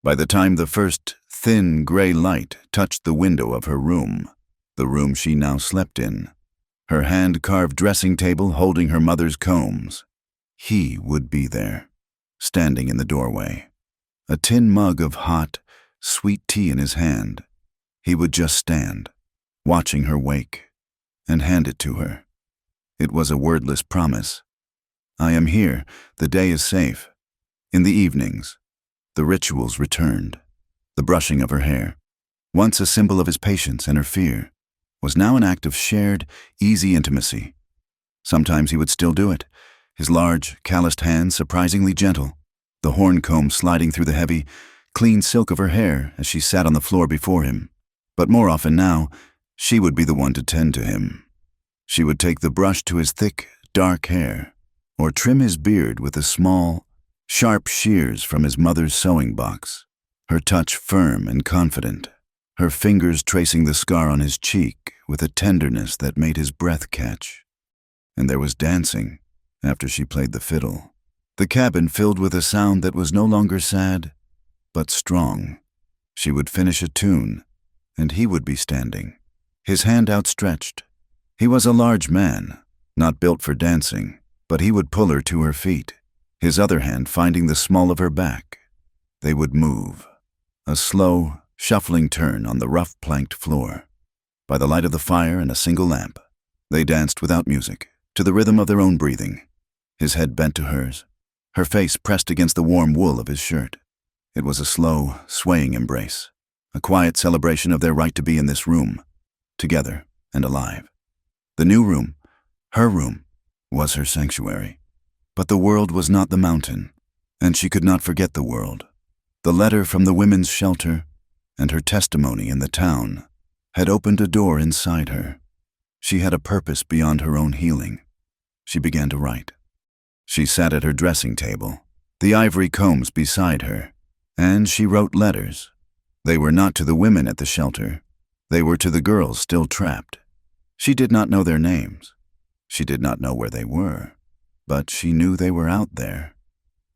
A: By the time the first thin gray light touched the window of her room, the room she now slept in, her hand-carved dressing table holding her mother's combs, he would be there, standing in the doorway, a tin mug of hot, sweet tea in his hand. He would just stand, watching her wake, and hand it to her. It was a wordless promise. I am here, the day is safe. In the evenings, the rituals returned. The brushing of her hair, once a symbol of his patience and her fear, was now an act of shared, easy intimacy. Sometimes he would still do it, his large, calloused hands surprisingly gentle, the horn comb sliding through the heavy, clean silk of her hair as she sat on the floor before him. But more often now, she would be the one to tend to him. She would take the brush to his thick, dark hair, or trim his beard with the small, sharp shears from his mother's sewing box, her touch firm and confident, her fingers tracing the scar on his cheek with a tenderness that made his breath catch. And there was dancing after she played the fiddle, the cabin filled with a sound that was no longer sad, but strong. She would finish a tune, and he would be standing, his hand outstretched. He was a large man, not built for dancing, but he would pull her to her feet, his other hand finding the small of her back. They would move, a slow, shuffling turn on the rough planked floor. By the light of the fire and a single lamp, they danced without music, to the rhythm of their own breathing, his head bent to hers, her face pressed against the warm wool of his shirt. It was a slow, swaying embrace, a quiet celebration of their right to be in this room, together and alive. The new room, her room, was her sanctuary. But the world was not the mountain, and she could not forget the world. The letter from the women's shelter and her testimony in the town had opened a door inside her. She had a purpose beyond her own healing. She began to write. She sat at her dressing table, the ivory combs beside her, and she wrote letters. They were not to the women at the shelter. They were to the girls still trapped. She did not know their names. She did not know where they were, but she knew they were out there.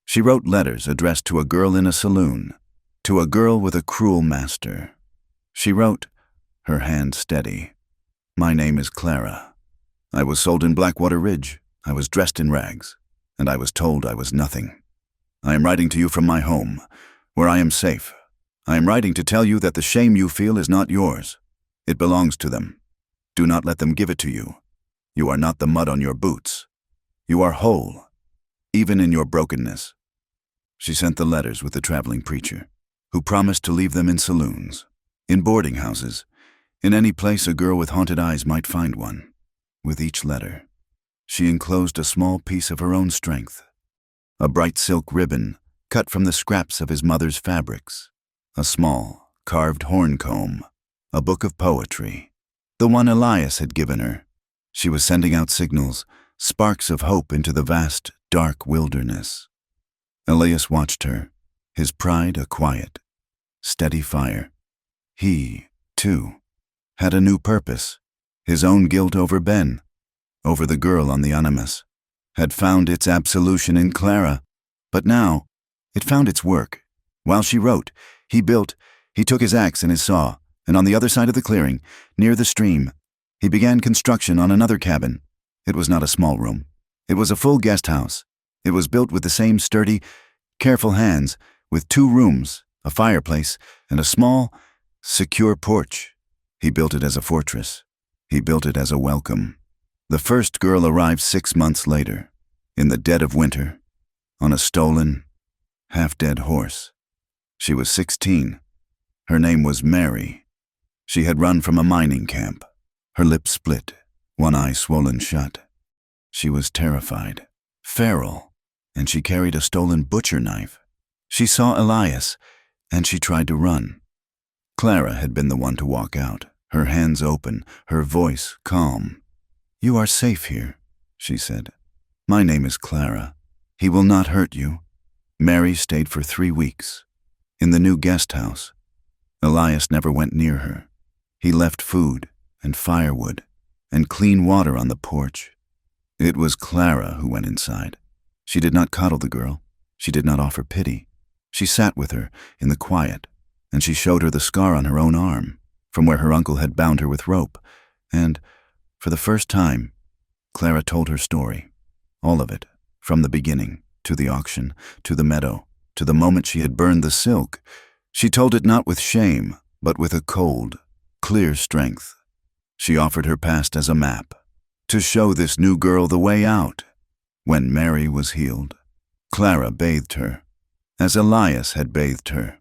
A: She wrote letters addressed to a girl in a saloon, to a girl with a cruel master. She wrote, her hand steady, "My name is Clara. I was sold in Blackwater Ridge. I was dressed in rags, and I was told I was nothing. I am writing to you from my home, where I am safe. I am writing to tell you that the shame you feel is not yours. It belongs to them. Do not let them give it to you. You are not the mud on your boots. You are whole, even in your brokenness." She sent the letters with the traveling preacher, who promised to leave them in saloons, in boarding houses, in any place a girl with haunted eyes might find one. With each letter, she enclosed a small piece of her own strength, a bright silk ribbon cut from the scraps of his mother's fabrics, a small, carved horn comb, a book of poetry, the one Elias had given her. She was sending out signals, sparks of hope into the vast, dark wilderness. Elias watched her, his pride a quiet, steady fire. He, too, had a new purpose. His own guilt over Ben, over the girl on the Animus, had found its absolution in Clara, but now it found its work. While she wrote, he built, he took his axe and his saw, and on the other side of the clearing, near the stream, he began construction on another cabin. It was not a small room. It was a full guest house. It was built with the same sturdy, careful hands, with 2 rooms, a fireplace, and a small, secure porch. He built it as a fortress. He built it as a welcome. The first girl arrived 6 months later, in the dead of winter, on a stolen, half-dead horse. She was 16. Her name was Mary. She had run from a mining camp, her lips split, one eye swollen shut. She was terrified, feral, and she carried a stolen butcher knife. She saw Elias, and she tried to run. Clara had been the one to walk out, her hands open, her voice calm. "You are safe here," she said. "My name is Clara. He will not hurt you." Mary stayed for 3 weeks. In the new guest house, Elias never went near her. He left food and firewood and clean water on the porch. It was Clara who went inside. She did not coddle the girl. She did not offer pity. She sat with her in the quiet, and she showed her the scar on her own arm, from where her uncle had bound her with rope. And, for the first time, Clara told her story. All of it, from the beginning, to the auction, to the meadow, to the moment she had burned the silk. She told it not with shame, but with a cold, clear strength. She offered her past as a map, to show this new girl the way out. When Mary was healed, Clara bathed her, as Elias had bathed her.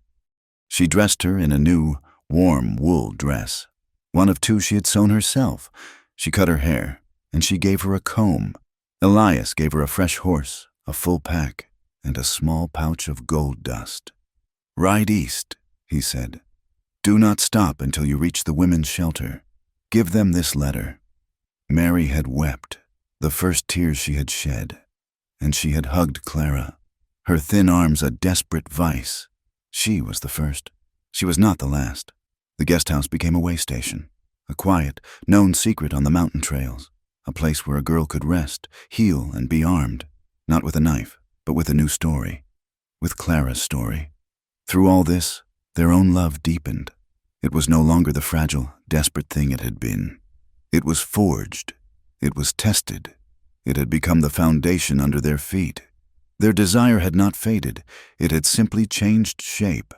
A: She dressed her in a new, warm wool dress, one of 2 she had sewn herself. She cut her hair, and she gave her a comb. Elias gave her a fresh horse, a full pack, and a small pouch of gold dust. "Ride east," he said. "Do not stop until you reach the women's shelter. Give them this letter." Mary had wept, the first tears she had shed, and she had hugged Clara, her thin arms a desperate vice. She was the first. She was not the last. The guest house became a way station, a quiet, known secret on the mountain trails, a place where a girl could rest, heal, and be armed, not with a knife, but with a new story, with Clara's story. Through all this, their own love deepened. It was no longer the fragile, desperate thing it had been. It was forged. It was tested. It had become the foundation under their feet. Their desire had not faded. It had simply changed shape.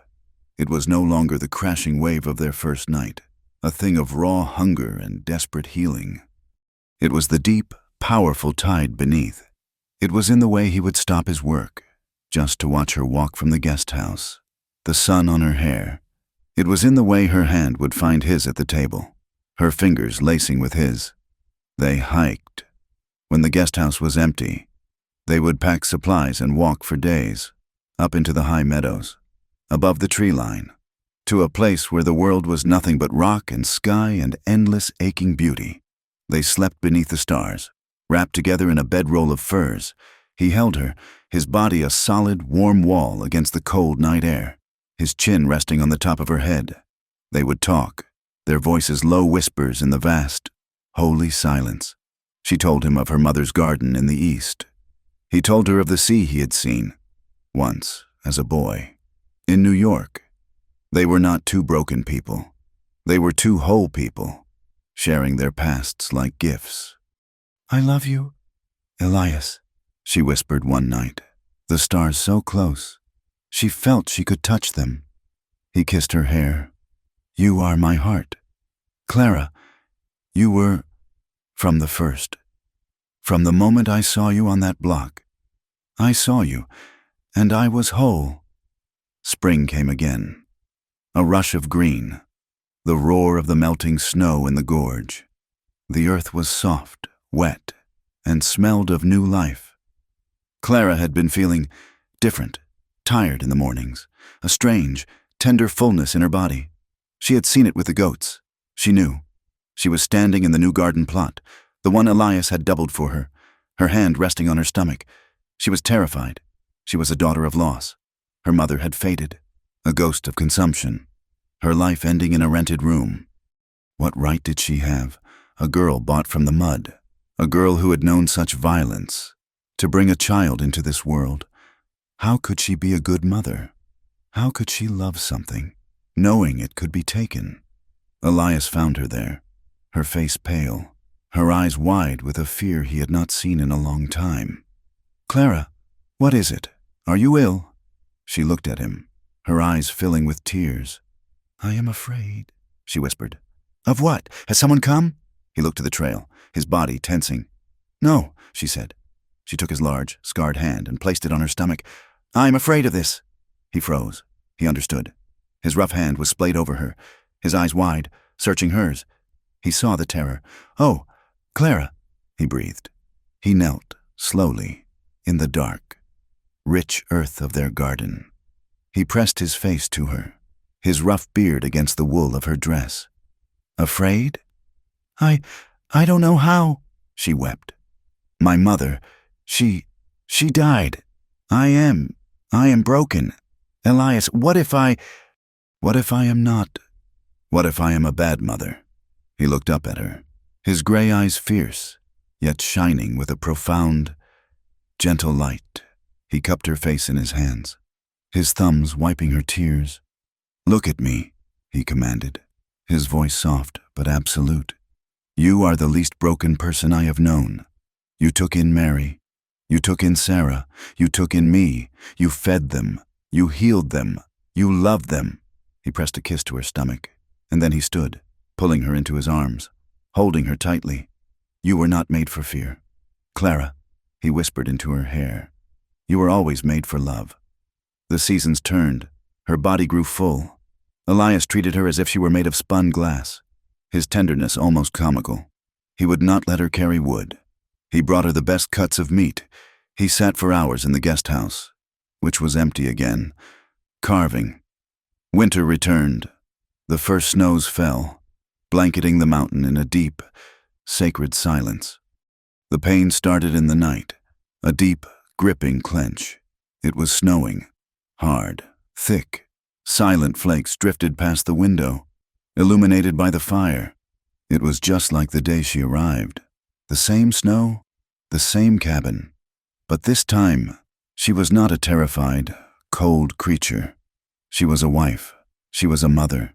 A: It was no longer the crashing wave of their first night, a thing of raw hunger and desperate healing. It was the deep, powerful tide beneath. It was in the way he would stop his work, just to watch her walk from the guest house, the sun on her hair. It was in the way her hand would find his at the table, her fingers lacing with his. They hiked. When the guest house was empty, they would pack supplies and walk for days, up into the high meadows, above the tree line, to a place where the world was nothing but rock and sky and endless aching beauty. They slept beneath the stars, wrapped together in a bedroll of furs. He held her, his body a solid, warm wall against the cold night air, his chin resting on the top of her head. They would talk, their voices low whispers in the vast, holy silence. She told him of her mother's garden in the east. He told her of the sea he had seen, once, as a boy, in New York. They were not 2 broken people. They were 2 whole people, sharing their pasts like gifts. "I love you, Elias," she whispered one night, the stars so close. She felt she could touch them. He kissed her hair. "You are my heart. Clara, you were from the first. From the moment I saw you on that block. I saw you, and I was whole." Spring came again. A rush of green. The roar of the melting snow in the gorge. The earth was soft, wet, and smelled of new life. Clara had been feeling different, tired in the mornings, a strange, tender fullness in her body. She had seen it with the goats. She knew. She was standing in the new garden plot, the one Elias had doubled for her, her hand resting on her stomach. She was terrified. She was a daughter of loss. Her mother had faded, a ghost of consumption, her life ending in a rented room. What right did she have, a girl bought from the mud, a girl who had known such violence, to bring a child into this world? How could she be a good mother? How could she love something, knowing it could be taken? Elias found her there, her face pale, her eyes wide with a fear he had not seen in a long time. "Clara, what is it? Are you ill?" She looked at him, her eyes filling with tears. "I am afraid," she whispered. "Of what? Has someone come?" He looked to the trail, his body tensing. "No," she said. She took his large, scarred hand and placed it on her stomach. "I am afraid of this." He froze. He understood. His rough hand was splayed over her, his eyes wide, searching hers. He saw the terror. "Oh, Clara," he breathed. He knelt, slowly, in the dark, rich earth of their garden. He pressed his face to her, his rough beard against the wool of her dress. Afraid? I don't know how, she wept. My mother, she died. I am broken. Elias, what if I am not? What if I am a bad mother? He looked up at her, his gray eyes fierce, yet shining with a profound, gentle light. He cupped her face in his hands, his thumbs wiping her tears. Look at me, he commanded, his voice soft but absolute. You are the least broken person I have known. You took in Mary. You took in Sarah. You took in me. You fed them. You healed them. You loved them. He pressed a kiss to her stomach, and then he stood, pulling her into his arms, holding her tightly. You were not made for fear. Clara, he whispered into her hair, you were always made for love. The seasons turned. Her body grew full. Elias treated her as if she were made of spun glass, his tenderness almost comical. He would not let her carry wood. He brought her the best cuts of meat. He sat for hours in the guest house, which was empty again, carving. Winter returned. The first snows fell, blanketing the mountain in a deep, sacred silence. The pain started in the night, a deep, gripping clench. It was snowing, hard, thick. Silent flakes drifted past the window, illuminated by the fire. It was just like the day she arrived. The same snow, the same cabin. But this time, she was not a terrified, cold creature. She was a wife. She was a mother.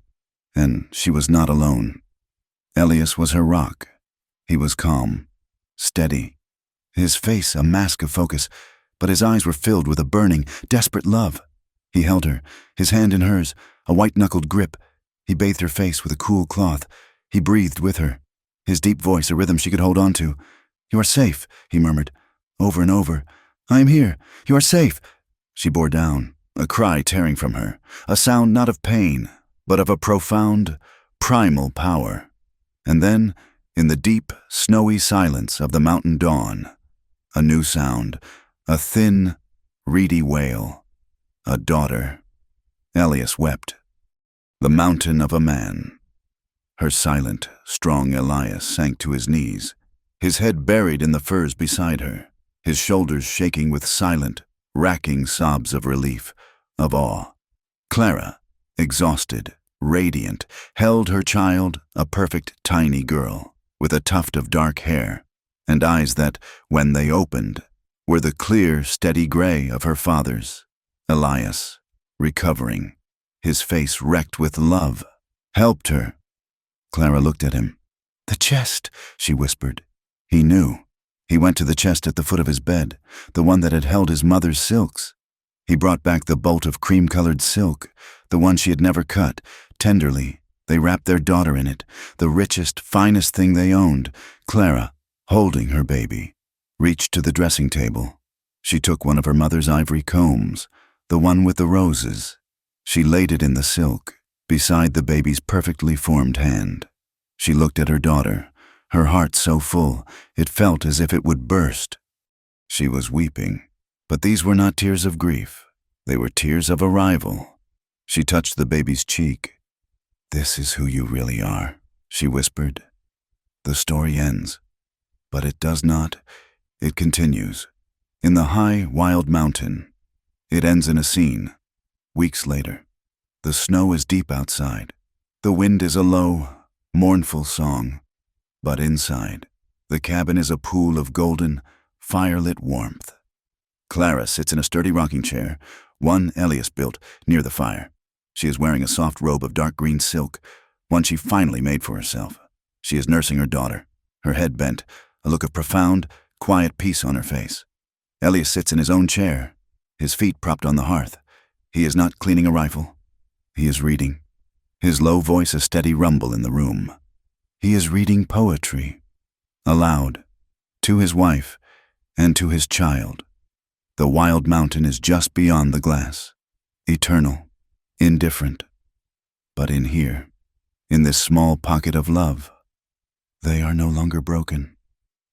A: And she was not alone. Elias was her rock. He was calm, steady. His face a mask of focus, but his eyes were filled with a burning, desperate love. He held her, his hand in hers, a white-knuckled grip. He bathed her face with a cool cloth. He breathed with her, his deep voice a rhythm she could hold on to. You are safe, he murmured, over and over. I am here. You are safe. She bore down, a cry tearing from her, a sound not of pain, but of a profound, primal power. And then, in the deep, snowy silence of the mountain dawn, a new sound, a thin, reedy wail. A daughter. Elias wept. The mountain of a man. Her silent, strong Elias sank to his knees, his head buried in the furs beside her, his shoulders shaking with silent, racking sobs of relief, of awe. Clara, exhausted, radiant, held her child, a perfect tiny girl, with a tuft of dark hair, and eyes that, when they opened, were the clear, steady gray of her father's. Elias, recovering, his face wrecked with love, helped her. Clara looked at him. The chest, she whispered. He knew. He went to the chest at the foot of his bed, the one that had held his mother's silks. He brought back the bolt of cream-colored silk, the one she had never cut. Tenderly, they wrapped their daughter in it, the richest, finest thing they owned. Clara, holding her baby, reached to the dressing table. She took one of her mother's ivory combs, the one with the roses. She laid it in the silk, beside the baby's perfectly formed hand. She looked at her daughter, her heart so full, it felt as if it would burst. She was weeping, but these were not tears of grief. They were tears of arrival. She touched the baby's cheek. This is who you really are, she whispered. The story ends, but it does not. It continues. In the high, wild mountain. It ends in a scene. Weeks later. The snow is deep outside. The wind is a low, mournful song. But inside, the cabin is a pool of golden, firelit warmth. Clara sits in a sturdy rocking chair, one Elias built, near the fire. She is wearing a soft robe of dark green silk, one she finally made for herself. She is nursing her daughter, her head bent, a look of profound, quiet peace on her face. Elias sits in his own chair, his feet propped on the hearth. He is not cleaning a rifle. He is reading, his low voice a steady rumble in the room. He is reading poetry, aloud, to his wife and to his child. The wild mountain is just beyond the glass, eternal, indifferent. But in here, in this small pocket of love, they are no longer broken.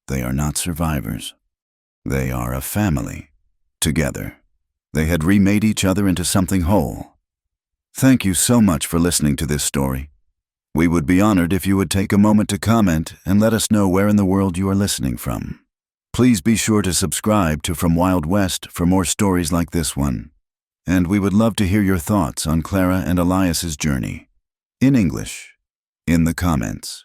A: They are not survivors. They are a family, together. They had remade each other into something whole. Thank you so much for listening to this story. We would be honored if you would take a moment to comment and let us know where in the world you are listening from. Please be sure to subscribe to From Wild West for more stories like this one. And we would love to hear your thoughts on Clara and Elias's journey, in English, in the comments.